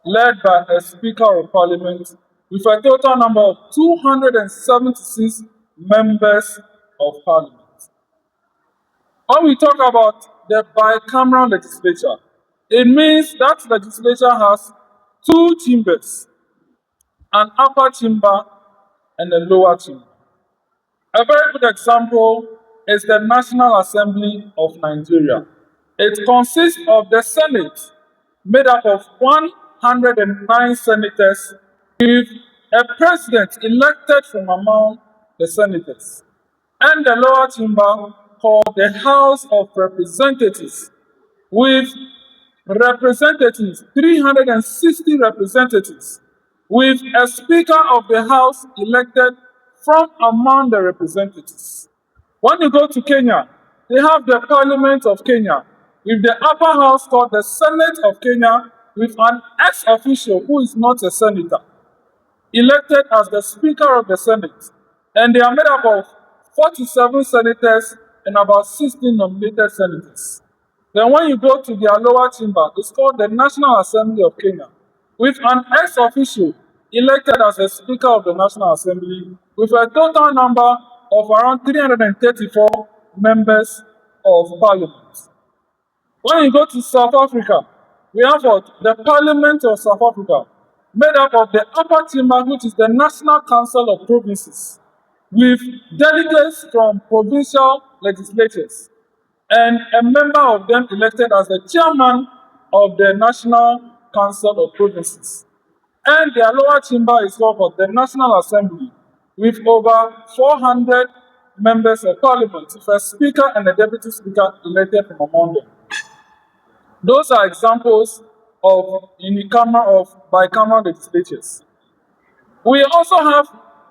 led by a Speaker of Parliament with a total number of 276 members of Parliament. When we talk about the bicameral legislature, it means that legislature has two chambers, an upper chamber and a lower chamber. A very good example is the National Assembly of Nigeria. It consists of the Senate, made up of 109 senators, with a president elected from among the senators, and the lower chamber called the House of Representatives, with representatives, 360 representatives, with a Speaker of the House elected from among the representatives. When you go to Kenya, they have the Parliament of Kenya, with the upper house called the Senate of Kenya, with an ex-official who is not a senator, elected as the Speaker of the Senate. And they are made up of 47 senators and about 16 nominated senators. Then when you go to their lower chamber, it's called the National Assembly of Kenya, with an ex-official elected as the Speaker of the National Assembly, with a total number of around 334 members of Parliament. When you go to South Africa, we have the Parliament of South Africa, made up of the upper chamber, which is the National Council of Provinces, with delegates from provincial legislatures, and a member of them elected as the chairman of the National Council of Provinces. And their lower chamber is called the National Assembly, with over 400 members of Parliament, with a Speaker and a Deputy Speaker elected from among them. Those are examples of bicameral legislatures. We also have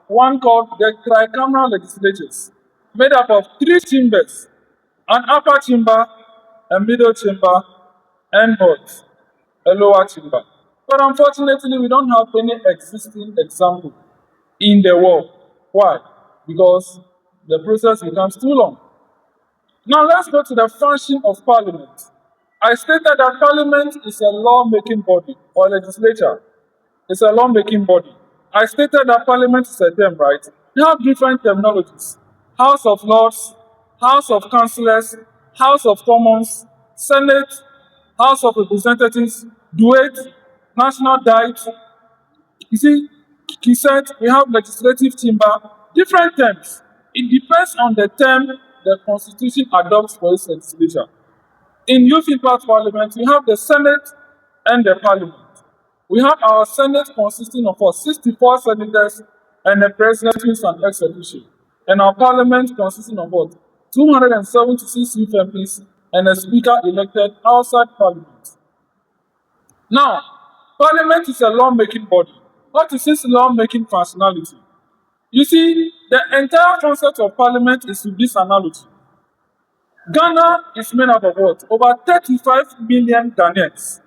one called the tricameral legislatures, made up of three chambers, an upper chamber, a middle chamber, and a lower chamber. But unfortunately, we don't have any existing example in the world. Why? Because the process becomes too long. Now let's go to the function of Parliament. I stated that Parliament is a law-making body, or legislature. It's a law-making body. I stated that Parliament is a term, right? We have different terminologies. House of Lords, House of Councillors, House of Commons, Senate, House of Representatives, Duet, National Diet. You see, Kissent, we have legislative chamber, different terms. It depends on the term the Constitution adopts for its legislature. In youth impact parliament, we have the Senate and the Parliament. We have our Senate consisting of 64 senators and a president who is an ex officio. And our Parliament consisting of 276 youth MPs and a speaker elected outside Parliament. Now, Parliament is a lawmaking body. What is its lawmaking functionality? You see, the entire concept of Parliament is with this analogy. Ghana is made up of what? Over 35 million Ghanaians.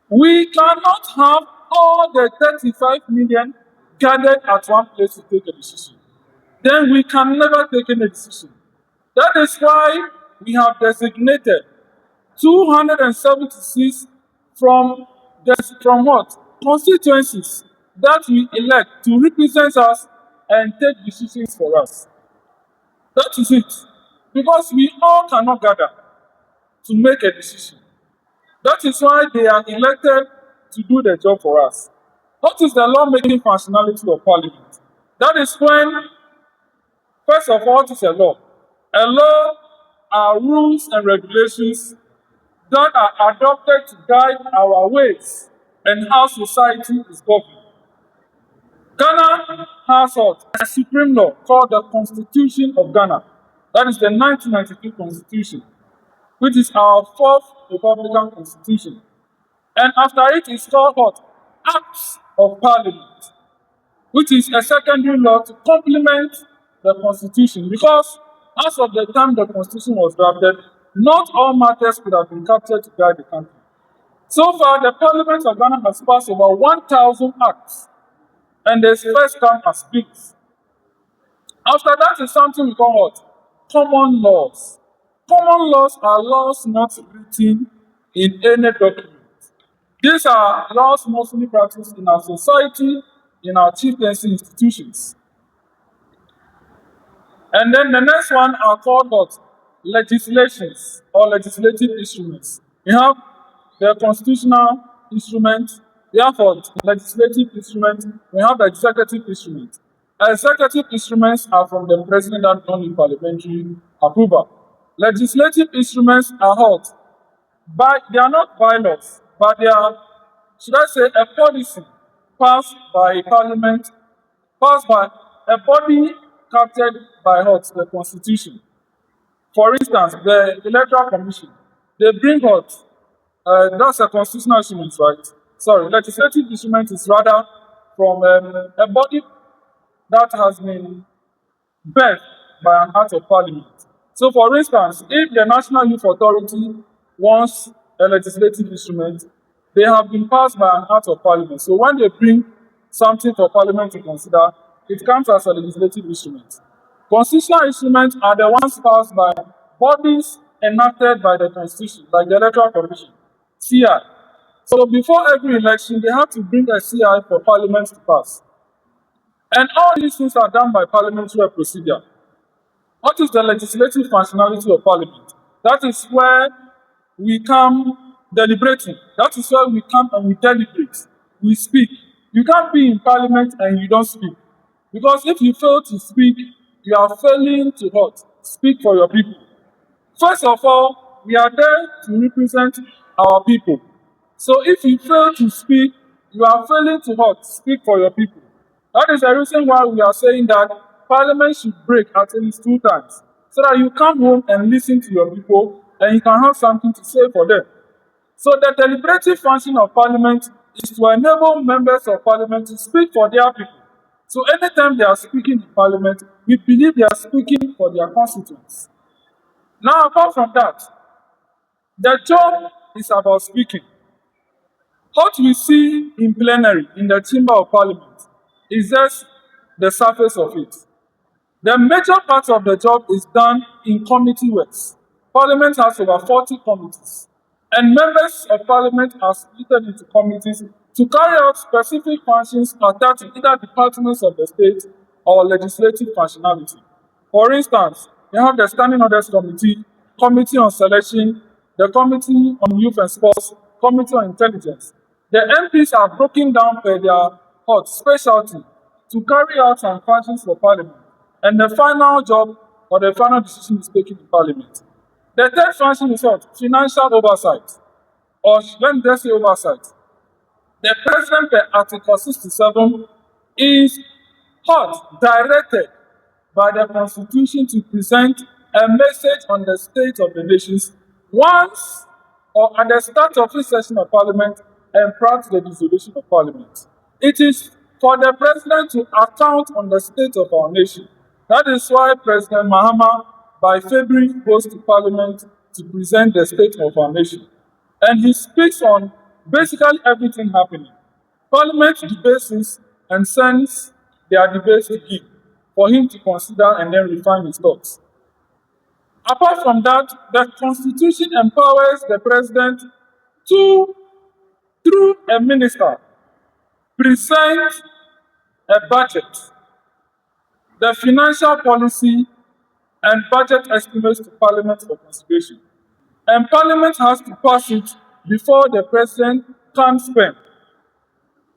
We cannot have all the 35 million gathered at one place to take a decision. Then we can never take any decision. That is why we have designated 276 from what? Constituencies that we elect to represent us and take decisions for us. That is it. Because we all cannot gather to make a decision. That is why they are elected to do the job for us. What is the lawmaking functionality of Parliament? That is when, first of all, what is a law? A law are rules and regulations that are adopted to guide our ways and how society is governed. Ghana has a supreme law called the Constitution of Ghana. That is the 1992 Constitution, which is our fourth Republican Constitution. And after it is called what? Acts of Parliament, which is a secondary law to complement the Constitution. Because as of the time the Constitution was drafted, not all matters could have been captured to guide the country. So far, the Parliament of Ghana has passed over 1,000 acts, and the first come as bills. After that is something we call what? Common laws. Common laws are laws not written in any document. These are laws mostly practiced in our society, in our chieftaincy institutions. And then the next one are called what? Legislations or legislative instruments. We have the constitutional instrument, we have what? Legislative instrument, we have the executive instrument. Executive instruments are from the president and only parliamentary approval. Legislative instruments are what? They are not bylaws, but they are, should I say, a policy passed by parliament, passed by a body captured by what? The constitution. For instance, the Electoral Commission, they bring what? That's a constitutional instrument, right? Sorry, legislative instrument is rather from a body that has been birthed by an act of parliament. So, for instance, if the National Youth Authority wants a legislative instrument, they have been passed by an act of parliament. So, when they bring something for parliament to consider, it comes as a legislative instrument. Constitutional instruments are the ones passed by bodies enacted by the Constitution, like the Electoral Commission, CI. So, before every election, they have to bring a CI for parliament to pass. And all these things are done by parliamentary procedure. What is the legislative functionality of parliament? That is where we come deliberating. That is where we come and we deliberate. We speak. You can't be in parliament and you don't speak. Because if you fail to speak, you are failing to what? Speak for your people. First of all, we are there to represent our people. So if you fail to speak, you are failing to what? Speak for your people. That is the reason why we are saying that Parliament should break at least 2 times, so that you come home and listen to your people and you can have something to say for them. So the deliberative function of Parliament is to enable members of Parliament to speak for their people. So anytime they are speaking in Parliament, we believe they are speaking for their constituents. Now, apart from that, the job is about speaking. What we see in plenary, in the chamber of Parliament, is just the surface of it. The major part of the job is done in committee works. Parliament has over 40 committees, and members of Parliament are split into committees to carry out specific functions attached to either departments of the state or legislative functionality. For instance, we have the Standing Orders Committee, Committee on Selection, the Committee on Youth and Sports, Committee on Intelligence. The MPs are broken down per their specialty to carry out some functions for Parliament, and the final job or the final decision is taken in Parliament. The third function is what? Financial oversight, or let me just say oversight. The President, per Article 67, is directed by the Constitution to present a message on the state of the nations once or at the start of each session of Parliament and prior to the dissolution of Parliament. It is for the President to account on the state of our nation. That is why President Mahama, by February, goes to Parliament to present the state of our nation. And he speaks on basically everything happening. Parliament debates this and sends their debates to him for him to consider and then refine his thoughts. Apart from that, the Constitution empowers the President to, through a minister, present a budget, the financial policy, and budget estimates to Parliament for consideration. And Parliament has to pass it before the President can spend.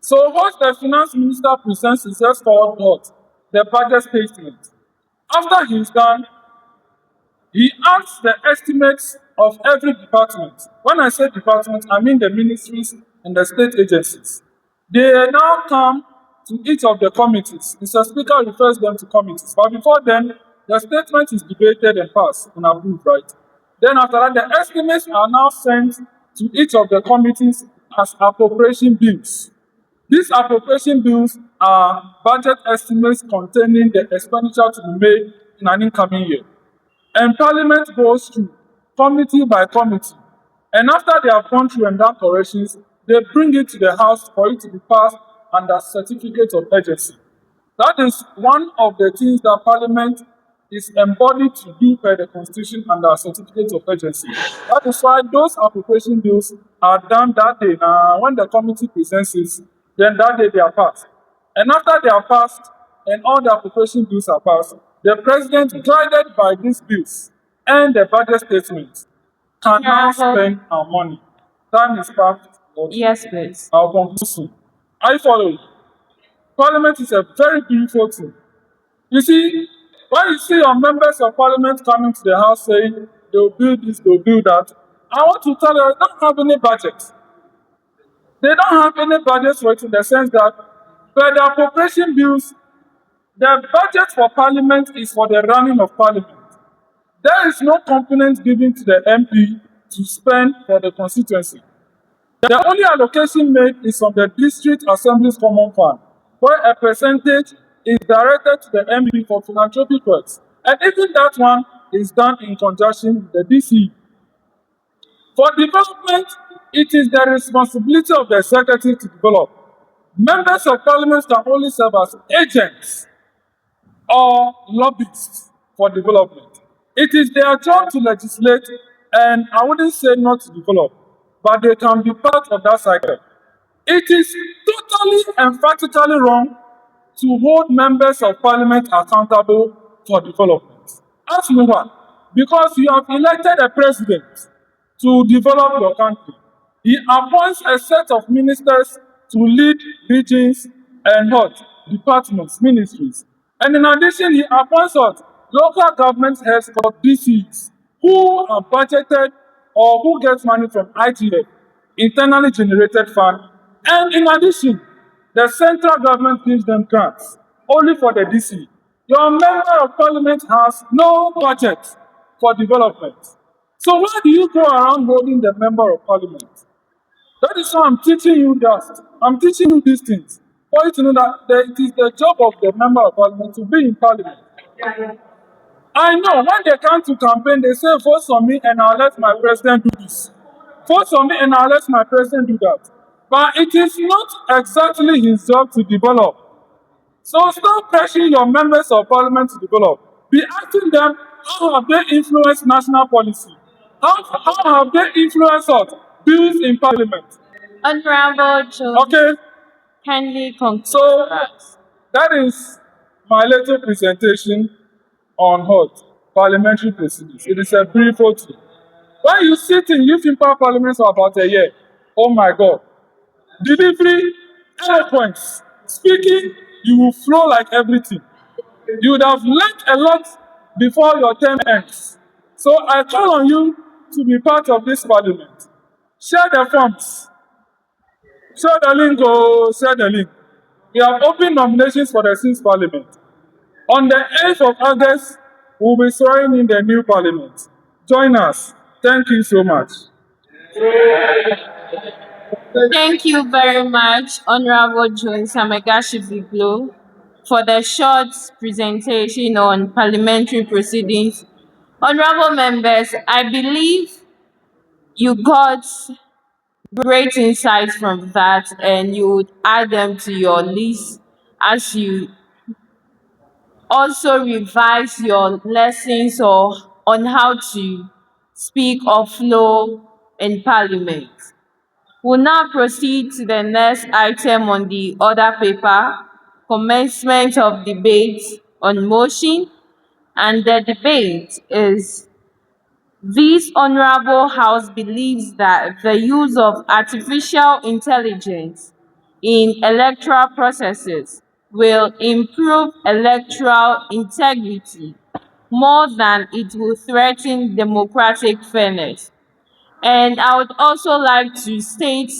So what the Finance Minister presents is just called what? The budget statement. After he's done, he asks the estimates of every department. When I say department, I mean the ministries and the state agencies. They now come to each of the committees. Mr. Speaker refers them to committees. But before then, the statement is debated and passed and approved, right? Then after that, the estimates are now sent to each of the committees as appropriation bills. These appropriation bills are budget estimates containing the expenditure to be made in an incoming year. And Parliament goes through committee by committee. And after they have gone through and done corrections, they bring it to the House for it to be passed under certificate of urgency. That is one of the things that Parliament is embodied to do per the Constitution under certificate of urgency. That is why those appropriation bills are done that day. Now, when the committee presents it, then that day they are passed. And after they are passed, and all the appropriation bills are passed, the President, guided by these bills and the budget statement, can now spend our money. Time is passed. Yes, please. I'll conclude soon. I follow. Parliament is a very beautiful thing. You see, when you see your members of Parliament coming to the House saying they'll build this, they'll build that, I want to tell you, they don't have any budget. They don't have any budget for it in the sense that by the appropriation bills, the budget for Parliament is for the running of Parliament. There is no component given to the MP to spend for the constituency. The only allocation made is from the District Assembly's Common Fund, where a percentage is directed to the MP for philanthropic works. And even that one is done in conjunction with the DC. For development, it is the responsibility of the executive to develop. Members of Parliament can only serve as agents or lobbyists for development. It is their job to legislate, and I wouldn't say not to develop, but they can be part of that cycle. It is totally emphatically wrong to hold members of Parliament accountable for development. Ask me why. Because you have elected a president to develop your country. He appoints a set of ministers to lead regions and what? Departments, ministries. And in addition, he appoints what? Local government heads called DCs, who are budgeted or who gets money from ITF, internally generated fund. And in addition, the central government gives them grants, only for the DC. Your member of Parliament has no budget for development. So why do you go around holding the member of Parliament? That is why I'm teaching you that. I'm teaching you these things. For you to know that it is the job of the member of Parliament to be in Parliament. I know when they come to campaign, they say, vote for me and I'll let my president do this. Vote for me and I'll let my president do that. But it is not exactly his job to develop. So stop pressuring your members of Parliament to develop. Be asking them, how have they influenced national policy? How have they influenced bills in Parliament? Honorable Joe, Okay, kindly conclude. so that is my little presentation on what? Parliamentary proceedings. It is a brief OT. When you sit in youth impact parliament for about a year, oh my God, delivery, eloquence, speaking, you will flow like everything. You would have learned a lot before your term ends. So I call on you to be part of this parliament. Share the forms. Share the link, oh, share the link. We have opened nominations for the 6th parliament. On the 8th of August, we'll be swearing in the new parliament. Join us. Thank you so much. Thank you very much, Honorable Joe Samegashibiglo, for the short presentation on parliamentary proceedings. Honorable members, I believe you got great insights from that and you would add them to your list as you also revise your lessons or on how to speak or flow in parliament. We'll now proceed to the next item on the order paper, commencement of debate on motion, and the debate is: this honorable house believes that the use of artificial intelligence in electoral processes will improve electoral integrity more than it will threaten democratic fairness. And I would also like to state,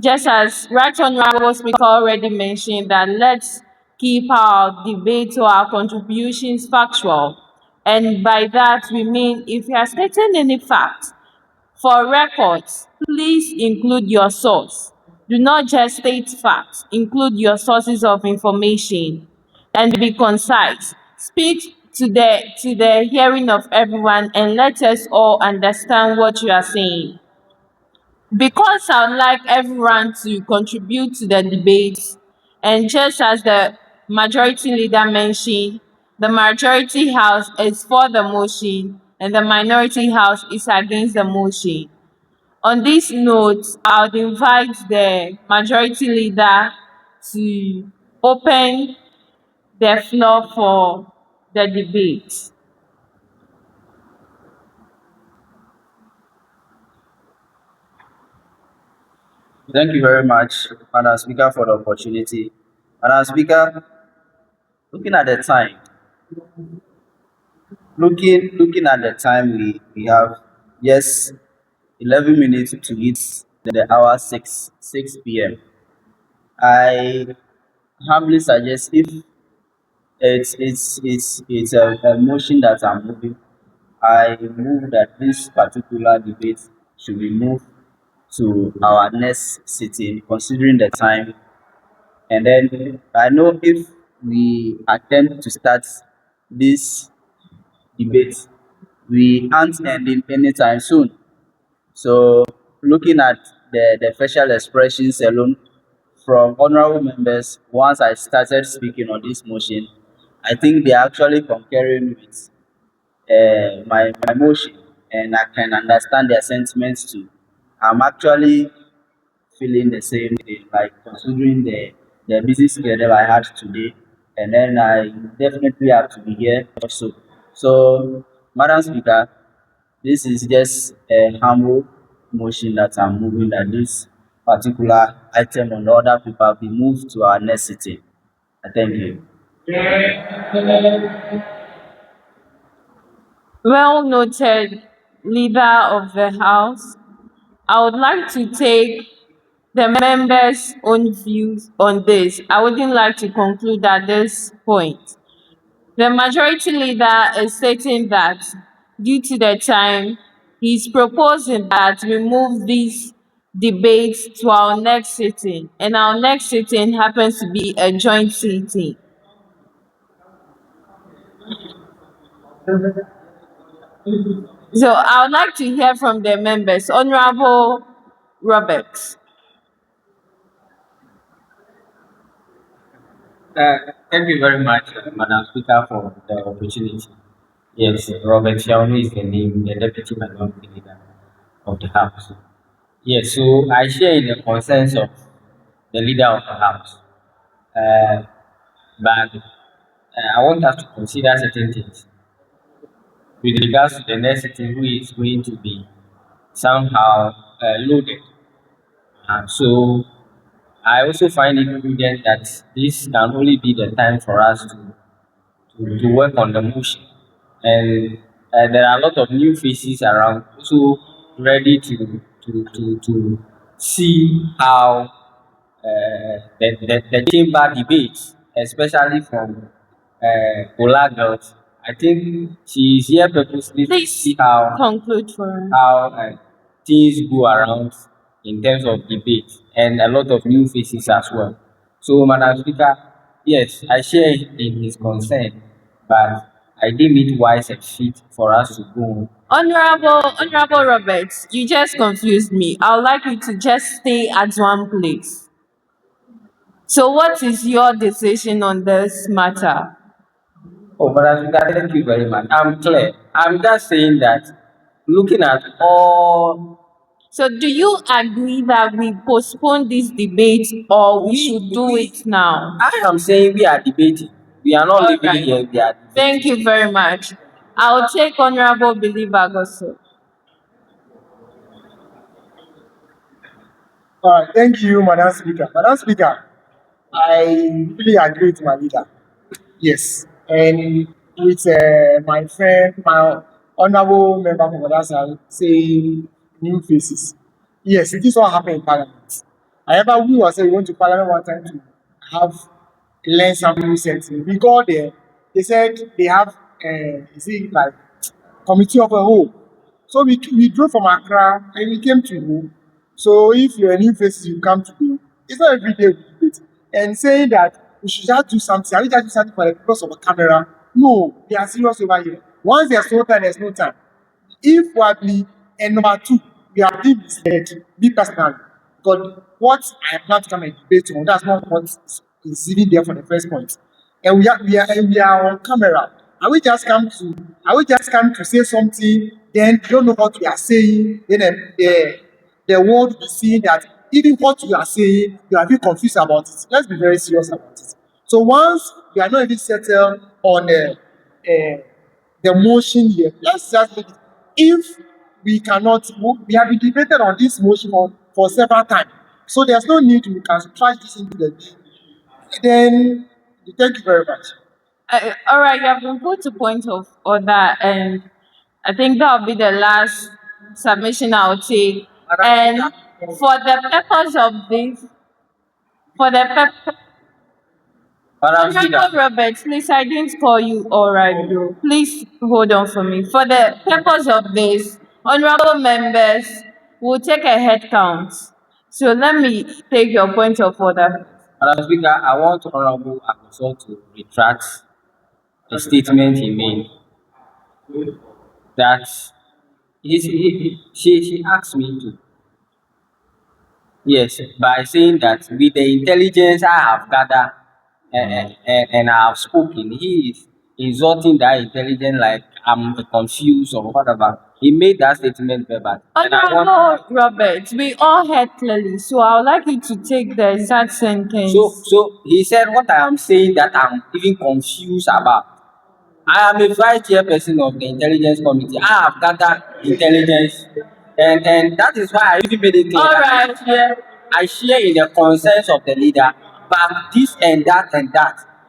just as Right Honorable Speaker already mentioned, that let's keep our debate or our contributions factual. And by that, we mean if you are stating any fact for records, please include your source. Do not just state facts, include your sources of information and be concise. Speak to the hearing of everyone and let us all understand what you are saying. Because I would like everyone to contribute to the debate, and just as the majority leader mentioned, the majority house is for the motion and the minority house is against the motion. On this note, I would invite the majority leader to open the floor for the debate. Thank you very much, Madam Speaker, for the opportunity. Madam Speaker, looking at the time, looking at the time we have, yes, 11 minutes to hit the hour 6 p.m. I humbly suggest if it's a motion that I'm moving, I move that this particular debate should be moved to our next sitting, considering the time. And then I know if we attempt to start this debate, we aren't ending anytime soon. So looking at the facial expressions alone from honorable members, once I started speaking on this motion, I think they're actually concurring with my motion, and I can understand their sentiments too. I'm actually feeling the same thing, like considering the busy schedule I had today, and then I definitely have to be here also. So, Madam Speaker, this is just a humble motion that I'm moving that this particular item on the order paper be moved to our next sitting. I thank you. Well noted, leader of the house. I would like to take the members' own views on this. I wouldn't like to conclude at this point. The majority leader is stating that due to the time, he's proposing that we move this debate to our next sitting, and our next sitting happens to be a joint sitting. So I would like to hear from the members. Honorable Roberts. Thank you very much, Madam Speaker, for the opportunity. Yes, Robert Shaunu is the name, the Deputy Minority Leader of the House. Yes, so I share in the concerns of the leader of the house. Uh, but I want us to consider certain things with regards to the next city who is going to be somehow loaded. So I also find it prudent that this can only be the time for us to work on the motion. And there are a lot of new faces around, so ready to see how the chamber debates, especially from Ola Girls. I think she is here purposely to see how Conclude for things go around in terms of debate and a lot of new faces as well. So, Madam Speaker, yes, I share in his concern, but I deem it wise and fit for us to go. Honorable Roberts, you just confused me. I would like you to just stay at one place. So, what is your decision on this matter? Oh, Madam Speaker, thank you very much. I'm clear. I'm just saying that looking at all. So, do you agree that we postpone this debate or we should do it now? I am saying we are debating. We are not All living right. here. We are debating. Thank you very much. I'll take Honorable Believer Gosso. All right, thank you, Madam Speaker. Madam Speaker, I really agree with my leader. Yes, and with my friend, my honorable member from other side, saying new faces. Yes, this is what happened in Parliament. However, we were saying we went to Parliament one time to have learn something recently. We got there, they said they have, is it like committee of a whole. So we drove from Accra and we came to Wo. So if you're a new faces, you come to Wo. It's not every day we do it. And saying that we should just do something, are we just do something for the purpose of a camera? No, they are serious over here. Once there's no time, there's no time. If probably, and number two, we are being misled, me personally, because what I am not coming to debate on, that's not what is even there for the first point. And we are on camera. Are we just come to say something, then you don't know what we are saying, then the world will be seeing that even what you are saying, you are a bit confused about it. Let's be very serious about it. So once we are not even settled on the motion here, let's just make it. If we cannot, we have been debated on this motion for several times. So there's no need to can trash this into the bill. Then thank you very much. All right, you have been put to point of order, and I think that will be the last submission I'll take. And for the purpose of this, for the purpose, Madam Speaker, Honorable Robert, please, I didn't call you all right, though. Please hold on for me. For the purpose of this, honorable members will take a head count. So let me take your point of order. Madam Speaker, I want Honorable Akoso to retract a statement he made that she asked me to. Yes, by saying that with the intelligence I have gathered and I have spoken, he is insulting that intelligence like I'm confused or whatever. He made that statement verbal. And I want. Honorable Robert, we all heard clearly, so I would like you to take the exact sentence. So he said what I am saying that I'm even confused about. I am a vice chairperson of the intelligence committee. I have gathered intelligence, and that is why I even made it clear All that right. I share in the concerns of the leader, but this and that.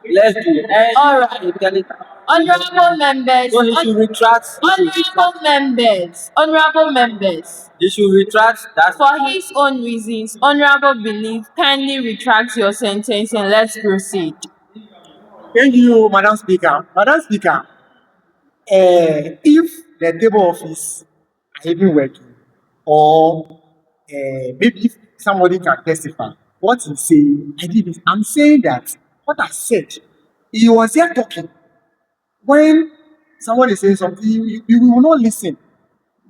Let's do All right. intelligence. Honorable members, So he should retract. honorable members, He should retract that. for his own reasons, honorable belief, kindly retract your sentence and let's proceed. Thank you, Madam Speaker. Madam Speaker, if the table office are even working, or maybe if somebody can testify, what he's saying, I did this. I'm saying that what I said, he was here talking. When somebody says something, you will not listen.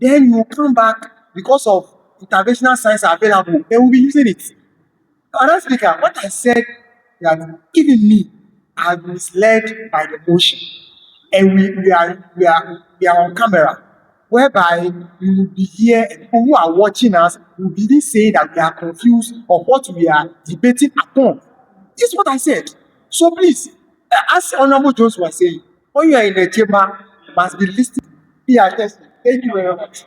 Then you will come back because of interventional science available, they will be using it. Madam Speaker, what I said that even me, I was misled by the motion, and we are on camera. whereby we will be here and people who are watching us will be saying that we are confused of what we are debating upon. This is what I said. So please, as Honorable Jones was saying, when you are in the chamber, you must be listening. Be attentive. Thank you very much.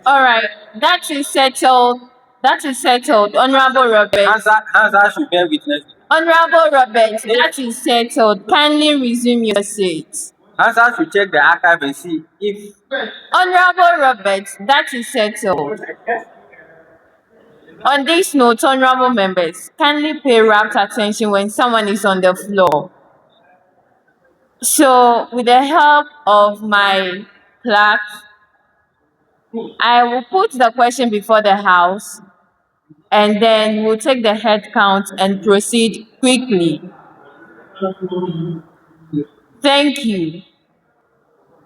All right, that is settled. That is settled. Honorable Robert. Hansa should bear witness. Honorable Robert, that is settled. Kindly resume your seat. Hansa should check the archive and see if Honorable Robert, that is settled. On this note, honorable members, kindly pay rapt attention when someone is on the floor. So, with the help of my clerk, I will put the question before the House and then we'll take the head count and proceed quickly. Thank you.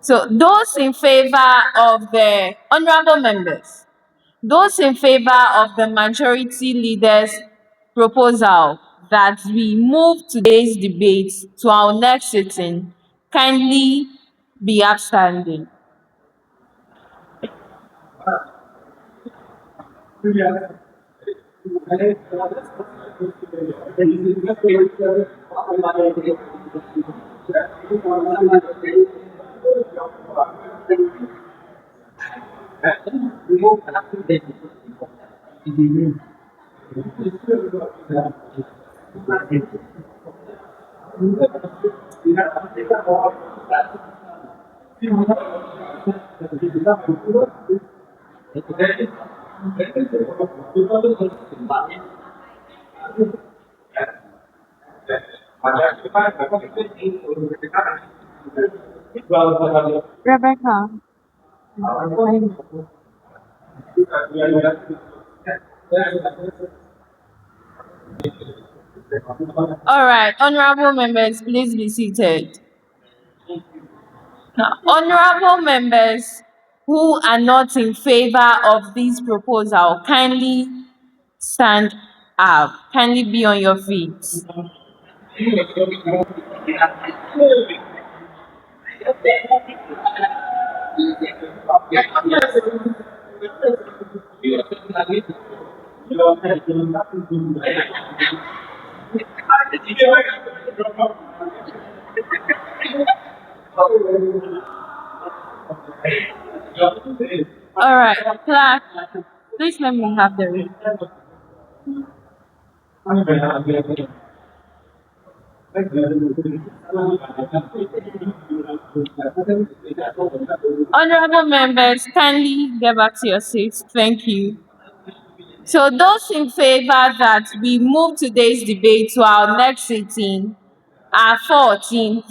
So, those in favor of the honorable members, those in favor of the majority leader's proposal that we move today's debate to our next sitting, kindly be upstanding. Rebecca. All right, honorable members, please be seated. Now, honorable members who are not in favor of this proposal, kindly stand up. Kindly be on your feet. All right, clerk, please let me have the read. Honorable members, kindly get back to your seats. Thank you. So those in favor that we move today's debate to our next sitting are 14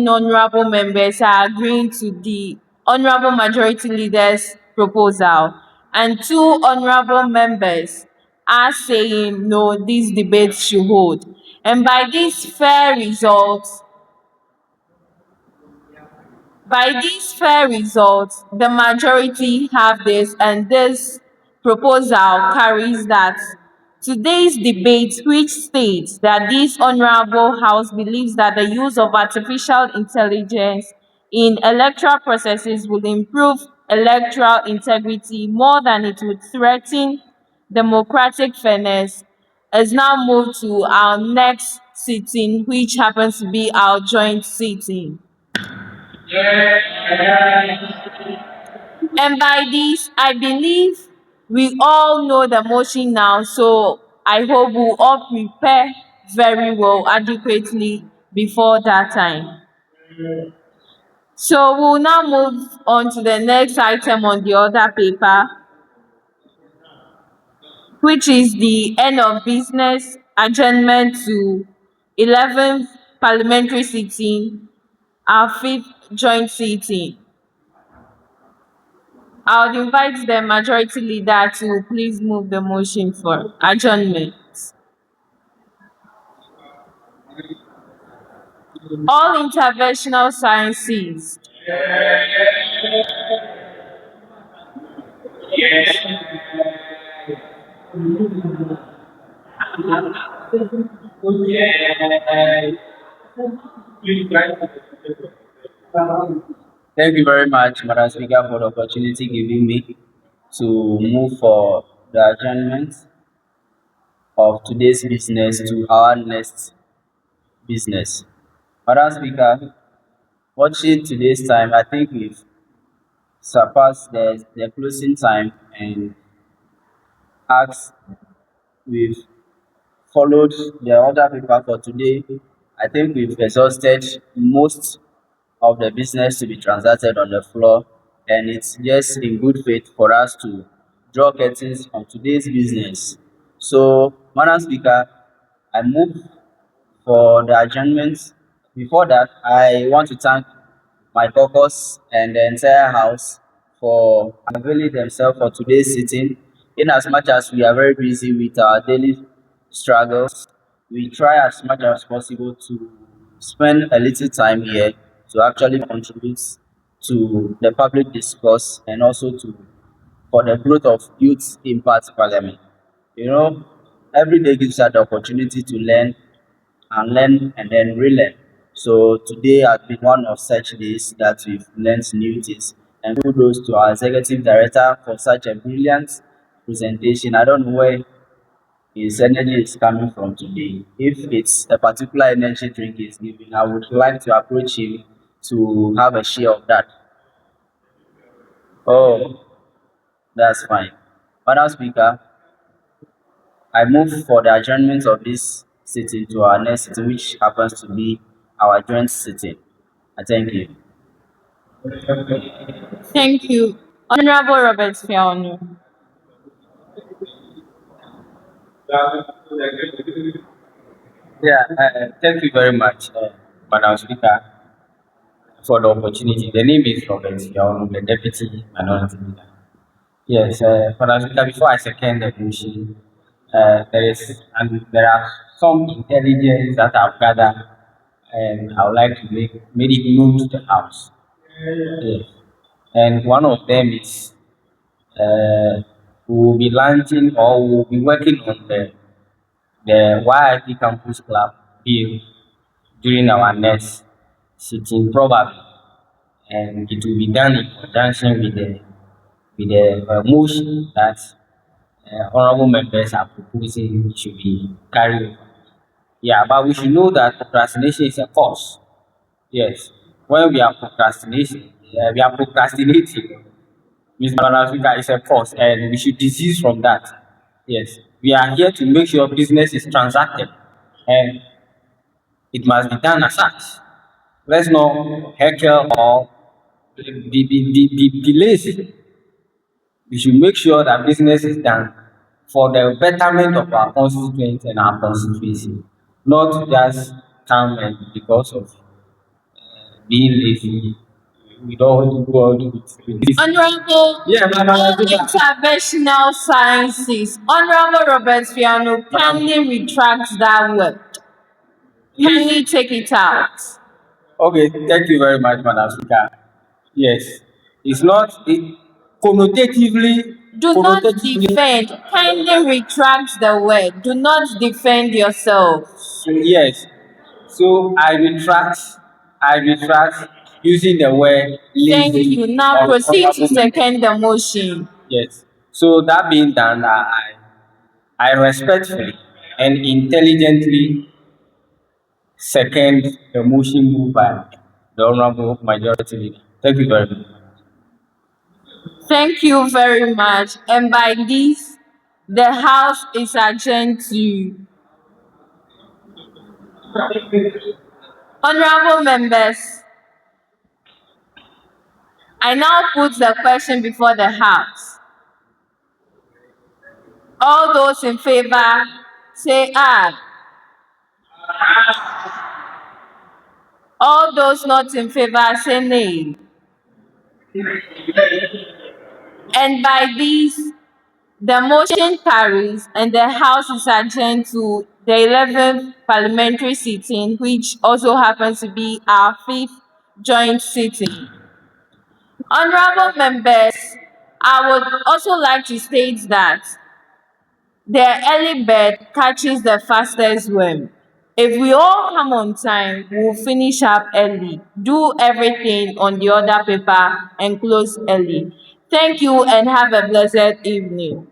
honorable members are agreeing to the honorable majority leader's proposal, and 2 honorable members are saying no, this debate should hold. And by this fair result, the majority have this, and this proposal carries that today's debate, which states that this honorable House believes that the use of artificial intelligence in electoral processes will improve electoral integrity more than it would threaten democratic fairness, is now moved to our next sitting, which happens to be our joint sitting. And by this, I believe we all know the motion now, so I hope we'll all prepare very well, adequately before that time. So we'll now move on to the next item on the other paper, which is the end of business adjournment to 11th parliamentary sitting, our 5th joint sitting. I would invite the majority leader to please move the motion for adjournment. All interventional sciences. Thank you very much, Madam Speaker, for the opportunity given me to move for the adjournment of today's business to our next business. Madam Speaker, watching today's time, I think we've surpassed the closing time and asked, we've followed the order paper for today. I think we've exhausted most of the business to be transacted on the floor, and it's just in good faith for us to draw curtains on today's business. So, Madam Speaker, I move for the adjournment. Before that, I want to thank my caucus and the entire House for availing themselves for today's sitting. In as much as we are very busy with our daily struggles, we try as much as possible to spend a little time here to actually contribute to the public discourse and also to for the growth of youth impact parliament. You know, every day gives us the opportunity to learn and learn and then relearn. So today has been one of such days that we've learned new things. And kudos to our executive director for such a brilliant presentation. I don't know where his energy is coming from today. If it's a particular energy drink he's giving, I would like to approach him to have a share of that. Oh, that's fine. Madam Speaker, I move for the adjournment of this sitting to our next sitting, which happens to be our joint sitting. I thank you. Thank you. Honorable Robert Fiano. Yeah, thank you very much, Madam Speaker, for the opportunity. The name is Robert Fiano, the Deputy Minority Leader. Yes, Madam Speaker, before I second the motion, there are some intelligence that I've gathered, and I would like to make it known to the House. Yes. And one of them is we will be launching or we will be working on the YIP Campus Club bill during our next sitting, probably, and it will be done in conjunction with the motion that honorable members are proposing should be carried over. Yeah, but we should know that procrastination is a cause. Yes, when we are procrastinating. Mr. Speaker is a cause, and we should desist from that. Yes, we are here to make sure business is transacted, and it must be done as such. Let's not heckle or be lazy. We should make sure that business is done for the betterment of our constituents and our constituency, not just come and because of being lazy. We don't want to go on with this. Honorable Yeah, Madam Speaker. Interventional Sciences. Honorable Robert Fiano, kindly retract that word. Kindly take it out. Okay, thank you very much, Madam Speaker. Yes, it's not connotatively. Do not defend. Kindly retract the word. Do not defend yourself. Yes, so I retract using the word Thank lazy. you. Now proceed to second the motion. Yes, so that being done, I respectfully and intelligently second the motion moved by the Honorable Majority Leader. Thank you very much. Thank you very much. And by this, the House is adjourned to. Honorable members, I now put the question before the House. All those in favor, say aye. All those not in favor, say nay. And by this, the motion carries and the House is adjourned to the 11th parliamentary sitting, which also happens to be our 5th joint sitting. Honorable members, I would also like to state that the early bird catches the fastest worm. If we all come on time, we'll finish up early, do everything on the other paper, and close early. Thank you and have a blessed evening.